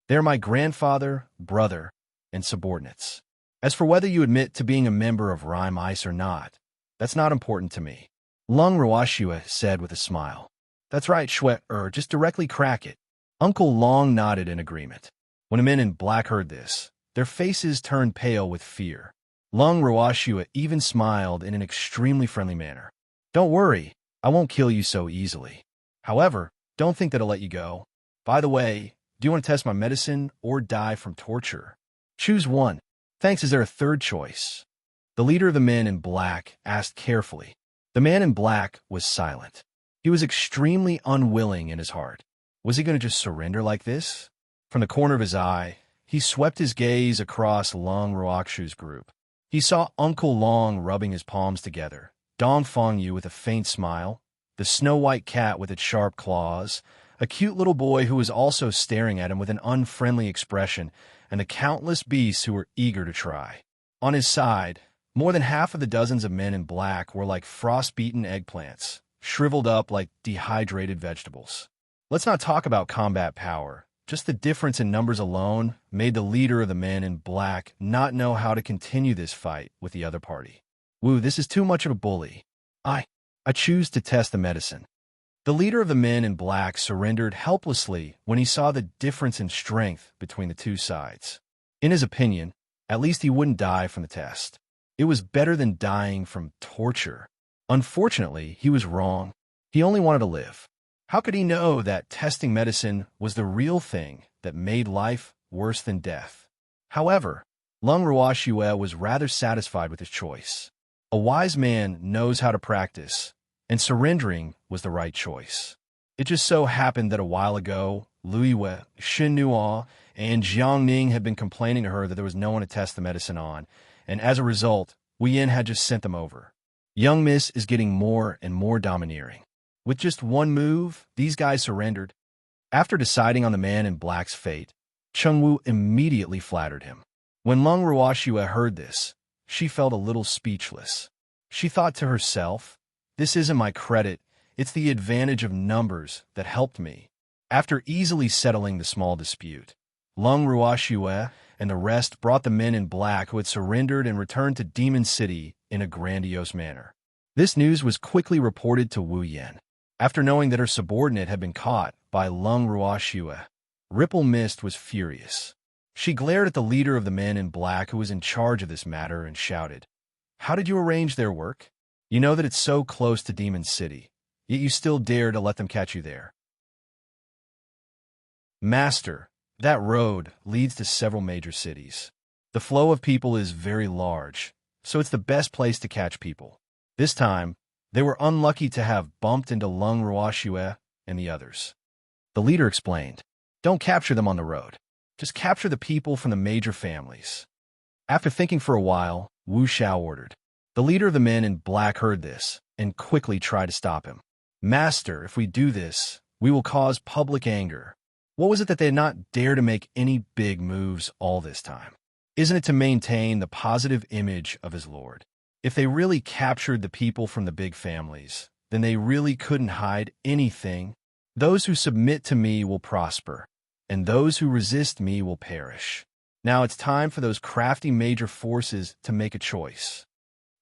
They're my grandfather, brother, and subordinates. As for whether you admit to being a member of Rime Ice or not, that's not important to me. Lung Ruoxue said with a smile. That's right, just directly crack it. Uncle Long nodded in agreement. When the men in black heard this, their faces turned pale with fear. Lung Ruoxue even smiled in an extremely friendly manner. Don't worry, I won't kill you so easily. However, don't think that I'll let you go. By the way, do you want to test my medicine or die from torture? Choose one. Thanks, is there a third choice? The leader of the men in black asked carefully. The man in black was silent. He was extremely unwilling in his heart. Was he going to just surrender like this? From the corner of his eye, he swept his gaze across Lung Ruoxue's group. He saw Uncle Long rubbing his palms together, Dong Fengyu with a faint smile, the snow-white cat with its sharp claws, a cute little boy who was also staring at him with an unfriendly expression, and the countless beasts who were eager to try. On his side, more than half of the dozens of men in black were like frost-beaten eggplants, shriveled up like dehydrated vegetables. Let's not talk about combat power. Just the difference in numbers alone made the leader of the men in black not know how to continue this fight with the other party. Woo, this is too much of a bully. I choose to test the medicine. The leader of the men in black surrendered helplessly when he saw the difference in strength between the two sides. In his opinion, at least he wouldn't die from the test. It was better than dying from torture. Unfortunately, he was wrong. He only wanted to live. How could he know that testing medicine was the real thing that made life worse than death? However, Lung Ruoxue was rather satisfied with his choice. A wise man knows how to practice, and surrendering was the right choice. It just so happened that a while ago, Lui Wei, Xin Nuo, and Jiang Ning had been complaining to her that there was no one to test the medicine on, and as a result, Wei Yin had just sent them over. Young Miss is getting more and more domineering. With just one move, these guys surrendered. After deciding on the man in black's fate, Chengwu immediately flattered him. When Lung Ruoxue heard this, she felt a little speechless. She thought to herself, "This isn't my credit, it's the advantage of numbers that helped me." After easily settling the small dispute, Lung Ruoxue and the rest brought the men in black who had surrendered and returned to Demon City in a grandiose manner. This news was quickly reported to Wu Yan. After knowing that her subordinate had been caught by Lung Ruoxue, Ripple Mist was furious. She glared at the leader of the men in black who was in charge of this matter and shouted, "How did you arrange their work? You know that it's so close to Demon City, yet you still dare to let them catch you there." "Master, that road leads to several major cities. The flow of people is very large, so it's the best place to catch people. This time, they were unlucky to have bumped into Lung Ruoxue and the others." The leader explained, "Don't capture them on the road. Just capture the people from the major families." After thinking for a while, Wu Xiao ordered. The leader of the men in black heard this and quickly tried to stop him. "Master, if we do this, we will cause public anger. What was it that they did not dare to make any big moves all this time? Isn't it to maintain the positive image of his lord? If they really captured the people from the big families, then they really couldn't hide anything. Those who submit to me will prosper, and those who resist me will perish. Now it's time for those crafty major forces to make a choice."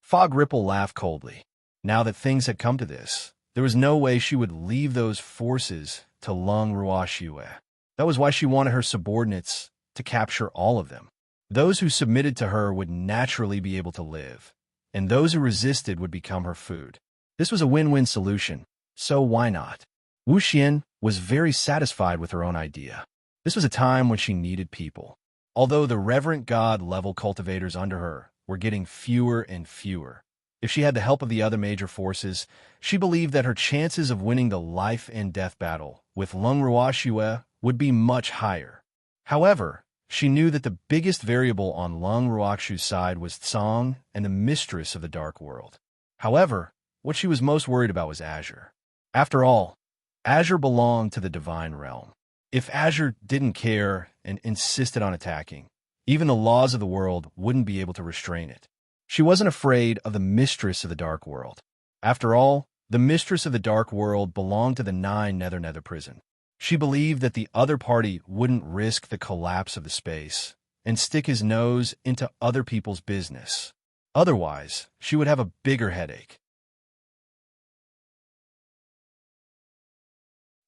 Fog Ripple laughed coldly. Now that things had come to this, there was no way she would leave those forces to Lung Ruoxue. That was why she wanted her subordinates to capture all of them. Those who submitted to her would naturally be able to live, and those who resisted would become her food. This was a win-win solution, so why not? Wu Xian was very satisfied with her own idea. This was a time when she needed people. Although the reverent god-level cultivators under her were getting fewer and fewer, if she had the help of the other major forces, she believed that her chances of winning the life-and-death battle with Lung Ruoxue would be much higher. However, she knew that the biggest variable on Lung Ruoxue's side was Tsang and the mistress of the dark world. However, what she was most worried about was Azure. After all, Azure belonged to the divine realm. If Azure didn't care and insisted on attacking, even the laws of the world wouldn't be able to restrain it. She wasn't afraid of the mistress of the dark world. After all, the mistress of the dark world belonged to the 9 Nether prison. She believed that the other party wouldn't risk the collapse of the space and stick his nose into other people's business. Otherwise, she would have a bigger headache.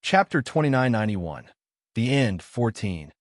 Chapter 2991. The End 14.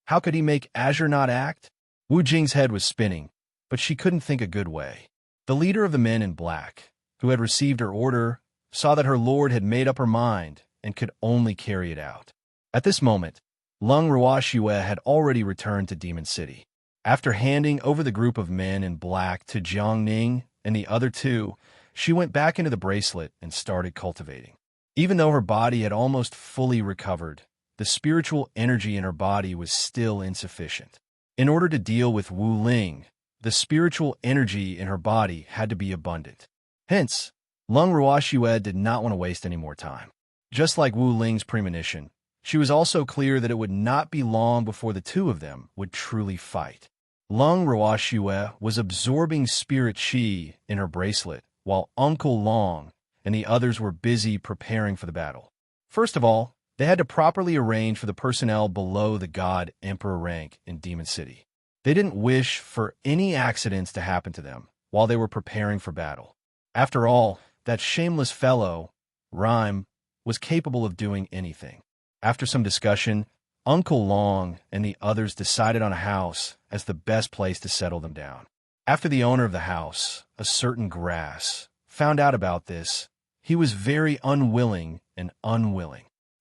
How could he make Azure not act? Wu Jing's head was spinning, but she couldn't think a good way. The leader of the men in black, who had received her order, saw that her lord had made up her mind and could only carry it out. At this moment, Lung Ruoxue had already returned to Demon City. After handing over the group of men in black to Jiang Ning and the other two, she went back into the bracelet and started cultivating. Even though her body had almost fully recovered, the spiritual energy in her body was still insufficient. In order to deal with Wu Ling, the spiritual energy in her body had to be abundant. Hence, Lung Ruoxue did not want to waste any more time. Just like Wu Ling's premonition, she was also clear that it would not be long before the two of them would truly fight. Lung Ruoxue was absorbing spirit qi in her bracelet, while Uncle Long and the others were busy preparing for the battle. First of all, they had to properly arrange for the personnel below the God Emperor rank in Demon City. They didn't wish for any accidents to happen to them while they were preparing for battle. After all, that shameless fellow, Rhyme, was capable of doing anything. After some discussion, Uncle Long and the others decided on a house as the best place to settle them down. After the owner of the house, a certain Grass, found out about this, he was very unwilling.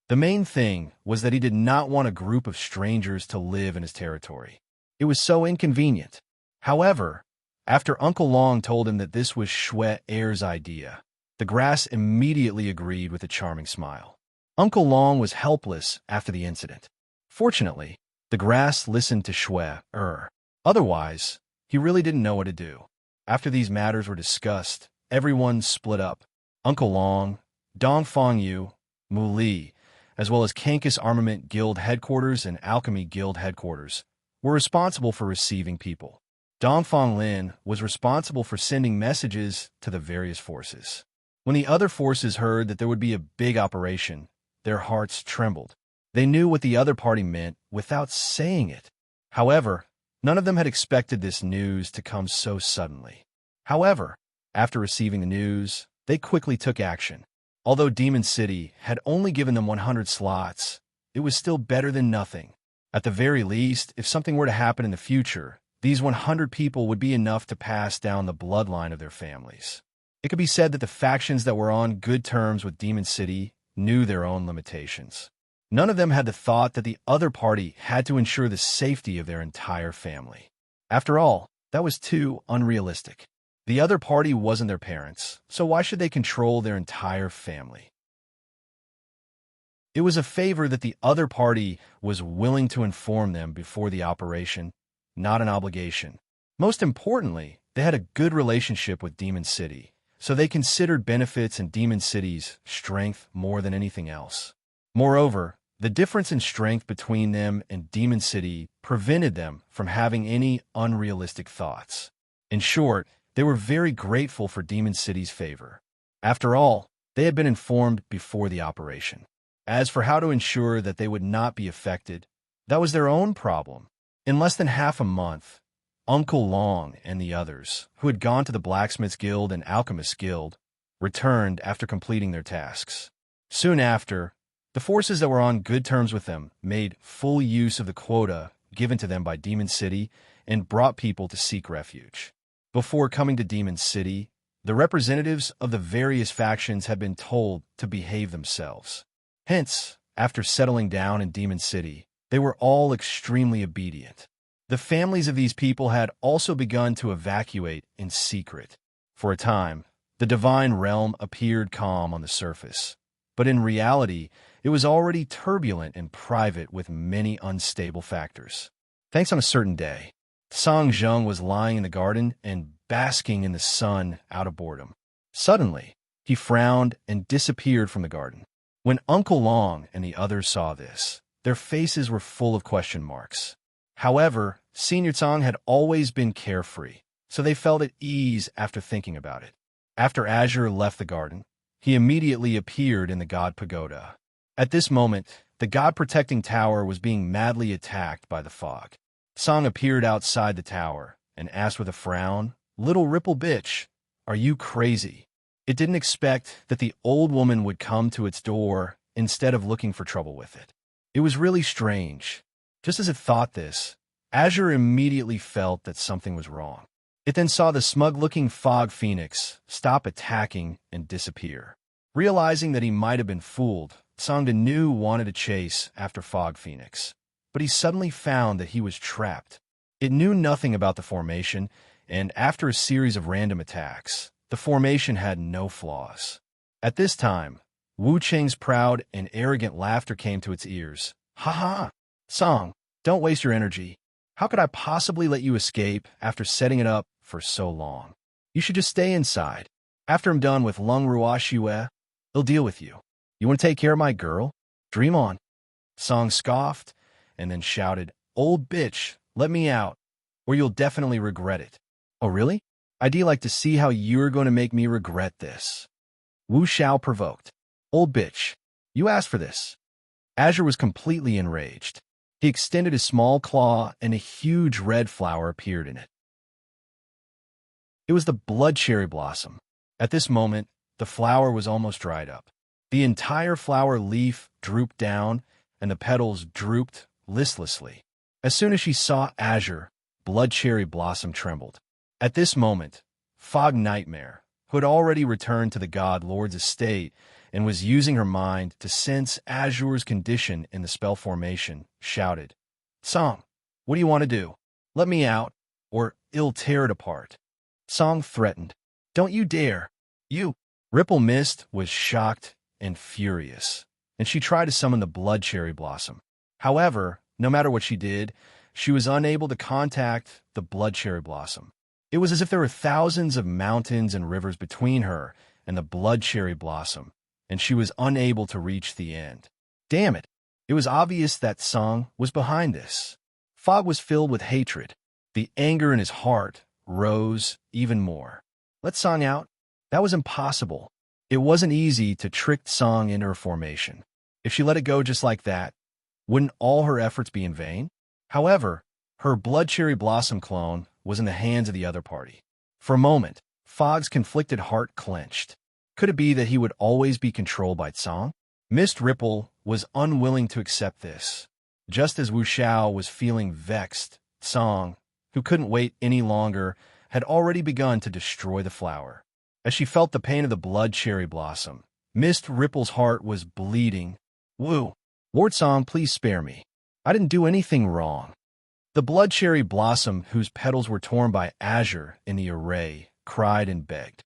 The main thing was that he did not want a group of strangers to live in his territory. It was so inconvenient. However, after Uncle Long told him that this was Shui Er's idea, the Grass immediately agreed with a charming smile. Uncle Long was helpless after the incident. Fortunately, the Grass listened to Shui Er. Otherwise, he really didn't know what to do. After these matters were discussed, everyone split up. Uncle Long, Dong Fengyu, Mu Li, as well as Kankus Armament Guild Headquarters and Alchemy Guild Headquarters, were responsible for receiving people. Dongfang Lin was responsible for sending messages to the various forces. When the other forces heard that there would be a big operation, their hearts trembled. They knew what the other party meant without saying it. However, none of them had expected this news to come so suddenly. However, after receiving the news, they quickly took action. Although Demon City had only given them 100 slots, it was still better than nothing. At the very least, if something were to happen in the future, these 100 people would be enough to pass down the bloodline of their families. It could be said that the factions that were on good terms with Demon City knew their own limitations. None of them had the thought that the other party had to ensure the safety of their entire family. After all, that was too unrealistic. The other party wasn't their parents, so why should they control their entire family? It was a favor that the other party was willing to inform them before the operation, not an obligation. Most importantly, they had a good relationship with Demon City, so they considered benefits in Demon City's strength more than anything else. Moreover, the difference in strength between them and Demon City prevented them from having any unrealistic thoughts. In short, they were very grateful for Demon City's favor. After all, they had been informed before the operation. As for how to ensure that they would not be affected, that was their own problem. In less than half a month, Uncle Long and the others, who had gone to the Blacksmiths Guild and Alchemists Guild, returned after completing their tasks. Soon after, the forces that were on good terms with them made full use of the quota given to them by Demon City and brought people to seek refuge. Before coming to Demon City, the representatives of the various factions had been told to behave themselves. Hence, after settling down in Demon City, they were all extremely obedient. The families of these people had also begun to evacuate in secret. For a time, the divine realm appeared calm on the surface, but in reality, it was already turbulent and private with many unstable factors. Thanks on a certain day, Song Zheng was lying in the garden and basking in the sun out of boredom. Suddenly, he frowned and disappeared from the garden. When Uncle Long and the others saw this, their faces were full of question marks. However, Senior Tsang had always been carefree, so they felt at ease after thinking about it. After Azure left the garden, he immediately appeared in the God Pagoda. At this moment, the God-protecting tower was being madly attacked by the fog. Song appeared outside the tower and asked with a frown, "Little Ripple bitch, are you crazy?" It didn't expect that the old woman would come to its door instead of looking for trouble with it. It was really strange. Just as it thought this, Azure immediately felt that something was wrong. It then saw the smug-looking Fog Phoenix stop attacking and disappear. Realizing that he might have been fooled, Song Nu wanted to chase after Fog Phoenix, but he suddenly found that he was trapped. It knew nothing about the formation, and after a series of random attacks, the formation had no flaws. At this time, Wu Cheng's proud and arrogant laughter came to its ears. "Ha ha! Song, don't waste your energy. How could I possibly let you escape after setting it up for so long? You should just stay inside. After I'm done with Lung Rua Shue, he'll deal with you. You want to take care of my girl? Dream on." Song scoffed and then shouted, "Old bitch, let me out, or you'll definitely regret it." "Oh, really? I'd like to see how you're going to make me regret this." Wu Xiao provoked. "Old bitch, you asked for this." Azure was completely enraged. He extended his small claw and a huge red flower appeared in it. It was the blood cherry blossom. At this moment, the flower was almost dried up. The entire flower leaf drooped down, and the petals drooped listlessly. As soon as she saw Azure, Blood Cherry Blossom trembled. At this moment, Fog Nightmare, who had already returned to the God Lord's estate and was using her mind to sense Azure's condition in the spell formation, shouted, "Song, what do you want to do? Let me out, or I'll tear it apart." Song threatened, "Don't you dare! You!" Ripple Mist was shocked and furious, and she tried to summon the Blood Cherry Blossom. However, no matter what she did, she was unable to contact the Blood Cherry Blossom. It was as if there were thousands of mountains and rivers between her and the Blood Cherry Blossom, and she was unable to reach the end. Damn it! It was obvious that Song was behind this. Fogg was filled with hatred. The anger in his heart rose even more. Let Song out? That was impossible. It wasn't easy to trick Song into her formation. If she let it go just like that, wouldn't all her efforts be in vain? However, her Blood Cherry Blossom clone was in the hands of the other party. For a moment, Fogg's conflicted heart clenched. Could it be that he would always be controlled by Song? Mist Ripple was unwilling to accept this. Just as Wu Xiao was feeling vexed, Song, who couldn't wait any longer, had already begun to destroy the flower. As she felt the pain of the Blood Cherry Blossom, Mist Ripple's heart was bleeding. Wu, Ward Song, please spare me. I didn't do anything wrong. The Blood Cherry Blossom, whose petals were torn by azure in the array, cried and begged.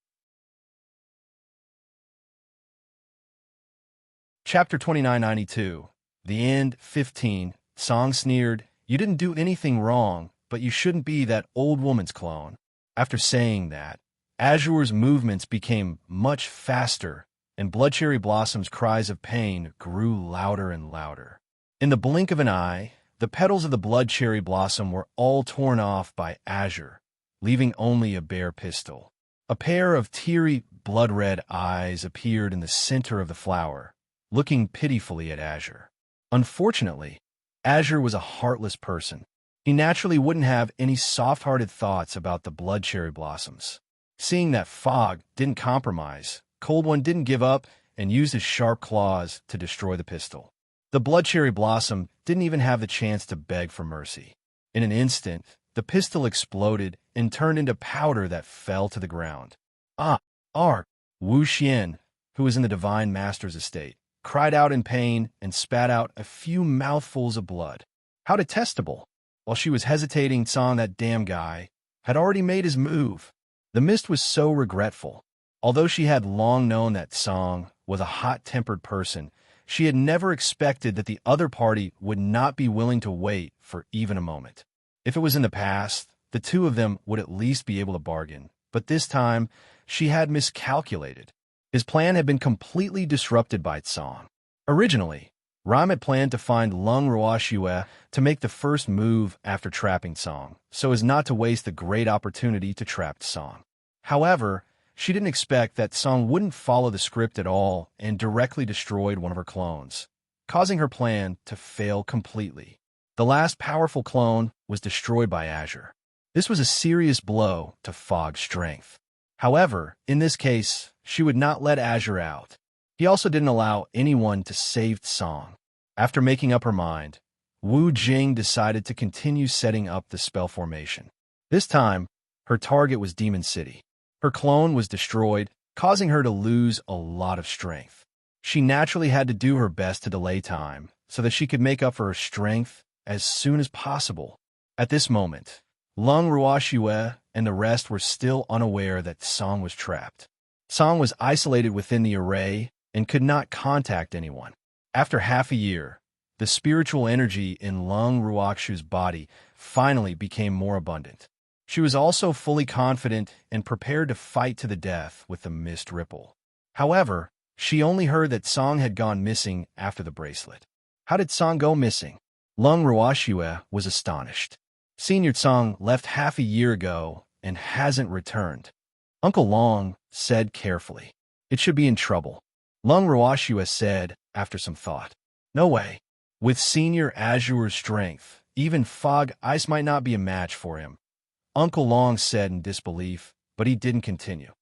Chapter 2992. The End, 15. Song sneered, "You didn't do anything wrong, but you shouldn't be that old woman's clone." After saying that, Azure's movements became much faster, and Blood Cherry Blossom's cries of pain grew louder and louder. In the blink of an eye, the petals of the Blood Cherry Blossom were all torn off by Azure, leaving only a bare pistil. A pair of teary, blood-red eyes appeared in the center of the flower, looking pitifully at Azure. Unfortunately, Azure was a heartless person. He naturally wouldn't have any soft-hearted thoughts about the Blood Cherry Blossoms. Seeing that Fogg didn't compromise, Cold One didn't give up and used his sharp claws to destroy the pistil. The Blood Cherry Blossom didn't even have the chance to beg for mercy. In an instant, the pistil exploded and turned into powder that fell to the ground. Wu Xian, who was in the Divine Master's estate, cried out in pain and spat out a few mouthfuls of blood. How detestable! While she was hesitating, Song, that damn guy, had already made his move. The mist was so regretful. Although she had long known that Song was a hot-tempered person, she had never expected that the other party would not be willing to wait for even a moment. If it was in the past, the two of them would at least be able to bargain. But this time, she had miscalculated. His plan had been completely disrupted by Song. Originally, Ram had planned to find Lung Ruoxue to make the first move after trapping Song, so as not to waste the great opportunity to trap Song. However, she didn't expect that Song wouldn't follow the script at all and directly destroyed one of her clones, causing her plan to fail completely. The last powerful clone was destroyed by Azure. This was a serious blow to Fogg's strength. However, in this case, she would not let Azure out. He also didn't allow anyone to save Song. After making up her mind, Wu Jing decided to continue setting up the spell formation. This time, her target was Demon City. Her clone was destroyed, causing her to lose a lot of strength. She naturally had to do her best to delay time, so that she could make up for her strength as soon as possible. At this moment, Lung Ruoxue and the rest were still unaware that Song was trapped. Song was isolated within the array and could not contact anyone. After half a year, the spiritual energy in Lung Ruoxue's body finally became more abundant. She was also fully confident and prepared to fight to the death with the Mist Ripple. However, she only heard that Song had gone missing after the bracelet. How did Song go missing? Lung Ruoxue was astonished. Senior Song left half a year ago and hasn't returned. Uncle Long said carefully. It should be in trouble. Lung Ruoxue said after some thought. No way. With Senior Azure's strength, even Fog Ice might not be a match for him. Uncle Long said in disbelief, but he didn't continue.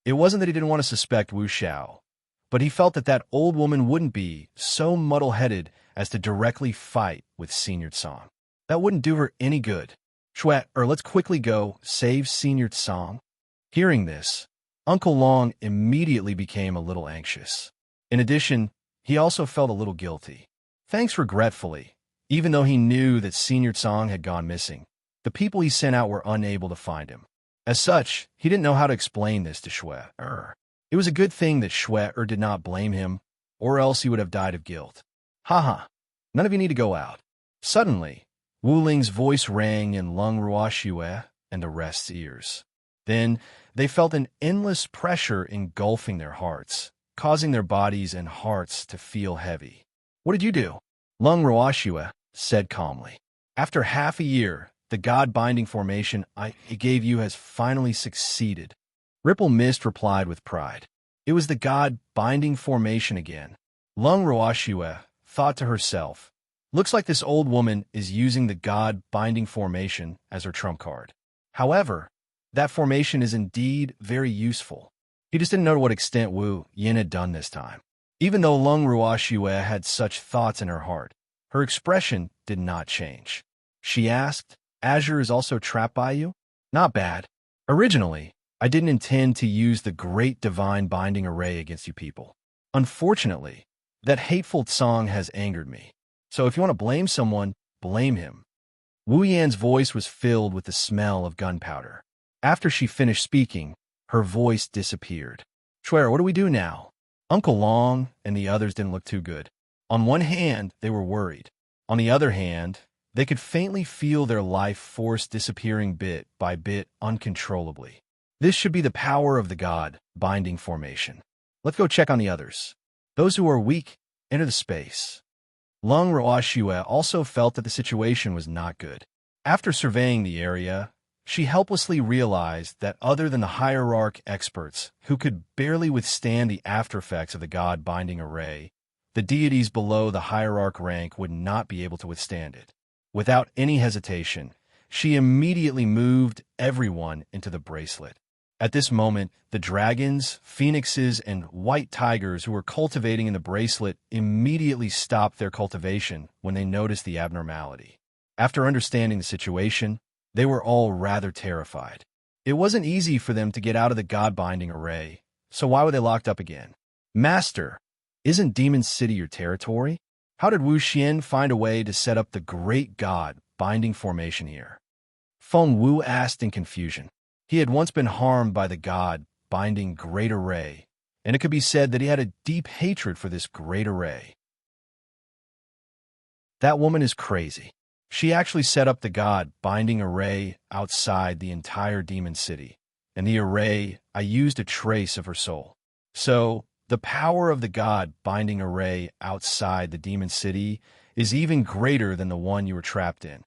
It wasn't that he didn't want to suspect Wu Xiao, but he felt that that old woman wouldn't be so muddle-headed as to directly fight with Senior Song. That wouldn't do her any good. Let's quickly go save Senior Song. Hearing this, Uncle Long immediately became a little anxious. In addition, he also felt a little guilty. Thanks regretfully, even though he knew that Senior Song had gone missing. The people he sent out were unable to find him. As such, he didn't know how to explain this to Shui. It was a good thing that Shui did not blame him, or else he would have died of guilt. Haha, none of you need to go out. Suddenly, Wu Ling's voice rang in Lung Ruoxue and the rest's ears. Then, they felt an endless pressure engulfing their hearts, causing their bodies and hearts to feel heavy. What did you do? Lung Ruoxue, said calmly. After half a year, the God-binding formation I gave you has finally succeeded. Ripple Mist replied with pride. It was the God-binding formation again. Lung Roashue thought to herself, looks like this old woman is using the God-binding formation as her trump card. However, that formation is indeed very useful. He just didn't know to what extent Wu Yin had done this time. Even though Lung Ruoxue had such thoughts in her heart, her expression did not change. She asked, Azure is also trapped by you? Not bad. Originally, I didn't intend to use the great divine binding array against you people. Unfortunately, that hateful song has angered me. So if you want to blame someone, blame him. Wu Yan's voice was filled with the smell of gunpowder. After she finished speaking, her voice disappeared. Shuer, what do we do now? Uncle Long and the others didn't look too good. On one hand, they were worried. On the other hand, they could faintly feel their life force disappearing bit by bit uncontrollably. This should be the power of the God-binding formation. Let's go check on the others. Those who are weak, enter the space. Lung Roashue also felt that the situation was not good. After surveying the area, she helplessly realized that other than the hierarch experts who could barely withstand the aftereffects of the God-binding array, the deities below the hierarch rank would not be able to withstand it. Without any hesitation, she immediately moved everyone into the bracelet. At this moment, the dragons, phoenixes, and white tigers who were cultivating in the bracelet immediately stopped their cultivation when they noticed the abnormality. After understanding the situation, they were all rather terrified. It wasn't easy for them to get out of the God-binding array, so why were they locked up again? Master, isn't Demon City your territory? How did Wu Xian find a way to set up the great God-binding formation here? Feng Wu asked in confusion. He had once been harmed by the God-binding great array, and it could be said that he had a deep hatred for this great array. That woman is crazy. She actually set up the God-binding array outside the entire demon city, and the array, I used a trace of her soul. So, the power of the God-binding array outside the demon city is even greater than the one you were trapped in.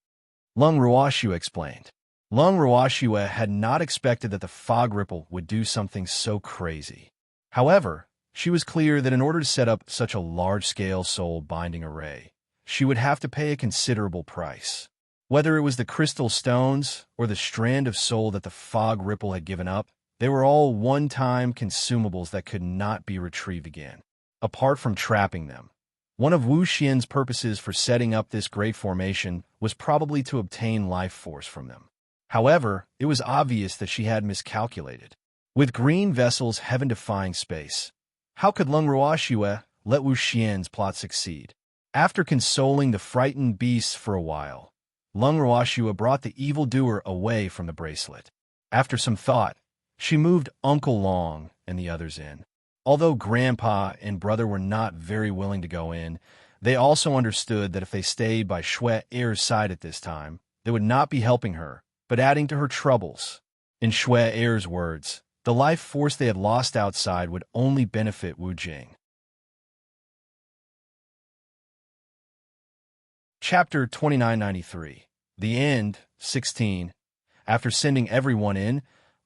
Lung Ruoxue explained. Lung Ruoxue had not expected that the fog ripple would do something so crazy. However, she was clear that in order to set up such a large-scale soul-binding array, she would have to pay a considerable price. Whether it was the crystal stones or the strand of soul that the fog ripple had given up, they were all one-time consumables that could not be retrieved again. Apart from trapping them, one of Wu Xian's purposes for setting up this great formation was probably to obtain life force from them. However, it was obvious that she had miscalculated. With green vessels heaven-defying space, how could Lung Ruoxue let Wu Xian's plot succeed? After consoling the frightened beasts for a while, Lung Ruoxue brought the evildoer away from the bracelet. After some thought, she moved Uncle Long and the others in. Although Grandpa and Brother were not very willing to go in, they also understood that if they stayed by Shui Er's side at this time, they would not be helping her, but adding to her troubles. In Shui Er's words, the life force they had lost outside would only benefit Wu Jing. Chapter 2993. The End, 16. After sending everyone in,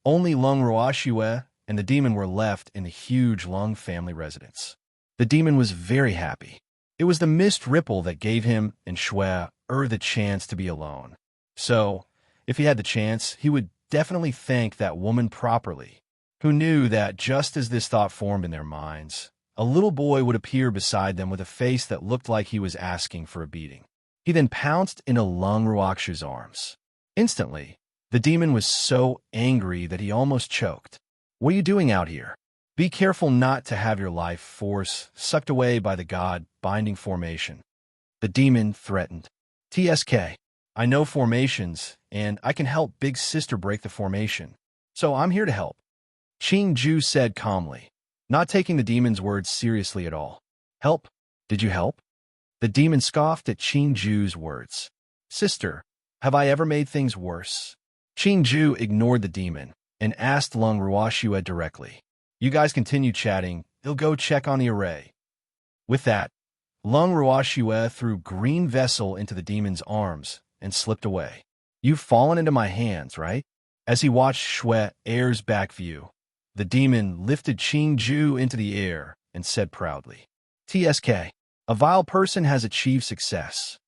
only Lung Ruoxue and the demon were left in the huge Lung family residence. The demon was very happy. It was the mist ripple that gave him and Shui the chance to be alone. So, if he had the chance, he would definitely thank that woman properly, who knew that just as this thought formed in their minds, a little boy would appear beside them with a face that looked like he was asking for a beating. He then pounced into Lung Ruoxue's arms. Instantly, the demon was so angry that he almost choked. What are you doing out here? Be careful not to have your life force sucked away by the God-binding formation. The demon threatened. TSK, I know formations, and I can help Big Sister break the formation. So I'm here to help. Qing Ju said calmly, not taking the demon's words seriously at all. Help? Did you help? The demon scoffed at Qing Ju's words. Sister, have I ever made things worse? Qing Ju ignored the demon and asked Lung Ruoxue directly. You guys continue chatting. He'll go check on the array. With that, Lung Ruoxue threw Green Vessel into the demon's arms and slipped away. "You've fallen into my hands, right?" As he watched Shui Er's back view, the demon lifted Qing Ju into the air and said proudly, "TSK, a vile person has achieved success."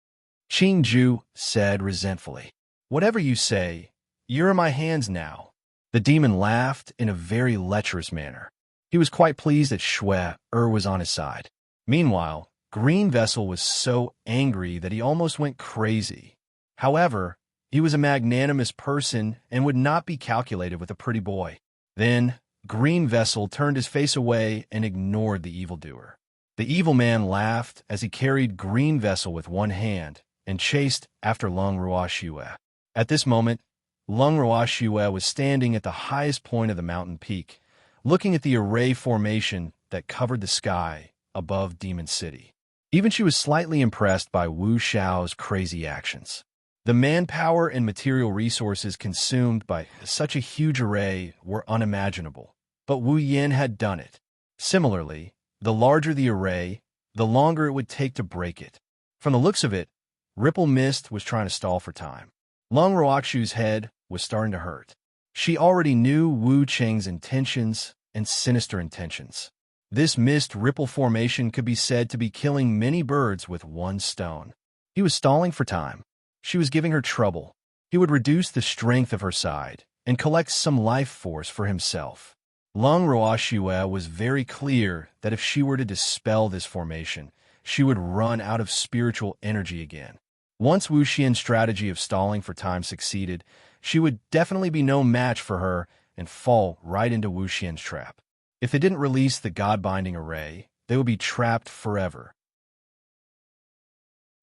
Qing Ju said resentfully, "Whatever you say, you're in my hands now." The demon laughed in a very lecherous manner. He was quite pleased that Shui was on his side. Meanwhile, Green Vessel was so angry that he almost went crazy. However, he was a magnanimous person and would not be calculated with a pretty boy. Then, Green Vessel turned his face away and ignored the evildoer. The evil man laughed as he carried Green Vessel with one hand and chased after Lung Ruoxue. At this moment, Lung Ruoxue was standing at the highest point of the mountain peak, looking at the array formation that covered the sky above Demon City. Even she was slightly impressed by Wu Xiao's crazy actions. The manpower and material resources consumed by such a huge array were unimaginable, but Wu Yin had done it. Similarly, the larger the array, the longer it would take to break it. From the looks of it, Ripple Mist was trying to stall for time. Lung Ruoxue's head was starting to hurt. She already knew Wu Cheng's intentions and sinister intentions. This mist ripple formation could be said to be killing many birds with one stone. He was stalling for time. She was giving her trouble. He would reduce the strength of her side and collect some life force for himself. Lung Ruoxue was very clear that if she were to dispel this formation, she would run out of spiritual energy again. Once Wu Xian's strategy of stalling for time succeeded, she would definitely be no match for her and fall right into Wu Xian's trap. If they didn't release the God-binding array, they would be trapped forever.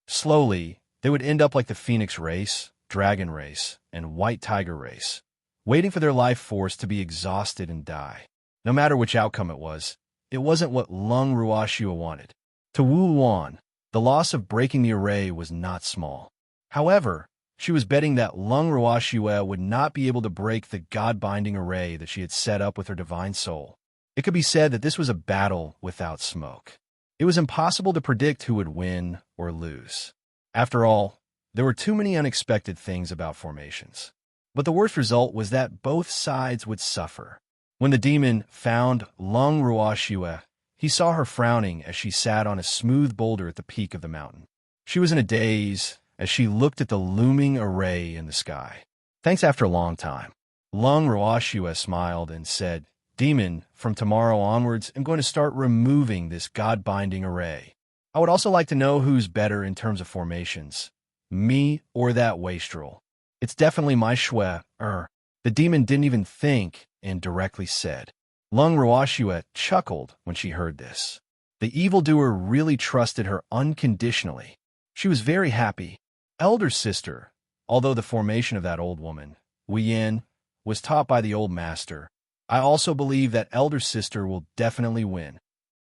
Slowly, they would end up like the Phoenix race, Dragon race, and White Tiger race, waiting for their life force to be exhausted and die. No matter which outcome it wasn't what Lung Ruoxue wanted. To Wu Wan, the loss of breaking the array was not small. However, she was betting that Lung Ruoxue would not be able to break the God-binding array that she had set up with her divine soul. It could be said that this was a battle without smoke. It was impossible to predict who would win or lose. After all, there were too many unexpected things about formations. But the worst result was that both sides would suffer. When the demon found Lung Ruoxue, he saw her frowning as she sat on a smooth boulder at the peak of the mountain. She was in a daze as she looked at the looming array in the sky. "Thanks after a long time." Lung Ruoxue smiled and said, "Demon, from tomorrow onwards, I'm going to start removing this God-binding array. I would also like to know who's better in terms of formations, me or that wastrel. It's definitely my Shui. The demon didn't even think and directly said. Lung Ruoxue chuckled when she heard this. The evildoer really trusted her unconditionally. She was very happy. Elder sister, although the formation of that old woman, Wu Yin, was taught by the old master, I also believe that elder sister will definitely win.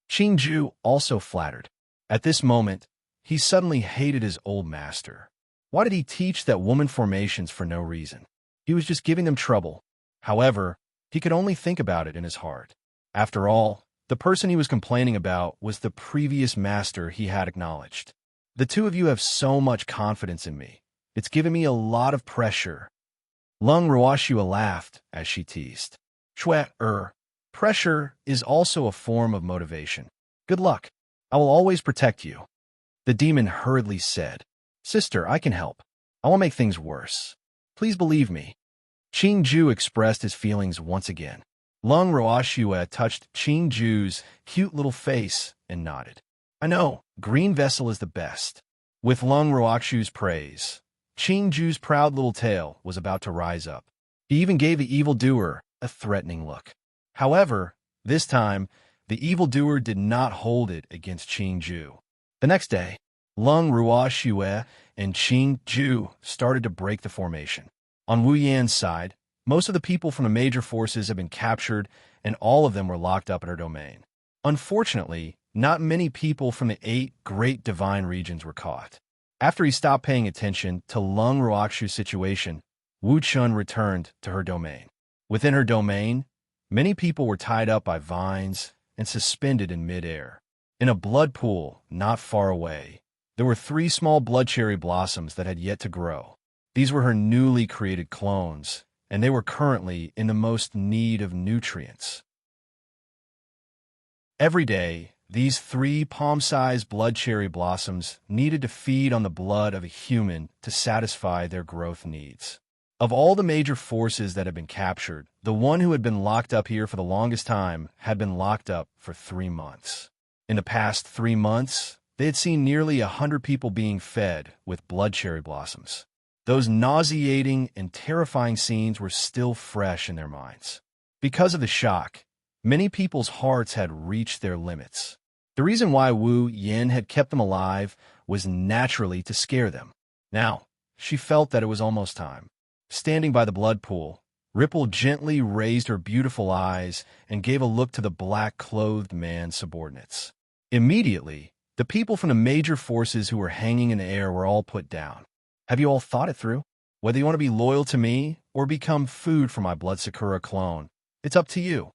Qing Ju also flattered. At this moment, he suddenly hated his old master. Why did he teach that woman formations for no reason? He was just giving them trouble. However, he could only think about it in his heart. After all, the person he was complaining about was the previous master he had acknowledged. The two of you have so much confidence in me. It's given me a lot of pressure. Lung Ruoxue laughed as she teased. Shui, pressure is also a form of motivation. Good luck. I will always protect you. The demon hurriedly said, Sister, I can help. I won't make things worse. Please believe me. Qing Ju expressed his feelings once again. Lung Ruoxue touched Qing Ju's cute little face and nodded. I know, Green Vessel is the best. With Lung Ruoxue's praise, Qing Ju's proud little tail was about to rise up. He even gave the evildoer a threatening look. However, this time, the evildoer did not hold it against Qing Ju. The next day, Lung Ruoxue and Qing Ju started to break the formation. On Wu Yan's side, most of the people from the major forces had been captured, and all of them were locked up in her domain. Unfortunately, not many people from the 8 great divine regions were caught. After he stopped paying attention to Lung Ruoxue's situation, Wu Chun returned to her domain. Within her domain, many people were tied up by vines and suspended in midair. In a blood pool not far away, there were 3 small blood cherry blossoms that had yet to grow. These were her newly created clones, and they were currently in the most need of nutrients. Every day, these 3 palm-sized blood cherry blossoms needed to feed on the blood of a human to satisfy their growth needs. Of all the major forces that had been captured, the one who had been locked up here for the longest time had been locked up for 3 months. In the past 3 months, they had seen nearly 100 people being fed with blood cherry blossoms. Those nauseating and terrifying scenes were still fresh in their minds. Because of the shock, many people's hearts had reached their limits. The reason why Wu Yin had kept them alive was naturally to scare them. Now, she felt that it was almost time. Standing by the blood pool, Ripple gently raised her beautiful eyes and gave a look to the black-clothed man's subordinates. Immediately, the people from the major forces who were hanging in the air were all put down. Have you all thought it through? Whether you want to be loyal to me or become food for my Blood Sakura clone, it's up to you.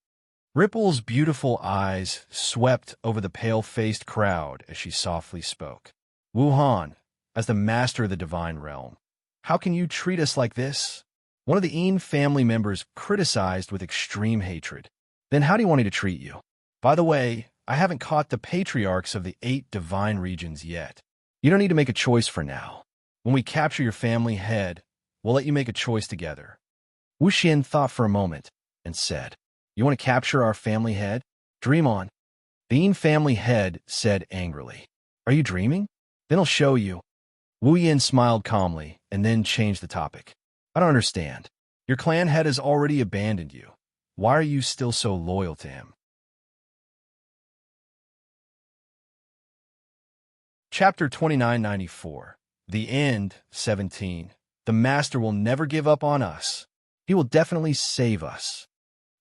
Ripple's beautiful eyes swept over the pale-faced crowd as she softly spoke. Wu Han, as the master of the divine realm, how can you treat us like this? One of the Yin family members criticized with extreme hatred. Then how do you want me to treat you? By the way, I haven't caught the patriarchs of the 8 divine regions yet. You don't need to make a choice for now. When we capture your family head, we'll let you make a choice together. Wu Xian thought for a moment and said, You want to capture our family head? Dream on. The Yin family head said angrily, Are you dreaming? Then I'll show you. Wu Yin smiled calmly and then changed the topic. I don't understand. Your clan head has already abandoned you. Why are you still so loyal to him? Chapter 2994. The End, 17. The Master will never give up on us. He will definitely save us.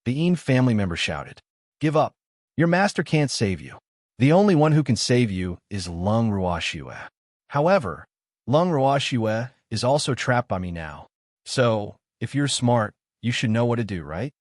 The Yin family member shouted, Give up. Your master can't save you. The only one who can save you is Lung Ruoxue. However, Lung Ruoxue is also trapped by me now. So, if you're smart, you should know what to do, right?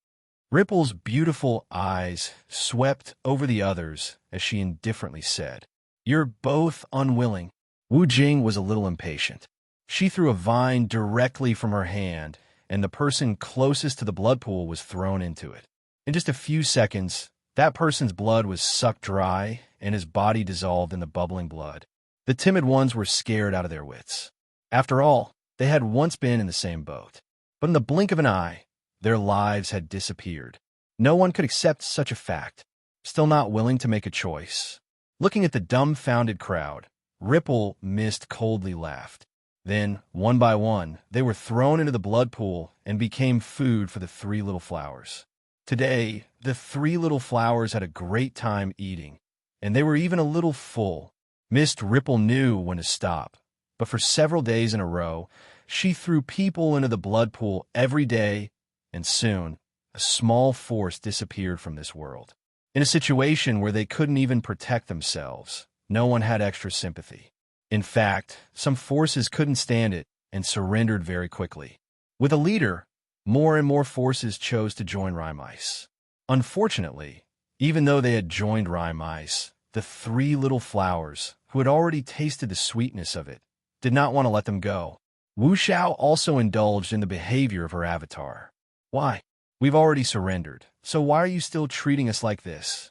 Ripple's beautiful eyes swept over the others as she indifferently said, You're both unwilling. Wu Jing was a little impatient. She threw a vine directly from her hand, and the person closest to the blood pool was thrown into it. In just a few seconds, that person's blood was sucked dry, and his body dissolved in the bubbling blood. The timid ones were scared out of their wits. After all, they had once been in the same boat. But in the blink of an eye, their lives had disappeared. No one could accept such a fact, still not willing to make a choice. Looking at the dumbfounded crowd, Ripple mist coldly laughed. Then, one by one, they were thrown into the blood pool and became food for the 3 little flowers. Today, the 3 little flowers had a great time eating, and they were even a little full. Mist Ripple knew when to stop, but for several days in a row, she threw people into the blood pool every day, and soon, a small force disappeared from this world. In a situation where they couldn't even protect themselves, no one had extra sympathy. In fact, some forces couldn't stand it and surrendered very quickly. With a leader, more and more forces chose to join Rhymice. Unfortunately, even though they had joined Rhymice, the 3 little flowers, who had already tasted the sweetness of it, did not want to let them go. Wu Xiao also indulged in the behavior of her avatar. Why? We've already surrendered, so why are you still treating us like this?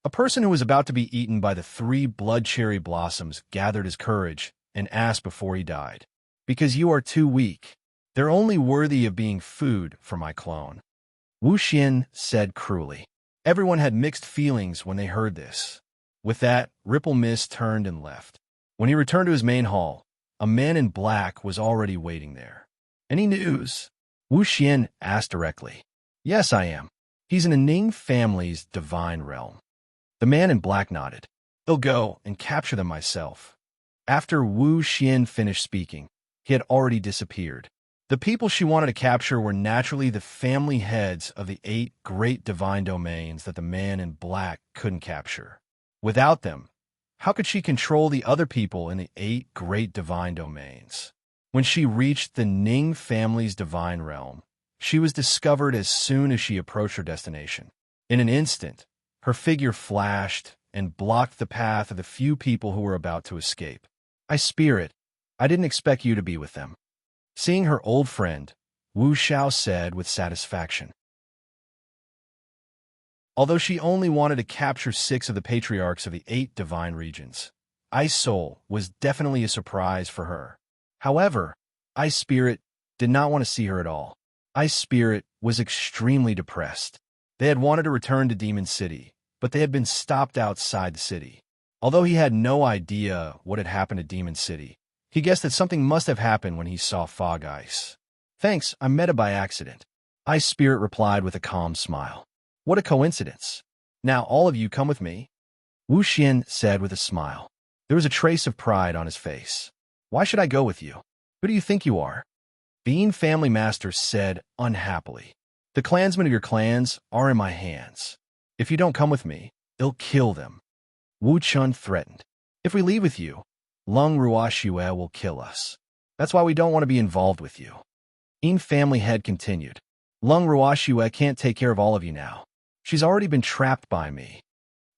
A person who was about to be eaten by the 3 blood cherry blossoms gathered his courage and asked before he died, Because you are too weak. They're only worthy of being food for my clone. Wu Xian said cruelly. Everyone had mixed feelings when they heard this. With that, Ripple Mist turned and left. When he returned to his main hall, a man in black was already waiting there. Any news? Wu Xian asked directly. Yes, I am. He's in the Ning family's divine realm. The man in black nodded. I'll go and capture them myself. After Wu Xian finished speaking, he had already disappeared. The people she wanted to capture were naturally the family heads of the 8 great divine domains that the man in black couldn't capture. Without them, how could she control the other people in the 8 great divine domains? When she reached the Ning family's divine realm, she was discovered as soon as she approached her destination. In an instant, her figure flashed, and blocked the path of the few people who were about to escape. Spirit, I didn't expect you to be with them. Seeing her old friend, Wu Xiao said with satisfaction. Although she only wanted to capture 6 of the patriarchs of the 8 divine regions, Ice Soul was definitely a surprise for her. However, Ice Spirit did not want to see her at all. Ice Spirit was extremely depressed. They had wanted to return to Demon City, but they had been stopped outside the city. Although he had no idea what had happened to Demon City, he guessed that something must have happened when he saw Fog Ice. Thanks, I met it by accident. Ice Spirit replied with a calm smile. What a coincidence. Now all of you come with me. Wu Xian said with a smile. There was a trace of pride on his face. Why should I go with you? Who do you think you are? Bean Family Master said unhappily. The clansmen of your clans are in my hands. If you don't come with me, I'll kill them. Wu Chun threatened. If we leave with you, Lung Ruoxue will kill us. That's why we don't want to be involved with you. Bean Family Head continued. Lung Ruoxue can't take care of all of you now. She's already been trapped by me.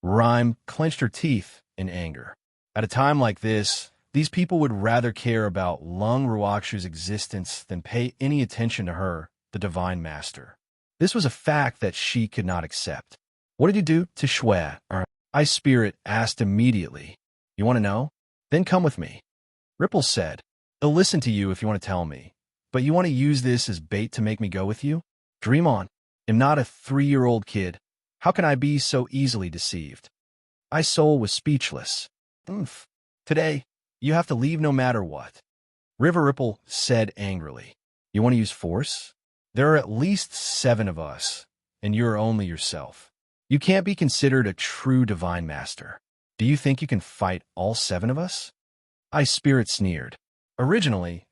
Rhyme clenched her teeth in anger. At a time like this, these people would rather care about Lung Ruoxue's existence than pay any attention to her, the Divine Master. This was a fact that she could not accept. What did you do to Shui? Ice Spirit asked immediately. You want to know? Then come with me. Ripple said, I'll listen to you if you want to tell me, but you want to use this as bait to make me go with you? Dream on. I'm not a 3-year-old kid. How can I be so easily deceived? Ice Soul was speechless. Today, you have to leave no matter what. River Ripple said angrily. You want to use force? There are at least 7 of us, and you're only yourself. You can't be considered a true Divine Master. Do you think you can fight all 7 of us? Ice Spirit sneered. Originally,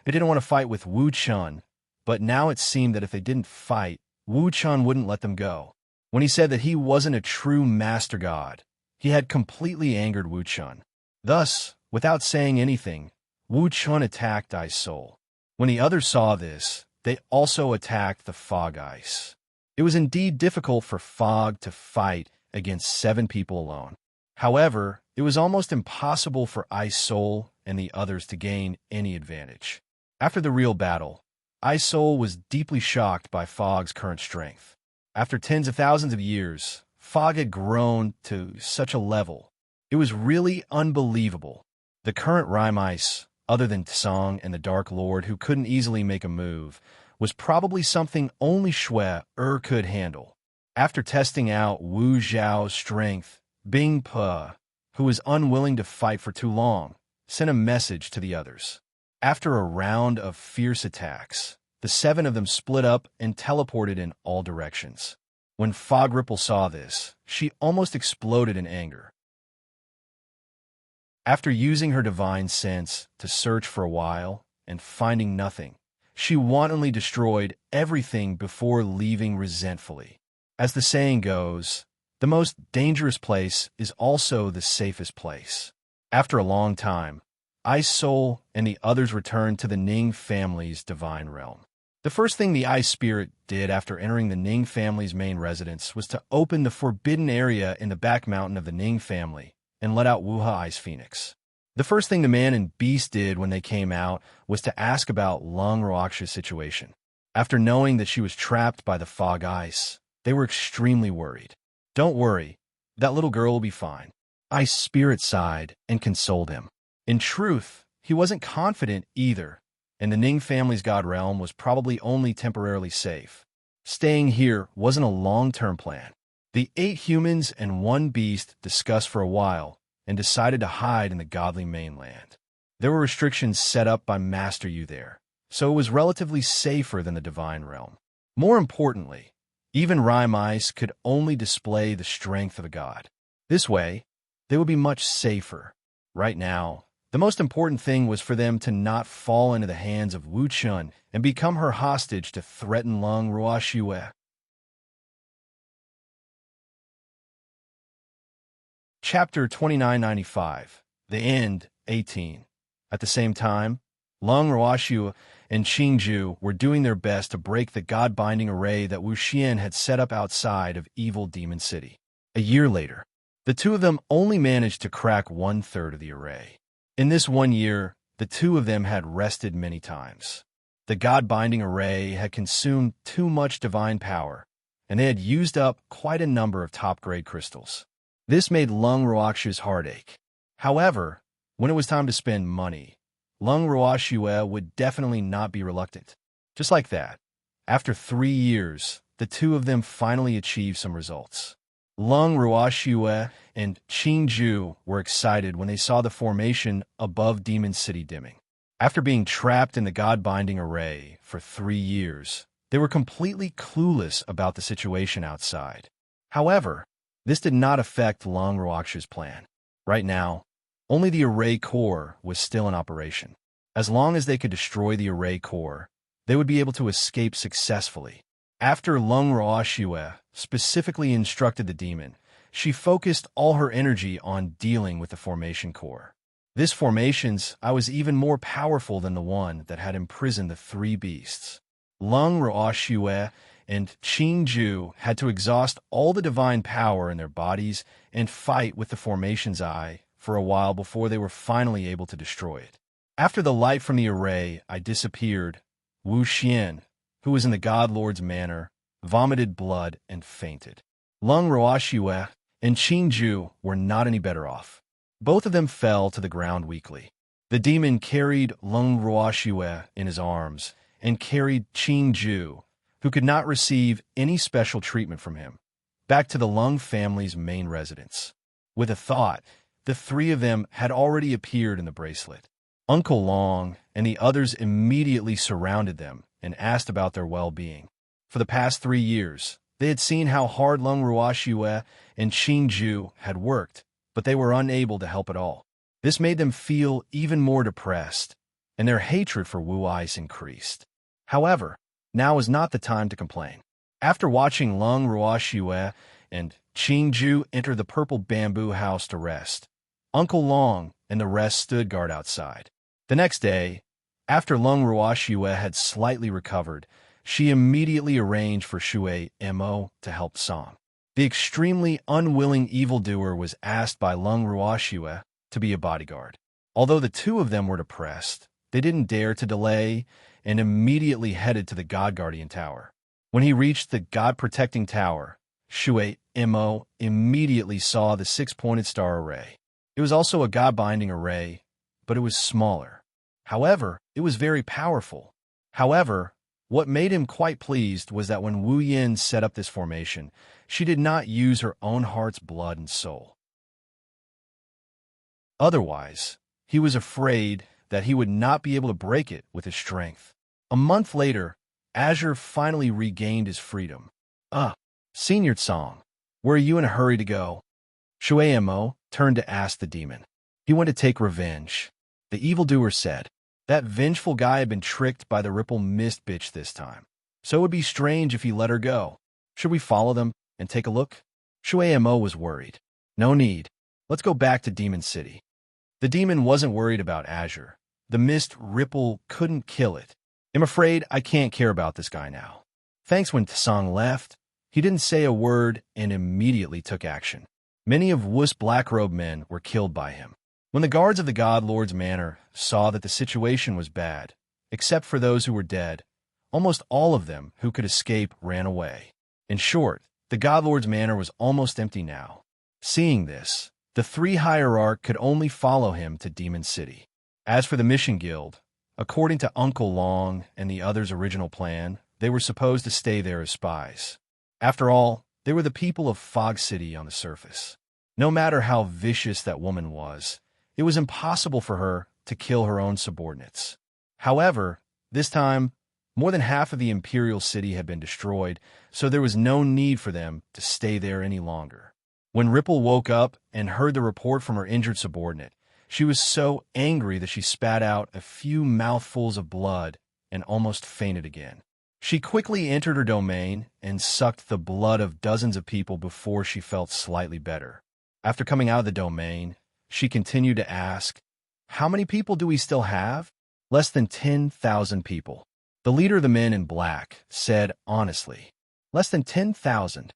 they didn't want to fight with Wu Chun, but now it seemed that if they didn't fight, Wu Chun wouldn't let them go. When he said that he wasn't a true Master God, he had completely angered Wu Chun. Thus, without saying anything, Wu Chun attacked Ice Soul. When the others saw this, they also attacked the Fog Ice. It was indeed difficult for Fog to fight against 7 people alone. However, it was almost impossible for Ice Soul and the others to gain any advantage. After the real battle, Ice Soul was deeply shocked by Fog's current strength. After tens of thousands of years, Fog had grown to such a level. It was really unbelievable. The current Rime Ice, other than Tsang and the Dark Lord who couldn't easily make a move, was probably something only Shui could handle. After testing out Wu Zhao's strength, Bing Pe, who was unwilling to fight for too long, sent a message to the others. After a round of fierce attacks, the 7 of them split up and teleported in all directions. When Fog Ripple saw this, she almost exploded in anger. After using her divine sense to search for a while and finding nothing, she wantonly destroyed everything before leaving resentfully. As the saying goes, the most dangerous place is also the safest place. After a long time, Ice Soul and the others returned to the Ning family's divine realm. The first thing the Ice Spirit did after entering the Ning family's main residence was to open the forbidden area in the back mountain of the Ning family and let out Wuha Ice Phoenix. The first thing the man and beast did when they came out was to ask about Lung Ruoxue's situation. After knowing that she was trapped by the Fog Ice, they were extremely worried. Don't worry, that little girl will be fine. Ice Spirit sighed and consoled him. In truth, he wasn't confident either, and the Ning family's god realm was probably only temporarily safe. Staying here wasn't a long-term plan. The 8 humans and 1 beast discussed for a while and decided to hide in the godly mainland. There were restrictions set up by Master Yu there, so it was relatively safer than the divine realm. More importantly, even Rime Ice could only display the strength of a god. This way, they would be much safer. Right now, the most important thing was for them to not fall into the hands of Wu Chun and become her hostage to threaten Lung Ruoxue. Chapter 2995, The End, 18. At the same time, Lung Ruoxue and Qingju were doing their best to break the god-binding array that Wu Xian had set up outside of evil Demon City. A year later, The two of them only managed to crack 1/3 of the array. In this 1 year, the two of them had rested many times. The God-binding array had consumed too much divine power, and they had used up quite a number of top-grade crystals. This made Lung Ruoxue's heart ache. However, when it was time to spend money, Lung Ruoxue would definitely not be reluctant. Just like that, after 3 years, the two of them finally achieved some results. Lung Ruoxue and Qingju were excited when they saw the formation above Demon City dimming. After being trapped in the God-binding array for 3 years, they were completely clueless about the situation outside. However, this did not affect Lung Ruoxue's plan. Right now, only the array core was still in operation. As long as they could destroy the array core, they would be able to escape successfully. After Lung Ruoxue specifically instructed the demon, she focused all her energy on dealing with the formation core. This formation's eye was even more powerful than the one that had imprisoned the 3 beasts. Lung Ruoxue and Qingju had to exhaust all the divine power in their bodies and fight with the formation's eye for a while before they were finally able to destroy it. After the light from the array eye disappeared, Wu Xian, who was in the God Lord's manor, vomited blood and fainted. Lung Ruoxue and Qingju were not any better off. Both of them fell to the ground weakly. The demon carried Lung Ruoxue in his arms and carried Qingju, who could not receive any special treatment from him, back to the Lung family's main residence. With a thought, the 3 of them had already appeared in the bracelet. Uncle Long and the others immediately surrounded them and asked about their well-being. For the past 3 years, they had seen how hard Lung Ruoxue and Qingju had worked, but they were unable to help at all. This made them feel even more depressed, and their hatred for Wu Ice increased. However, now is not the time to complain. After watching Lung Ruoxue and Qingju enter the purple bamboo house to rest, Uncle Long and the rest stood guard outside. The next day, after Lung Ruoxue had slightly recovered, she immediately arranged for Shui Mo to help Song. The extremely unwilling evildoer was asked by Lung Ruoxue to be a bodyguard. Although the two of them were depressed, they didn't dare to delay and immediately headed to the God Guardian Tower. When he reached the God-protecting tower, Shui Mo immediately saw the 6-pointed star array. It was also a God-binding array, but it was smaller. However, it was very powerful. However, what made him quite pleased was that when Wu Yin set up this formation, she did not use her own heart's blood and soul. Otherwise, he was afraid that he would not be able to break it with his strength. A month later, Azure finally regained his freedom. Senior Song, where are you in a hurry to go? Shui Mo turned to ask the demon. He went to take revenge. The evildoer said, that vengeful guy had been tricked by the Ripple Mist bitch this time, so it would be strange if he let her go. Should we follow them and take a look? Shui Mo was worried. No need. Let's go back to Demon City. The demon wasn't worried about Azure. The Mist Ripple couldn't kill it. I'm afraid I can't care about this guy now. Thanks. When Tsang left, he didn't say a word and immediately took action. Many of Wu's black-robed men were killed by him. When the guards of the God Lord's manor saw that the situation was bad, except for those who were dead, almost all of them who could escape ran away. In short, the God Lord's manor was almost empty now. Seeing this, the 3 hierarchs could only follow him to Demon City. As for the Mission Guild, according to Uncle Long and the others' original plan, they were supposed to stay there as spies. After all, they were the people of Fog City on the surface. No matter how vicious that woman was, it was impossible for her to kill her own subordinates. However, this time, more than half of the Imperial City had been destroyed, so there was no need for them to stay there any longer. When Ripple woke up and heard the report from her injured subordinate, she was so angry that she spat out a few mouthfuls of blood and almost fainted again. She quickly entered her domain and sucked the blood of dozens of people before she felt slightly better. After coming out of the domain, she continued to ask, how many people do we still have? Less than 10,000 people. The leader of the men in black said honestly, less than 10,000.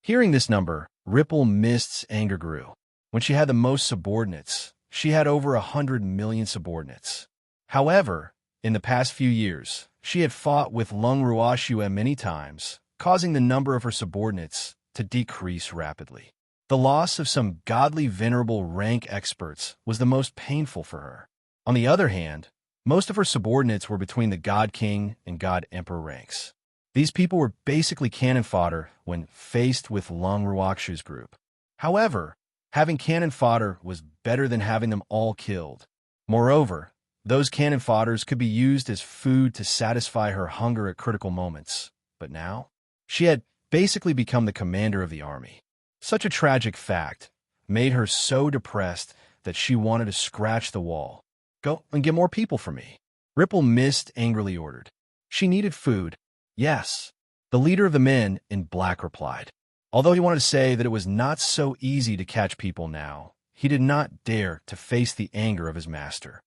Hearing this number, Ripple Mist's anger grew. When she had the most subordinates, she had over 100 million subordinates. However, in the past few years, she had fought with Lung Ruoxue many times, causing the number of her subordinates to decrease rapidly. The loss of some godly venerable rank experts was the most painful for her. On the other hand, most of her subordinates were between the God King and God Emperor ranks. These people were basically cannon fodder when faced with Lung Ruoxue's group. However, having cannon fodder was better than having them all killed. Moreover, those cannon fodders could be used as food to satisfy her hunger at critical moments. But now, she had basically become the commander of the army. Such a tragic fact made her so depressed that she wanted to scratch the wall. Go and get more people for me, Ripple Mist angrily ordered. She needed food. Yes, the leader of the men in black replied. Although he wanted to say that it was not so easy to catch people now, he did not dare to face the anger of his master.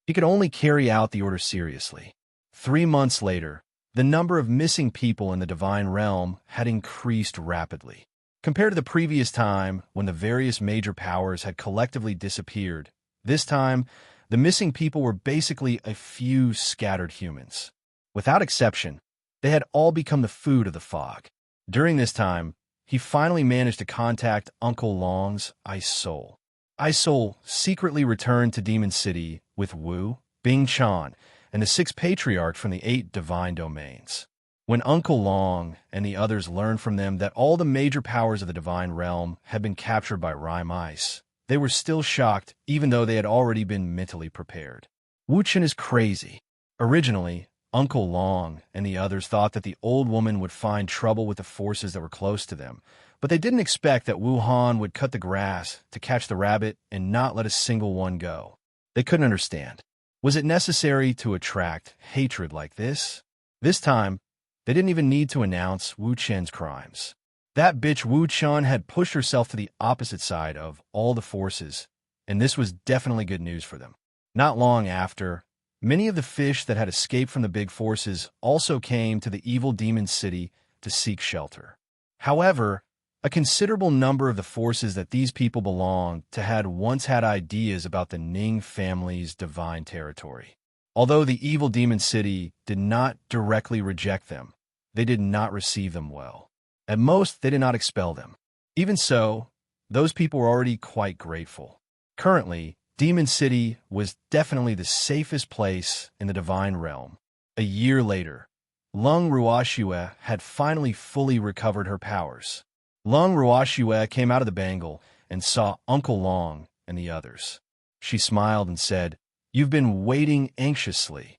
He could only carry out the order seriously. 3 months later, the number of missing people in the divine realm had increased rapidly. Compared to the previous time when the various major powers had collectively disappeared, this time, the missing people were basically a few scattered humans. Without exception, they had all become the food of the fog. During this time, he finally managed to contact Uncle Long's Ice Soul. Ice Soul secretly returned to Demon City with Wu, Bing Chan, and the 6 patriarchs from the 8 divine domains. When Uncle Long and the others learned from them that all the major powers of the divine realm had been captured by Rime Ice, they were still shocked even though they had already been mentally prepared. Wu Chen is crazy. Originally, Uncle Long and the others thought that the old woman would find trouble with the forces that were close to them, but they didn't expect that Wu Han would cut the grass to catch the rabbit and not let a single one go. They couldn't understand. Was it necessary to attract hatred like this? This time, they didn't even need to announce Wu Chen's crimes. That bitch Wu Chen had pushed herself to the opposite side of all the forces, and this was definitely good news for them. Not long after, many of the fish that had escaped from the big forces also came to the evil demon city to seek shelter. However, a considerable number of the forces that these people belonged to had once had ideas about the Ning family's divine territory. Although the evil demon city did not directly reject them, they did not receive them well. At most, they did not expel them. Even so, those people were already quite grateful. Currently, Demon City was definitely the safest place in the divine realm. A year later, Lung Ruoxue had finally fully recovered her powers. Lung Ruoxue came out of the bangle and saw Uncle Long and the others. She smiled and said, "You've been waiting anxiously."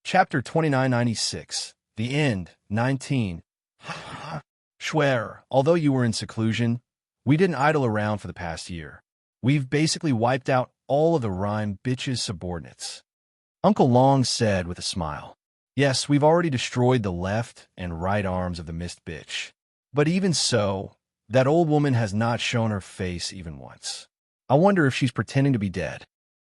Chapter 2996. The End. 19. Schwer, although you were in seclusion, we didn't idle around for the past year. We've basically wiped out all of the Rime bitches' subordinates. Uncle Long said with a smile. Yes, we've already destroyed the left and right arms of the mist bitch. But even so, that old woman has not shown her face even once. I wonder if she's pretending to be dead.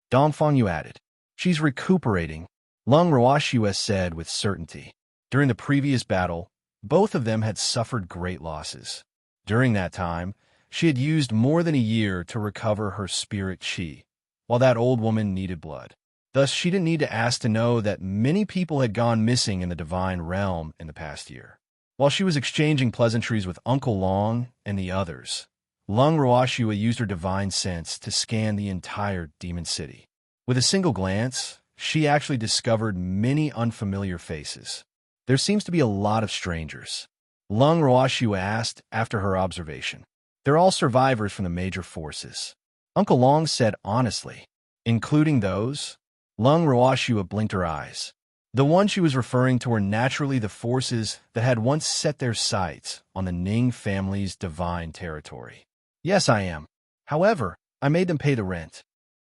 Dongfang Yu added. She's recuperating, Lung Ruoxue said with certainty. During the previous battle, both of them had suffered great losses. During that time, she had used more than a year to recover her spirit chi, while that old woman needed blood. Thus, she didn't need to ask to know that many people had gone missing in the divine realm in the past year. While she was exchanging pleasantries with Uncle Long and the others, Lung Ruoxue used her divine sense to scan the entire demon city. With a single glance, she actually discovered many unfamiliar faces. There seems to be a lot of strangers. Lung Ruoxue asked after her observation. They're all survivors from the major forces. Uncle Long said honestly. Including those? Lung Ruoxue blinked her eyes. The ones she was referring to were naturally the forces that had once set their sights on the Ning family's divine territory. Yes, I am. However, I made them pay the rent.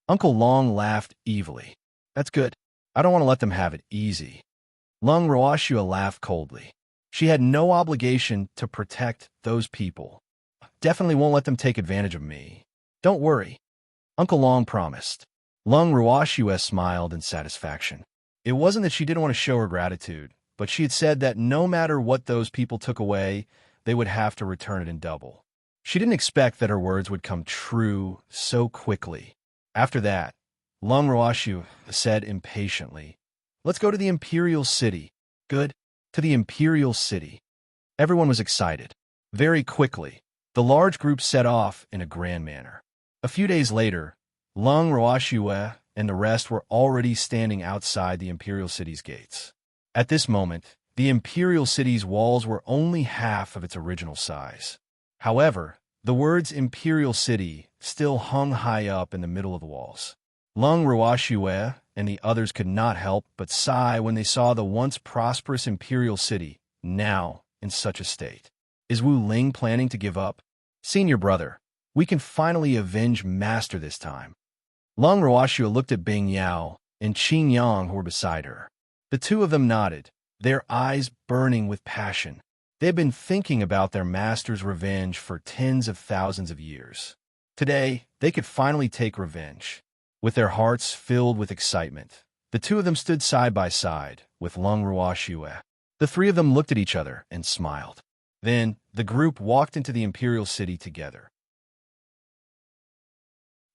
Uncle Long laughed evilly. That's good. I don't want to let them have it easy. Lung Ruoxue laughed coldly. She had no obligation to protect those people. Definitely won't let them take advantage of me. Don't worry. Uncle Long promised. Lung Ruoxue smiled in satisfaction. It wasn't that she didn't want to show her gratitude, but she had said that no matter what those people took away, they would have to return it in double. She didn't expect that her words would come true so quickly. After that, Lung Roashu said impatiently, "Let's go to the Imperial City." Good. To the Imperial City. Everyone was excited. Very quickly, the large group set off in a grand manner. A few days later, Lung Roashue and the rest were already standing outside the Imperial City's gates. At this moment, the Imperial City's walls were only half of its original size. However, the words Imperial City still hung high up in the middle of the walls. Lung Roashue and the others could not help but sigh when they saw the once prosperous Imperial City now in such a state. Is Wu Ling planning to give up? Senior brother, we can finally avenge Master this time. Lung Roashue looked at Bing Yao and Qing Yang who were beside her. The two of them nodded, their eyes burning with passion. They had been thinking about their master's revenge for tens of thousands of years. Today, they could finally take revenge. With their hearts filled with excitement, the two of them stood side by side with Lung Roashue. The three of them looked at each other and smiled. Then, the group walked into the Imperial City together.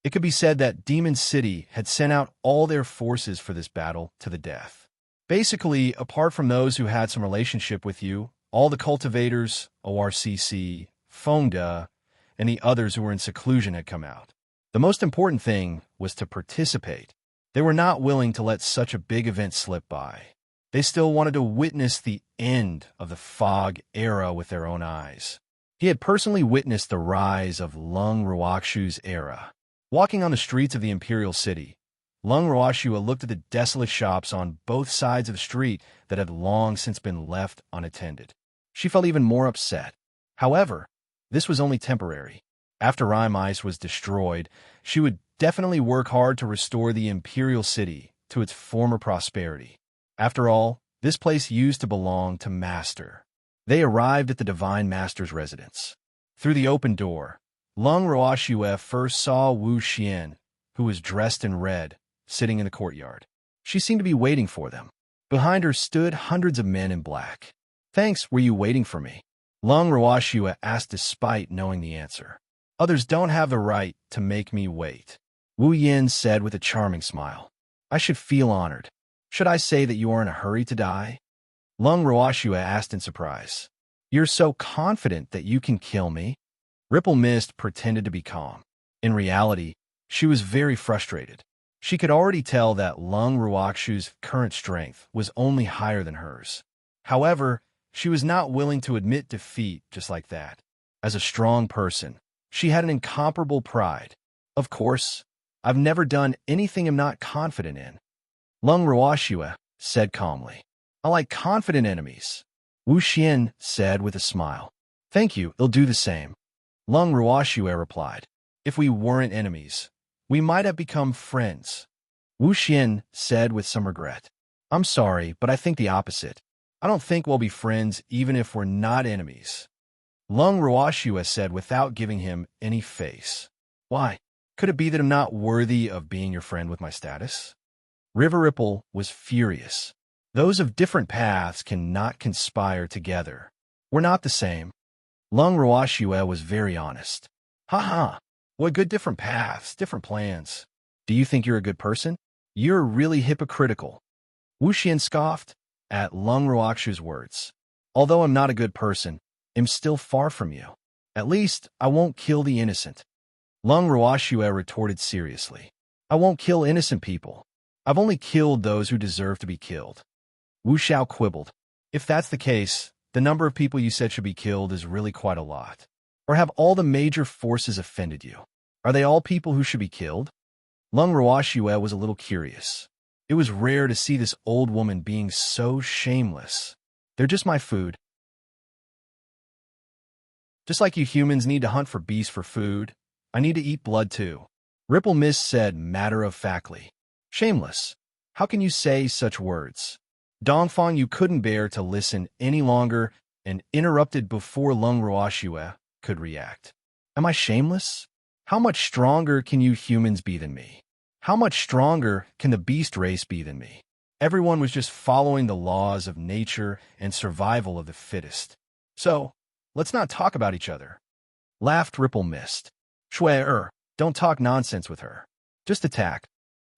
It could be said that Demon City had sent out all their forces for this battle to the death. Basically, apart from those who had some relationship with you, all the cultivators, ORCC, Fongda, and the others who were in seclusion had come out. The most important thing was to participate. They were not willing to let such a big event slip by. They still wanted to witness the end of the fog era with their own eyes. He had personally witnessed the rise of Lung Roashu's era. Walking on the streets of the Imperial City, Lung Roashue looked at the desolate shops on both sides of the street that had long since been left unattended. She felt even more upset. However, this was only temporary. After Rime Ice was destroyed, she would definitely work hard to restore the Imperial City to its former prosperity. After all, this place used to belong to Master. They arrived at the Divine Master's residence. Through the open door, Lung Roashue first saw Wu Xian, who was dressed in red, sitting in the courtyard. She seemed to be waiting for them. Behind her stood hundreds of men in black. "Thanks, were you waiting for me?" Lung Roashue asked despite knowing the answer. "Others don't have the right to make me wait," Wu Yin said with a charming smile. "I should feel honored. Should I say that you are in a hurry to die?" Lung Roashue asked in surprise. "You're so confident that you can kill me?" Ripple Mist pretended to be calm. In reality, she was very frustrated. She could already tell that Lung Roashu's current strength was only higher than hers. However, she was not willing to admit defeat just like that. As a strong person, she had an incomparable pride. "Of course, I've never done anything I'm not confident in," Lung Roashue said calmly. "I like confident enemies," Wu Xian said with a smile. "Thank you, I'll do the same," Lung Roashue replied. "If we weren't enemies, we might have become friends," Wu Xian said with some regret. "I'm sorry, but I think the opposite. I don't think we'll be friends even if we're not enemies," Lung Roashue said without giving him any face. "Why? Could it be that I'm not worthy of being your friend with my status?" River Ripple was furious. "Those of different paths cannot conspire together. We're not the same." Lung Roashue was very honest. "Ha! What good different paths, different plans. Do you think you're a good person? You're really hypocritical." Wu Xian scoffed at Lung Roashu's words. "Although I'm not a good person, I'm still far from you. At least, I won't kill the innocent," Lung Roashue retorted seriously. "I won't kill innocent people. I've only killed those who deserve to be killed." Wu Xiao quibbled. "If that's the case, the number of people you said should be killed is really quite a lot. Or have all the major forces offended you? Are they all people who should be killed?" Lung Roashue was a little curious. It was rare to see this old woman being so shameless. "They're just my food. Just like you humans need to hunt for beasts for food, I need to eat blood too," Ripple Mist said matter-of-factly. "Shameless? How can you say such words?" Dongfang you couldn't bear to listen any longer and interrupted before Lung Roashue could react. "Am I shameless? How much stronger can you humans be than me? How much stronger can the beast race be than me? Everyone was just following the laws of nature and survival of the fittest. So, let's not talk about each other, laughed Ripple Mist. Don't talk nonsense with her. Just attack.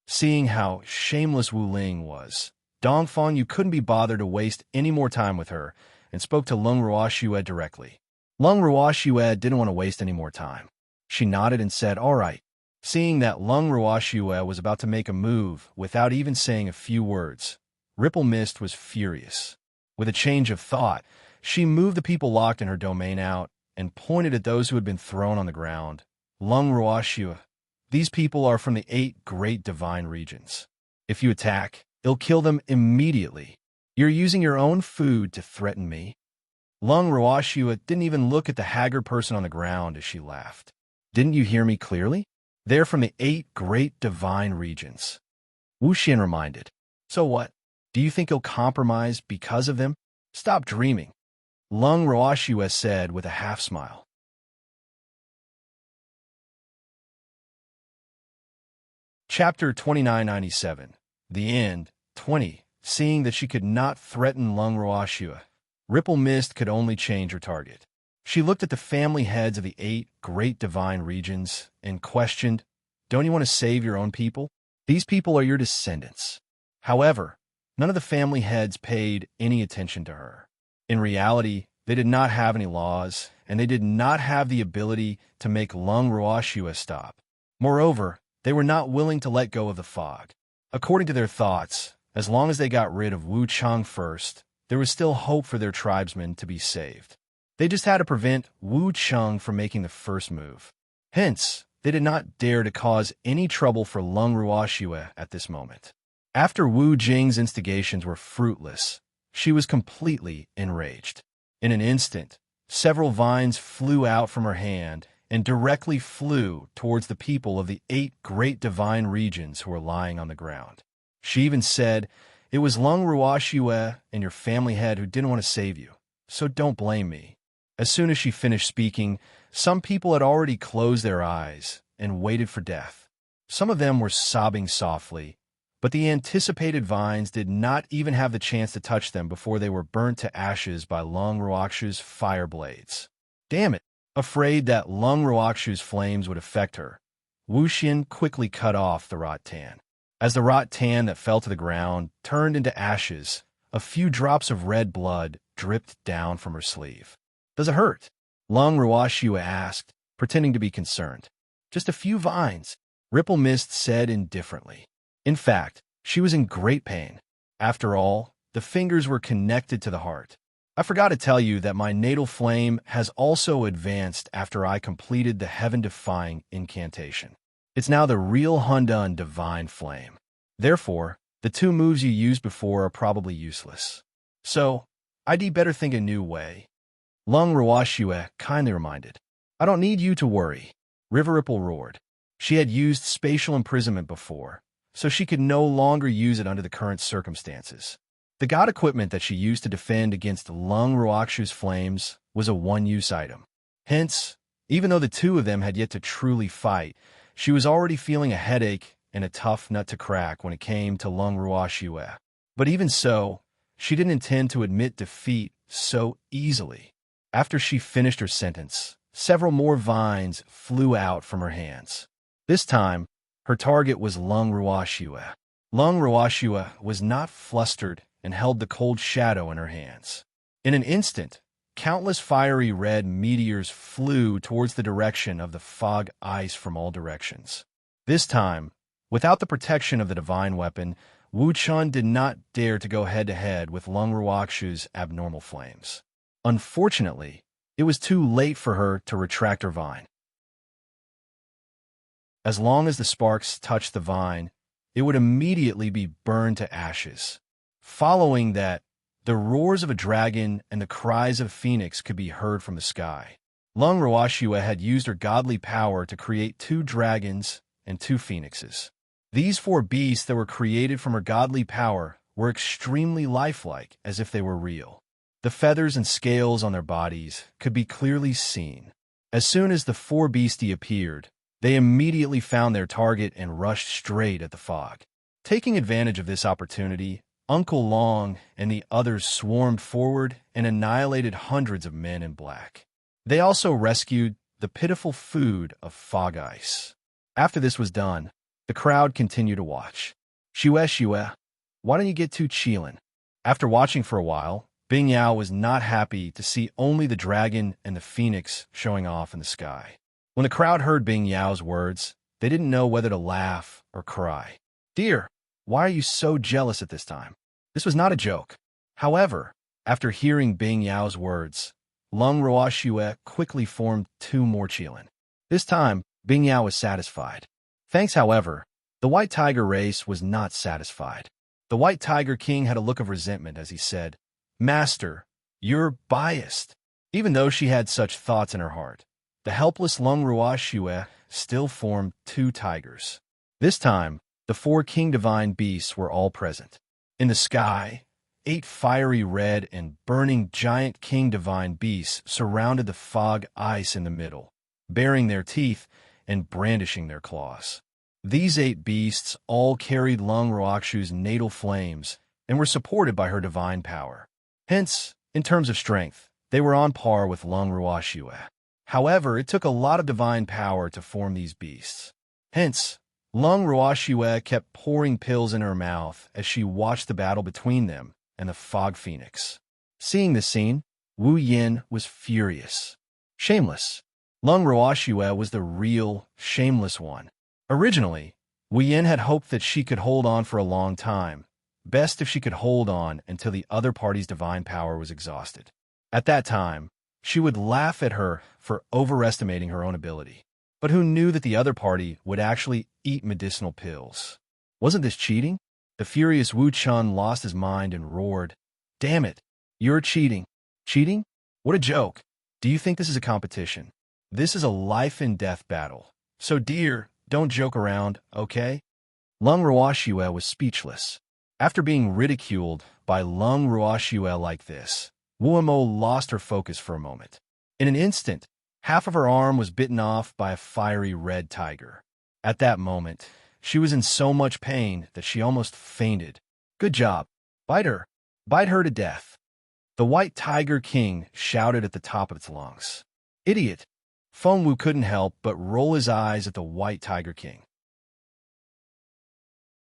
Seeing how shameless Wu Ling was, Dongfang Yu couldn't be bothered to waste any more time with her and spoke to Lung Ruoxue directly. Lung Ruoxue didn't want to waste any more time. She nodded and said, "All right." Seeing that Lung Ruoxue was about to make a move without even saying a few words, Ripple Mist was furious. With a change of thought, she moved the people locked in her domain out and pointed at those who had been thrown on the ground. Lung Ruoxue, these people are from the 8 great divine regions. If you attack, it'll kill them immediately. You're using your own food to threaten me. Lung Ruoxue didn't even look at the haggard person on the ground as she laughed. Didn't you hear me clearly? They're from the 8 great divine regions. Wu Xian reminded. So what? Do you think he'll compromise because of them? Stop dreaming. Lung Ruoxue said with a half-smile. Chapter 2997. The End. 20. Seeing that she could not threaten Lung Ruoxue, Ripple Mist could only change her target. She looked at the family heads of the 8 great divine regions and questioned, "Don't you want to save your own people? These people are your descendants." However, none of the family heads paid any attention to her. In reality, they did not have any laws, and they did not have the ability to make Lung Ruoxue stop. Moreover, they were not willing to let go of the fog. According to their thoughts, as long as they got rid of Wu Chang first, there was still hope for their tribesmen to be saved. They just had to prevent Wu Chang from making the first move. Hence, they did not dare to cause any trouble for Lung Ruoxue at this moment. After Wu Jing's instigations were fruitless, she was completely enraged. In an instant, several vines flew out from her hand and directly flew towards the people of the 8 great divine regions who were lying on the ground. She even said, "It was Lung Ruoxue and your family head who didn't want to save you, so don't blame me." As soon as she finished speaking, some people had already closed their eyes and waited for death. Some of them were sobbing softly, but the anticipated vines did not even have the chance to touch them before they were burnt to ashes by Lung Ruoxue's fire blades. Damn it! Afraid that Lung Ruoxue's flames would affect her, Wu Xian quickly cut off the rattan. As the rattan that fell to the ground turned into ashes, a few drops of red blood dripped down from her sleeve. "Does it hurt?" Lung Ruoxue asked, pretending to be concerned. "Just a few vines," Ripple Mist said indifferently. In fact, she was in great pain. After all, the fingers were connected to the heart. "I forgot to tell you that my natal flame has also advanced after I completed the heaven-defying incantation. It's now the real Hundun divine flame. Therefore, the 2 moves you used before are probably useless. So, I'd better think a new way." Lung Ruoxue kindly reminded. "I don't need you to worry," River Ripple roared. She had used spatial imprisonment before, so she could no longer use it under the current circumstances. The god equipment that she used to defend against Lung Ruoxue's flames was a one-use item. Hence, even though the 2 of them had yet to truly fight, she was already feeling a headache and a tough nut to crack when it came to Lung Ruoxue. But even so, she didn't intend to admit defeat so easily. After she finished her sentence, several more vines flew out from her hands. This time, her target was Lung Ruoxue. Lung Ruoxue was not flustered and held the cold shadow in her hands. In an instant, countless fiery red meteors flew towards the direction of the fog ice from all directions. This time, without the protection of the divine weapon, Wu Chun did not dare to go head-to-head with Lung Ruoxue's abnormal flames. Unfortunately, it was too late for her to retract her vine. As long as the sparks touched the vine, it would immediately be burned to ashes. Following that, the roars of a dragon and the cries of a phoenix could be heard from the sky. Lung Ruoxue had used her godly power to create 2 dragons and 2 phoenixes. These 4 beasts that were created from her godly power were extremely lifelike, as if they were real. The feathers and scales on their bodies could be clearly seen. As soon as the 4 beastie appeared, they immediately found their target and rushed straight at the fog. Taking advantage of this opportunity, Uncle Long and the others swarmed forward and annihilated hundreds of men in black. They also rescued the pitiful food of fog ice. After this was done, the crowd continued to watch. Shue, why don't you get too chillin'? After watching for a while, Bing Yao was not happy to see only the dragon and the phoenix showing off in the sky. When the crowd heard Bing Yao's words, they didn't know whether to laugh or cry. Dear, why are you so jealous at this time? This was not a joke. However, after hearing Bing Yao's words, Lung Ruoxue quickly formed 2 more Qilin. This time, Bing Yao was satisfied. Thanks, however, the White Tiger race was not satisfied. The White Tiger King had a look of resentment as he said, Master, you're biased. Even though she had such thoughts in her heart, the helpless Lung Ruoxue still formed 2 tigers. This time, the 4 king divine beasts were all present. In the sky, 8 fiery red and burning giant king divine beasts surrounded the fog ice in the middle, baring their teeth and brandishing their claws. These 8 beasts all carried Lung Ruoxue's natal flames and were supported by her divine power. Hence, in terms of strength, they were on par with Lung Ruoxue. However, it took a lot of divine power to form these beasts. Hence, Lung Ruoxue kept pouring pills in her mouth as she watched the battle between them and the Fog Phoenix. Seeing this scene, Wu Yin was furious. Shameless. Lung Ruoxue was the real, shameless one. Originally, Wu Yin had hoped that she could hold on for a long time, best if she could hold on until the other party's divine power was exhausted. At that time, she would laugh at her for overestimating her own ability. But who knew that the other party would actually eat medicinal pills? Wasn't this cheating? The furious Wu Chun lost his mind and roared, Damn it, you're cheating. Cheating? What a joke. Do you think this is a competition? This is a life-and-death battle. So dear, don't joke around, okay? Lung Ruoxue was speechless. After being ridiculed by Lung Ruoxue like this, Wu Mo lost her focus for a moment. In an instant, half of her arm was bitten off by a fiery red tiger. At that moment, she was in so much pain that she almost fainted. Good job. Bite her. Bite her to death. The White Tiger King shouted at the top of its lungs. Idiot. Feng Wu couldn't help but roll his eyes at the White Tiger King.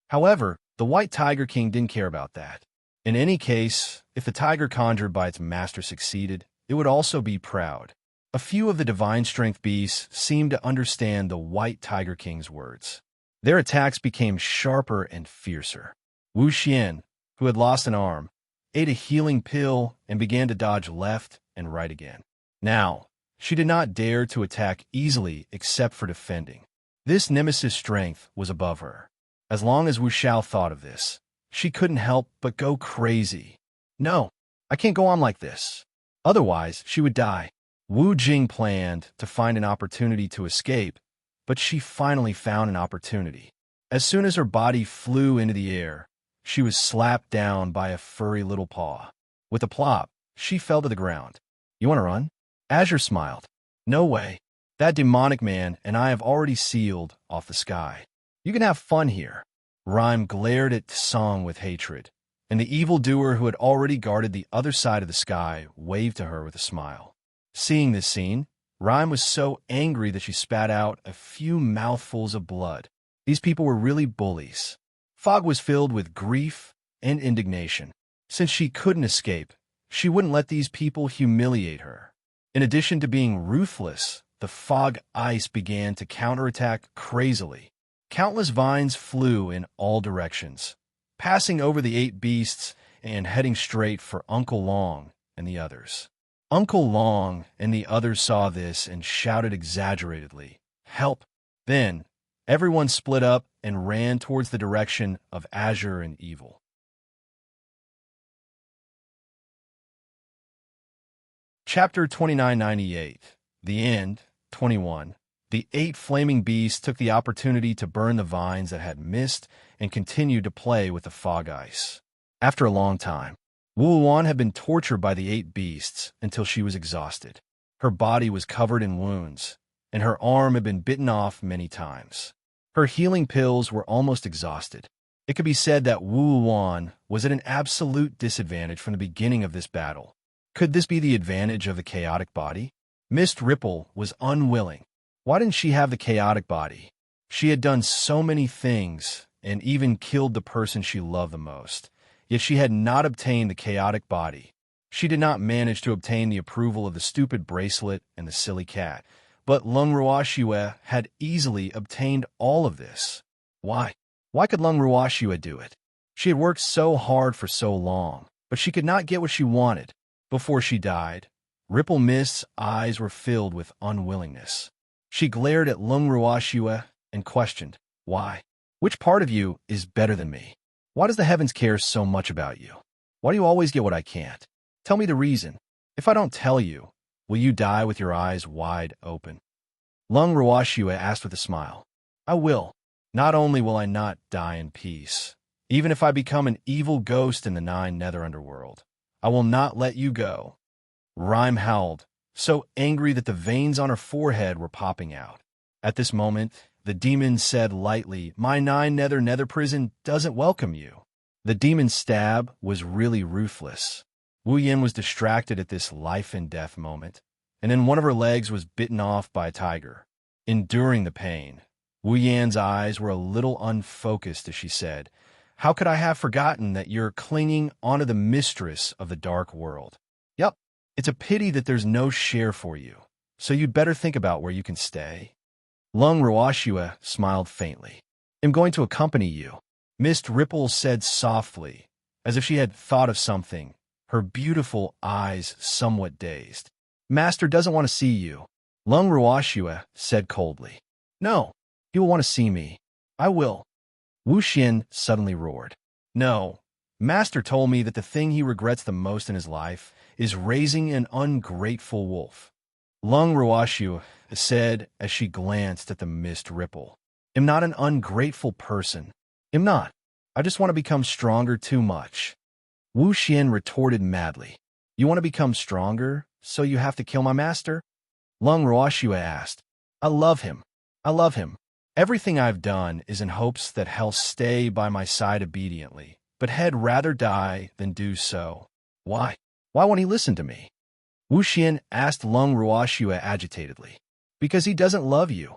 However, the White Tiger King didn't care about that. In any case, if the tiger conjured by its master succeeded, it would also be proud. A few of the divine strength beasts seemed to understand the White Tiger King's words. Their attacks became sharper and fiercer. Wu Xian, who had lost an arm, ate a healing pill and began to dodge left and right again. Now, she did not dare to attack easily except for defending. This nemesis strength was above her. As long as Wu Xiao thought of this, she couldn't help but go crazy. No, I can't go on like this. Otherwise, she would die. Wu Jing planned to find an opportunity to escape, but she finally found an opportunity. As soon as her body flew into the air, she was slapped down by a furry little paw. With a plop, she fell to the ground. You want to run? Azure smiled. No way. That demonic man and I have already sealed off the sky. You can have fun here. Rhyme glared at Song with hatred, and the evildoer who had already guarded the other side of the sky waved to her with a smile. Seeing this scene, Rhyme was so angry that she spat out a few mouthfuls of blood. These people were really bullies. Fog was filled with grief and indignation. Since she couldn't escape, she wouldn't let these people humiliate her. In addition to being ruthless, the fog ice began to counterattack crazily. Countless vines flew in all directions, passing over the 8 beasts and heading straight for Uncle Long and the others. Uncle Long and the others saw this and shouted exaggeratedly, "Help!" Then, everyone split up and ran towards the direction of Azure and Evil. Chapter 2998. The End, 21. The 8 flaming beasts took the opportunity to burn the vines that had missed and continued to play with the fog ice. After a long time, Wu Luan had been tortured by the 8 beasts until she was exhausted. Her body was covered in wounds, and her arm had been bitten off many times. Her healing pills were almost exhausted. It could be said that Wu Yuan was at an absolute disadvantage from the beginning of this battle. Could this be the advantage of the chaotic body? Mist Ripple was unwilling. Why didn't she have the chaotic body? She had done so many things and even killed the person she loved the most, yet she had not obtained the chaotic body. She did not manage to obtain the approval of the stupid bracelet and the silly cat, but Lung Ruoxue had easily obtained all of this. Why? Why could Lung Ruoxue do it? She had worked so hard for so long, but she could not get what she wanted. Before she died, Ripple Mist's eyes were filled with unwillingness. She glared at Lung Ruoxue and questioned, why? Which part of you is better than me? Why does the heavens care so much about you? Why do you always get what I can't? Tell me the reason. If I don't tell you, will you die with your eyes wide open? Lung Ruoxue asked with a smile. I will. Not only will I not die in peace, even if I become an evil ghost in the 9 nether underworld, I will not let you go. Rhyme howled, so angry that the veins on her forehead were popping out. At this moment, the demon said lightly, my 9 nether prison doesn't welcome you. The demon's stab was really ruthless. Wu Yin was distracted at this life-and-death moment, and then one of her legs was bitten off by a tiger. Enduring the pain, Wu Yan's eyes were a little unfocused as she said, how could I have forgotten that you're clinging onto the mistress of the dark world? Yup, it's a pity that there's no share for you, so you'd better think about where you can stay. Lung Ruoxue smiled faintly. I'm going to accompany you, Mist Ripple said softly, as if she had thought of something, her beautiful eyes somewhat dazed. Master doesn't want to see you, Lung Ruoxue said coldly. No, he will want to see me. I will. Wu Xin suddenly roared. No, Master told me that the thing he regrets the most in his life is raising an ungrateful wolf. Lung Ruoxue said as she glanced at the Mist Ripple. I'm not an ungrateful person. I'm not. I just want to become stronger too much. Wu Xin retorted madly. You want to become stronger, so you have to kill my master? Lung Ruoxue asked. I love him. I love him. Everything I've done is in hopes that he'll stay by my side obediently, but had rather die than do so. Why? Why won't he listen to me? Wu Xin asked Lung Ruoxue agitatedly. Because he doesn't love you,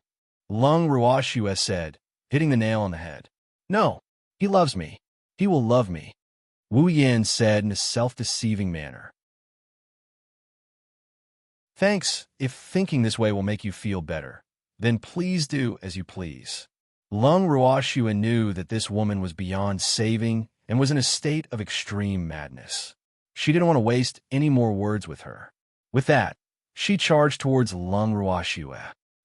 Lung Ruoxue said, hitting the nail on the head. No, he loves me. He will love me, Wu Yin said in a self-deceiving manner. Thanks, if thinking this way will make you feel better, then please do as you please. Lung Ruoxue knew that this woman was beyond saving and was in a state of extreme madness. She didn't want to waste any more words with her. With that, she charged towards Lung Ruoxue.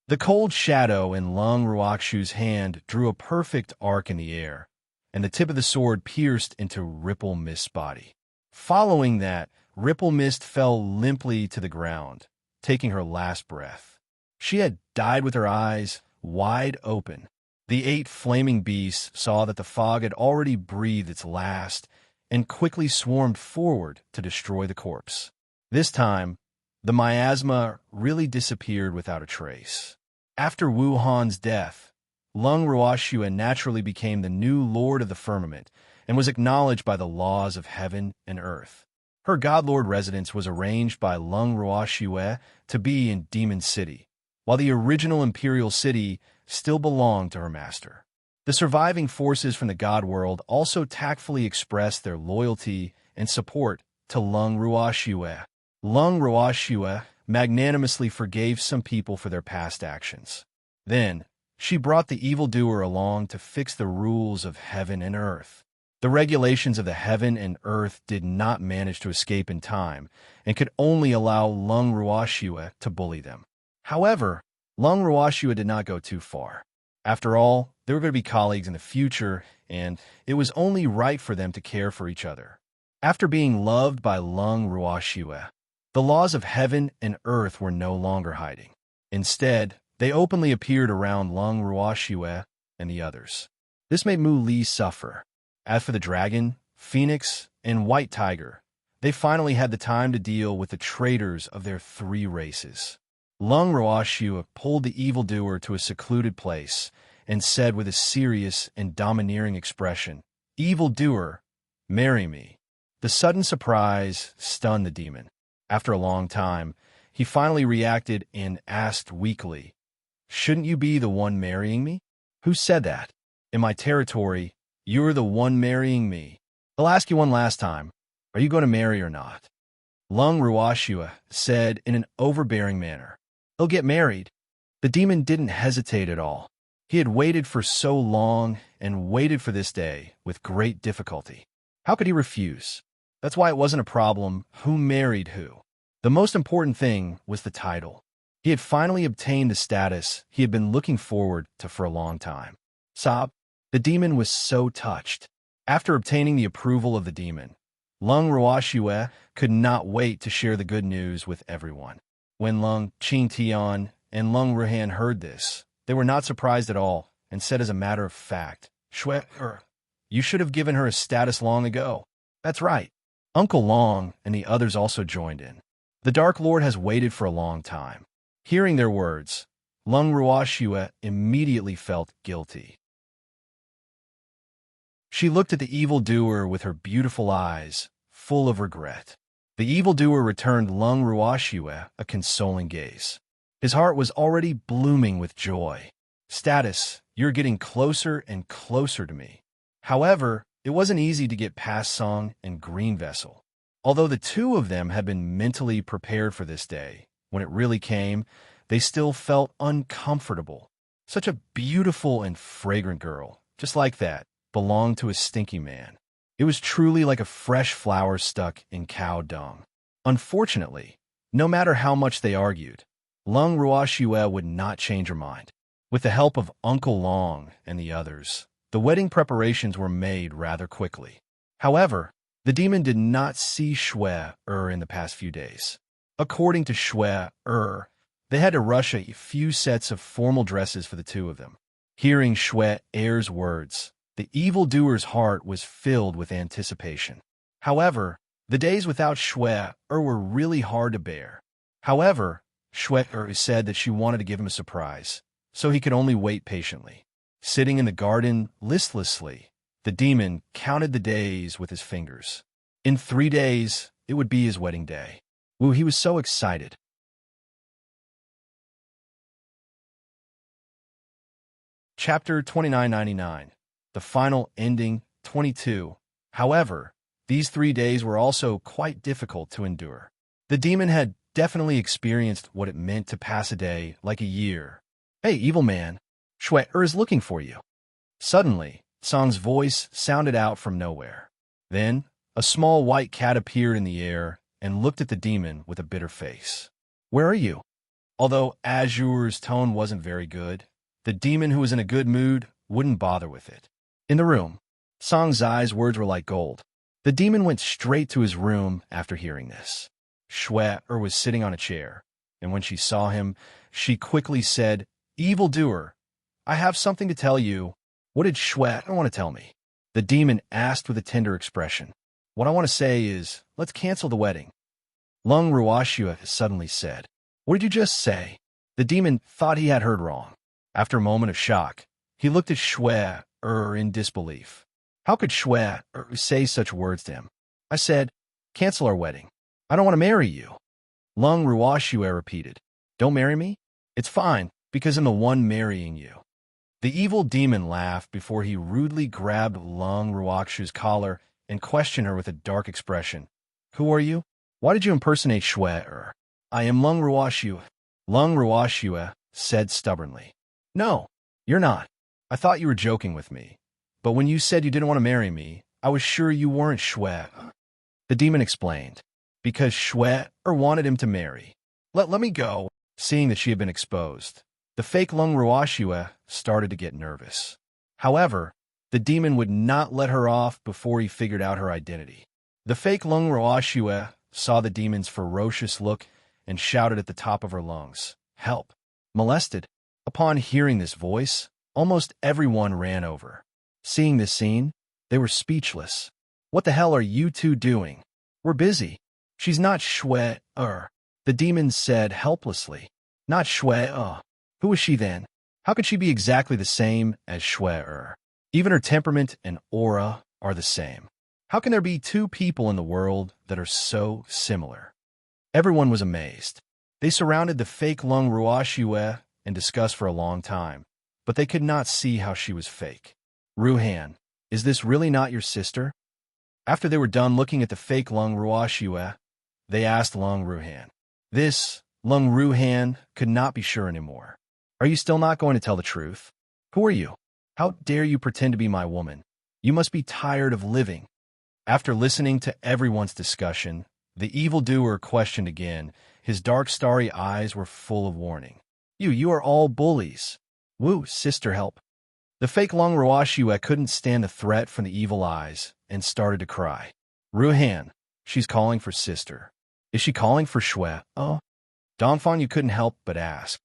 The cold shadow in Lung Ruoxue's hand drew a perfect arc in the air, and the tip of the sword pierced into Ripple Mist's body. Following that, Ripple Mist fell limply to the ground, taking her last breath. She had died with her eyes wide open. The 8 flaming beasts saw that the fog had already breathed its last and quickly swarmed forward to destroy the corpse. This time, the miasma really disappeared without a trace. After Wu Han's death, Lung Ruoxue naturally became the new lord of the firmament and was acknowledged by the laws of heaven and earth. Her godlord residence was arranged by Lung Ruoxue to be in Demon City, while the original imperial city still belonged to her master. The surviving forces from the god world also tactfully expressed their loyalty and support to Lung Ruoxue. Lung Ruoxue magnanimously forgave some people for their past actions. Then, she brought the evildoer along to fix the rules of heaven and earth. The regulations of the heaven and earth did not manage to escape in time and could only allow Lung Ruoxue to bully them. However, Lung Ruoxue did not go too far. After all, they were going to be colleagues in the future, and it was only right for them to care for each other. After being loved by Lung Ruoxue, the laws of heaven and earth were no longer hiding. Instead, they openly appeared around Lung Ruoxue and the others. This made Mu Li suffer. As for the dragon, phoenix, and white tiger, they finally had the time to deal with the traitors of their 3 races. Lung Ruoxue pulled the evildoer to a secluded place and said with a serious and domineering expression, Evildoer, marry me. The sudden surprise stunned the demon. After a long time, he finally reacted and asked weakly, "Shouldn't you be the one marrying me?" "Who said that? In my territory, you're the one marrying me. I'll ask you one last time. Are you going to marry or not?" Lung Ruashua said in an overbearing manner. "He'll get married." The demon didn't hesitate at all. He had waited for so long and waited for this day with great difficulty. How could he refuse? That's why it wasn't a problem who married who. The most important thing was the title. He had finally obtained the status he had been looking forward to for a long time. Sob. The demon was so touched. After obtaining the approval of the demon, Lung Ruashue could not wait to share the good news with everyone. When Lung Qingtian and Lung Ruhan heard this, they were not surprised at all and said as a matter of fact, "Shue, you should have given her a status long ago." "That's right." Uncle Long and the others also joined in. "The Dark Lord has waited for a long time." Hearing their words, Lung Ruashue immediately felt guilty. She looked at the evildoer with her beautiful eyes, full of regret. The evildoer returned Lung Ruashue a consoling gaze. His heart was already blooming with joy. "Status, you're getting closer and closer to me." However, it wasn't easy to get past Song and Green Vessel. Although the two of them had been mentally prepared for this day, when it really came, they still felt uncomfortable. Such a beautiful and fragrant girl, just like that, belonged to a stinky man. It was truly like a fresh flower stuck in cow dung. Unfortunately, no matter how much they argued, Lung Ruashue would not change her mind. With the help of Uncle Long and the others, the wedding preparations were made rather quickly. However, the demon did not see Shue in the past few days. According to Shue they had to rush a few sets of formal dresses for the two of them. Hearing Shue's words, the evildoer's heart was filled with anticipation. However, the days without Shue were really hard to bear. However, Shue said that she wanted to give him a surprise, so he could only wait patiently. Sitting in the garden listlessly, the demon counted the days with his fingers. In 3 days, it would be his wedding day. Ooh, he was so excited. Chapter 2999. The final ending, 22. However, these 3 days were also quite difficult to endure. The demon had definitely experienced what it meant to pass a day like a year. "Hey, evil man, Shue is looking for you." Suddenly, Song's voice sounded out from nowhere. Then, a small white cat appeared in the air and looked at the demon with a bitter face. "Where are you?" Although Azure's tone wasn't very good, the demon, who was in a good mood, wouldn't bother with it. "In the room." Song's eyes' words were like gold. The demon went straight to his room after hearing this. Shue was sitting on a chair, and when she saw him, she quickly said, "Evildoer, I have something to tell you." "What did Shue want to tell me?" the demon asked with a tender expression. "What I want to say is, let's cancel the wedding." Lung Ruashue suddenly said. "What did you just say?" The demon thought he had heard wrong. After a moment of shock, he looked at Shue in disbelief. How could Shue say such words to him? "I said, cancel our wedding. I don't want to marry you." Lung Ruashue repeated. "Don't marry me? It's fine, because I'm the one marrying you." The evil demon laughed before he rudely grabbed Lung Ruakshu's collar and questioned her with a dark expression. "Who are you? Why did you impersonate Shue?" "I am Lung Ruashue." Lung Ruashue said stubbornly. "No, you're not. I thought you were joking with me. But when you said you didn't want to marry me, I was sure you weren't Shue." The demon explained. "Because Shue wanted him to marry. Let me go." Seeing that she had been exposed, the fake Lung Ruashue started to get nervous. However, the demon would not let her off before he figured out her identity. The fake Lung Ruashue saw the demon's ferocious look and shouted at the top of her lungs, "Help! Molested!" Upon hearing this voice, almost everyone ran over. Seeing this scene, they were speechless. "What the hell are you two doing?" "We're busy." "She's not Shue, the demon said helplessly. "Not Shue, Who is she then? How could she be exactly the same as Shue, Even her temperament and aura are the same. How can there be two people in the world that are so similar? Everyone was amazed. They surrounded the fake Lung Ruoxue and discussed for a long time, but they could not see how she was fake. Ruhan, is this really not your sister? After they were done looking at the fake Lung Ruoxue, they asked Lung Ruhan. This, Lung Ruhan, could not be sure anymore. Are you still not going to tell the truth? Who are you? How dare you pretend to be my woman? You must be tired of living. After listening to everyone's discussion, the evildoer questioned again. His dark, starry eyes were full of warning. You are all bullies. Woo, sister, help. The fake Lung Ruoxue couldn't stand the threat from the evil eyes and started to cry. Ruhan, she's calling for sister. Is she calling for Shui? Oh. Dongfang, you couldn't help but ask.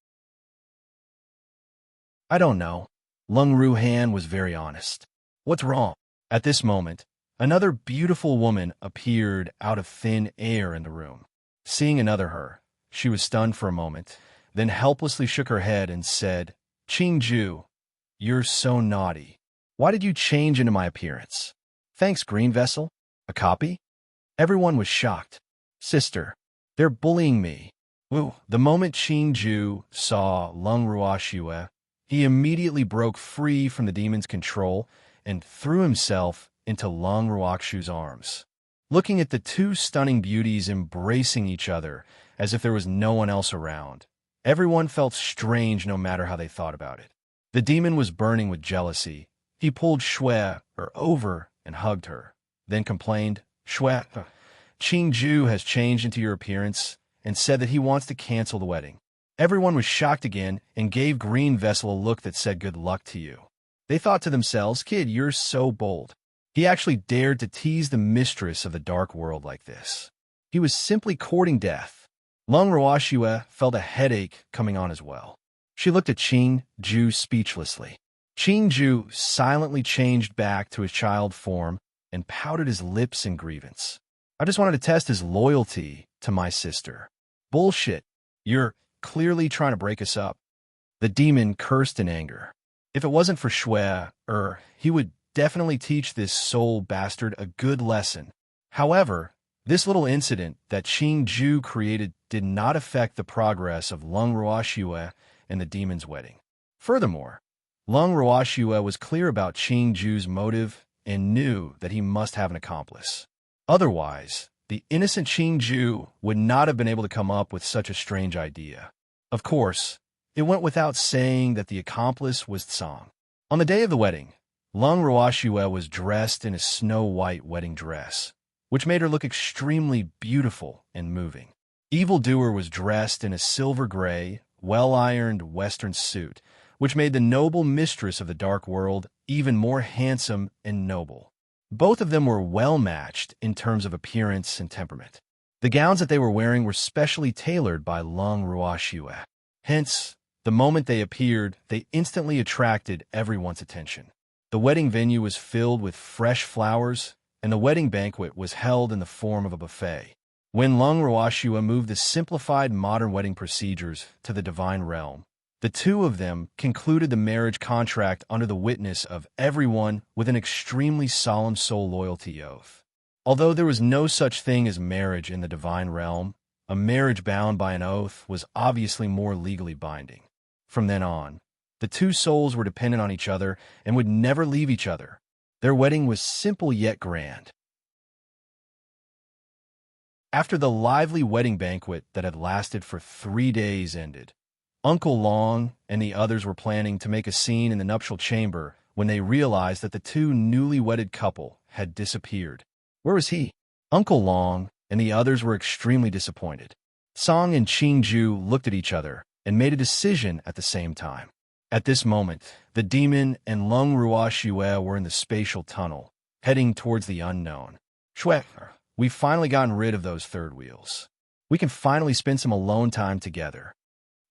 I don't know. Lung Ruhan was very honest. What's wrong? At this moment, another beautiful woman appeared out of thin air in the room. Seeing another her, she was stunned for a moment, then helplessly shook her head and said, Qingju, you're so naughty. Why did you change into my appearance? Thanks, Green Vessel. A copy? Everyone was shocked. Sister, they're bullying me. Woo. The moment Qingju saw Lung Ruoxue, he immediately broke free from the demon's control and threw himself into Lung Ruoxue's arms. Looking at the two stunning beauties embracing each other as if there was no one else around, everyone felt strange no matter how they thought about it. The demon was burning with jealousy. He pulled Shui over and hugged her, then complained, Shui, Qingju has changed into your appearance and said that he wants to cancel the wedding. Everyone was shocked again and gave Green Vessel a look that said good luck to you. They thought to themselves, kid, you're so bold. He actually dared to tease the mistress of the dark world like this. He was simply courting death. Lung Ruoxue felt a headache coming on as well. She looked at Qingju speechlessly. Qingju silently changed back to his child form and pouted his lips in grievance. I just wanted to test his loyalty to my sister. Bullshit. You're clearly trying to break us up. The demon cursed in anger. If it wasn't for Shui, he would definitely teach this soul bastard a good lesson. However, this little incident that Qingju created did not affect the progress of Lung Ruoxue and the demon's wedding. Furthermore, Lung Ruoxue was clear about Qingju's motive and knew that he must have an accomplice. Otherwise, the innocent Qingju would not have been able to come up with such a strange idea. Of course, it went without saying that the accomplice was Tsang. On the day of the wedding, Lung Ruoxue was dressed in a snow-white wedding dress, which made her look extremely beautiful and moving. Evildoer was dressed in a silver-gray, well-ironed Western suit, which made the noble mistress of the dark world even more handsome and noble. Both of them were well-matched in terms of appearance and temperament. The gowns that they were wearing were specially tailored by Lung Ruoxue. Hence, the moment they appeared, they instantly attracted everyone's attention. The wedding venue was filled with fresh flowers, and the wedding banquet was held in the form of a buffet. When Lung Ruoxue moved the simplified modern wedding procedures to the divine realm, the two of them concluded the marriage contract under the witness of everyone with an extremely solemn soul loyalty oath. Although there was no such thing as marriage in the divine realm, a marriage bound by an oath was obviously more legally binding. From then on, the two souls were dependent on each other and would never leave each other. Their wedding was simple yet grand. After the lively wedding banquet that had lasted for 3 days ended, Uncle Long and the others were planning to make a scene in the nuptial chamber when they realized that the two newly wedded couple had disappeared. Where was he? Uncle Long and the others were extremely disappointed. Song and Qingju looked at each other and made a decision at the same time. At this moment, the demon and Lung Ruoxue were in the spatial tunnel, heading towards the unknown. Shui, we've finally gotten rid of those third wheels. We can finally spend some alone time together.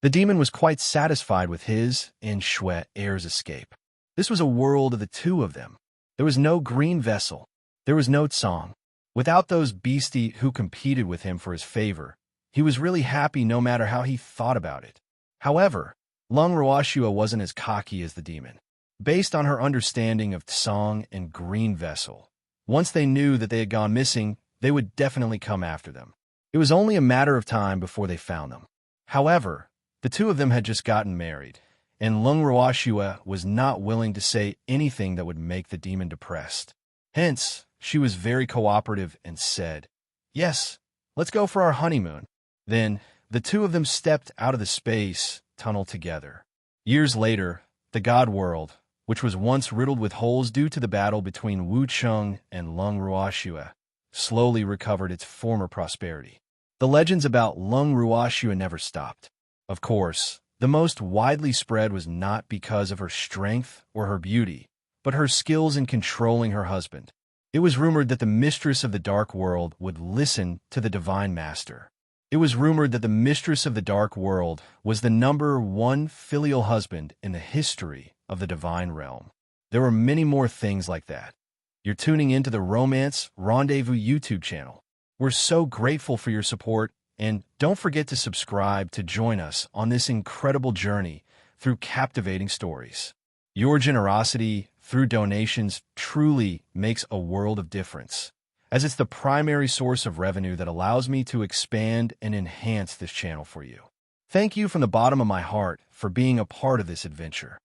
The demon was quite satisfied with his and Shui heir's escape. This was a world of the two of them. There was no Green Vessel. There was no Tsang. Without those beastie who competed with him for his favor, he was really happy no matter how he thought about it. However, Lung Ruoxue wasn't as cocky as the demon. Based on her understanding of Tsang and Green Vessel, Once they knew that they had gone missing, they would definitely come after them. It was only a matter of time before they found them. However, the two of them had just gotten married, and Lung Ruoxue was not willing to say anything that would make the demon depressed. Hence, she was very cooperative and said, "Yes, let's go for our honeymoon." Then, the two of them stepped out of the space tunnel together. Years later, the God World, which was once riddled with holes due to the battle between Wu Cheng and Lung Ruoxue, slowly recovered its former prosperity. The legends about Lung Ruoxue never stopped. Of course, the most widely spread was not because of her strength or her beauty, but her skills in controlling her husband. It was rumored that the mistress of the Dark World would listen to the Divine Master. It was rumored that the mistress of the Dark World was the #1 filial husband in the history of the Divine Realm. There were many more things like that. You're tuning into the Romance Rendezvous YouTube channel. We're so grateful for your support, and don't forget to subscribe to join us on this incredible journey through captivating stories. Your generosity through donations truly makes a world of difference, as it's the primary source of revenue that allows me to expand and enhance this channel for you. Thank you from the bottom of my heart for being a part of this adventure.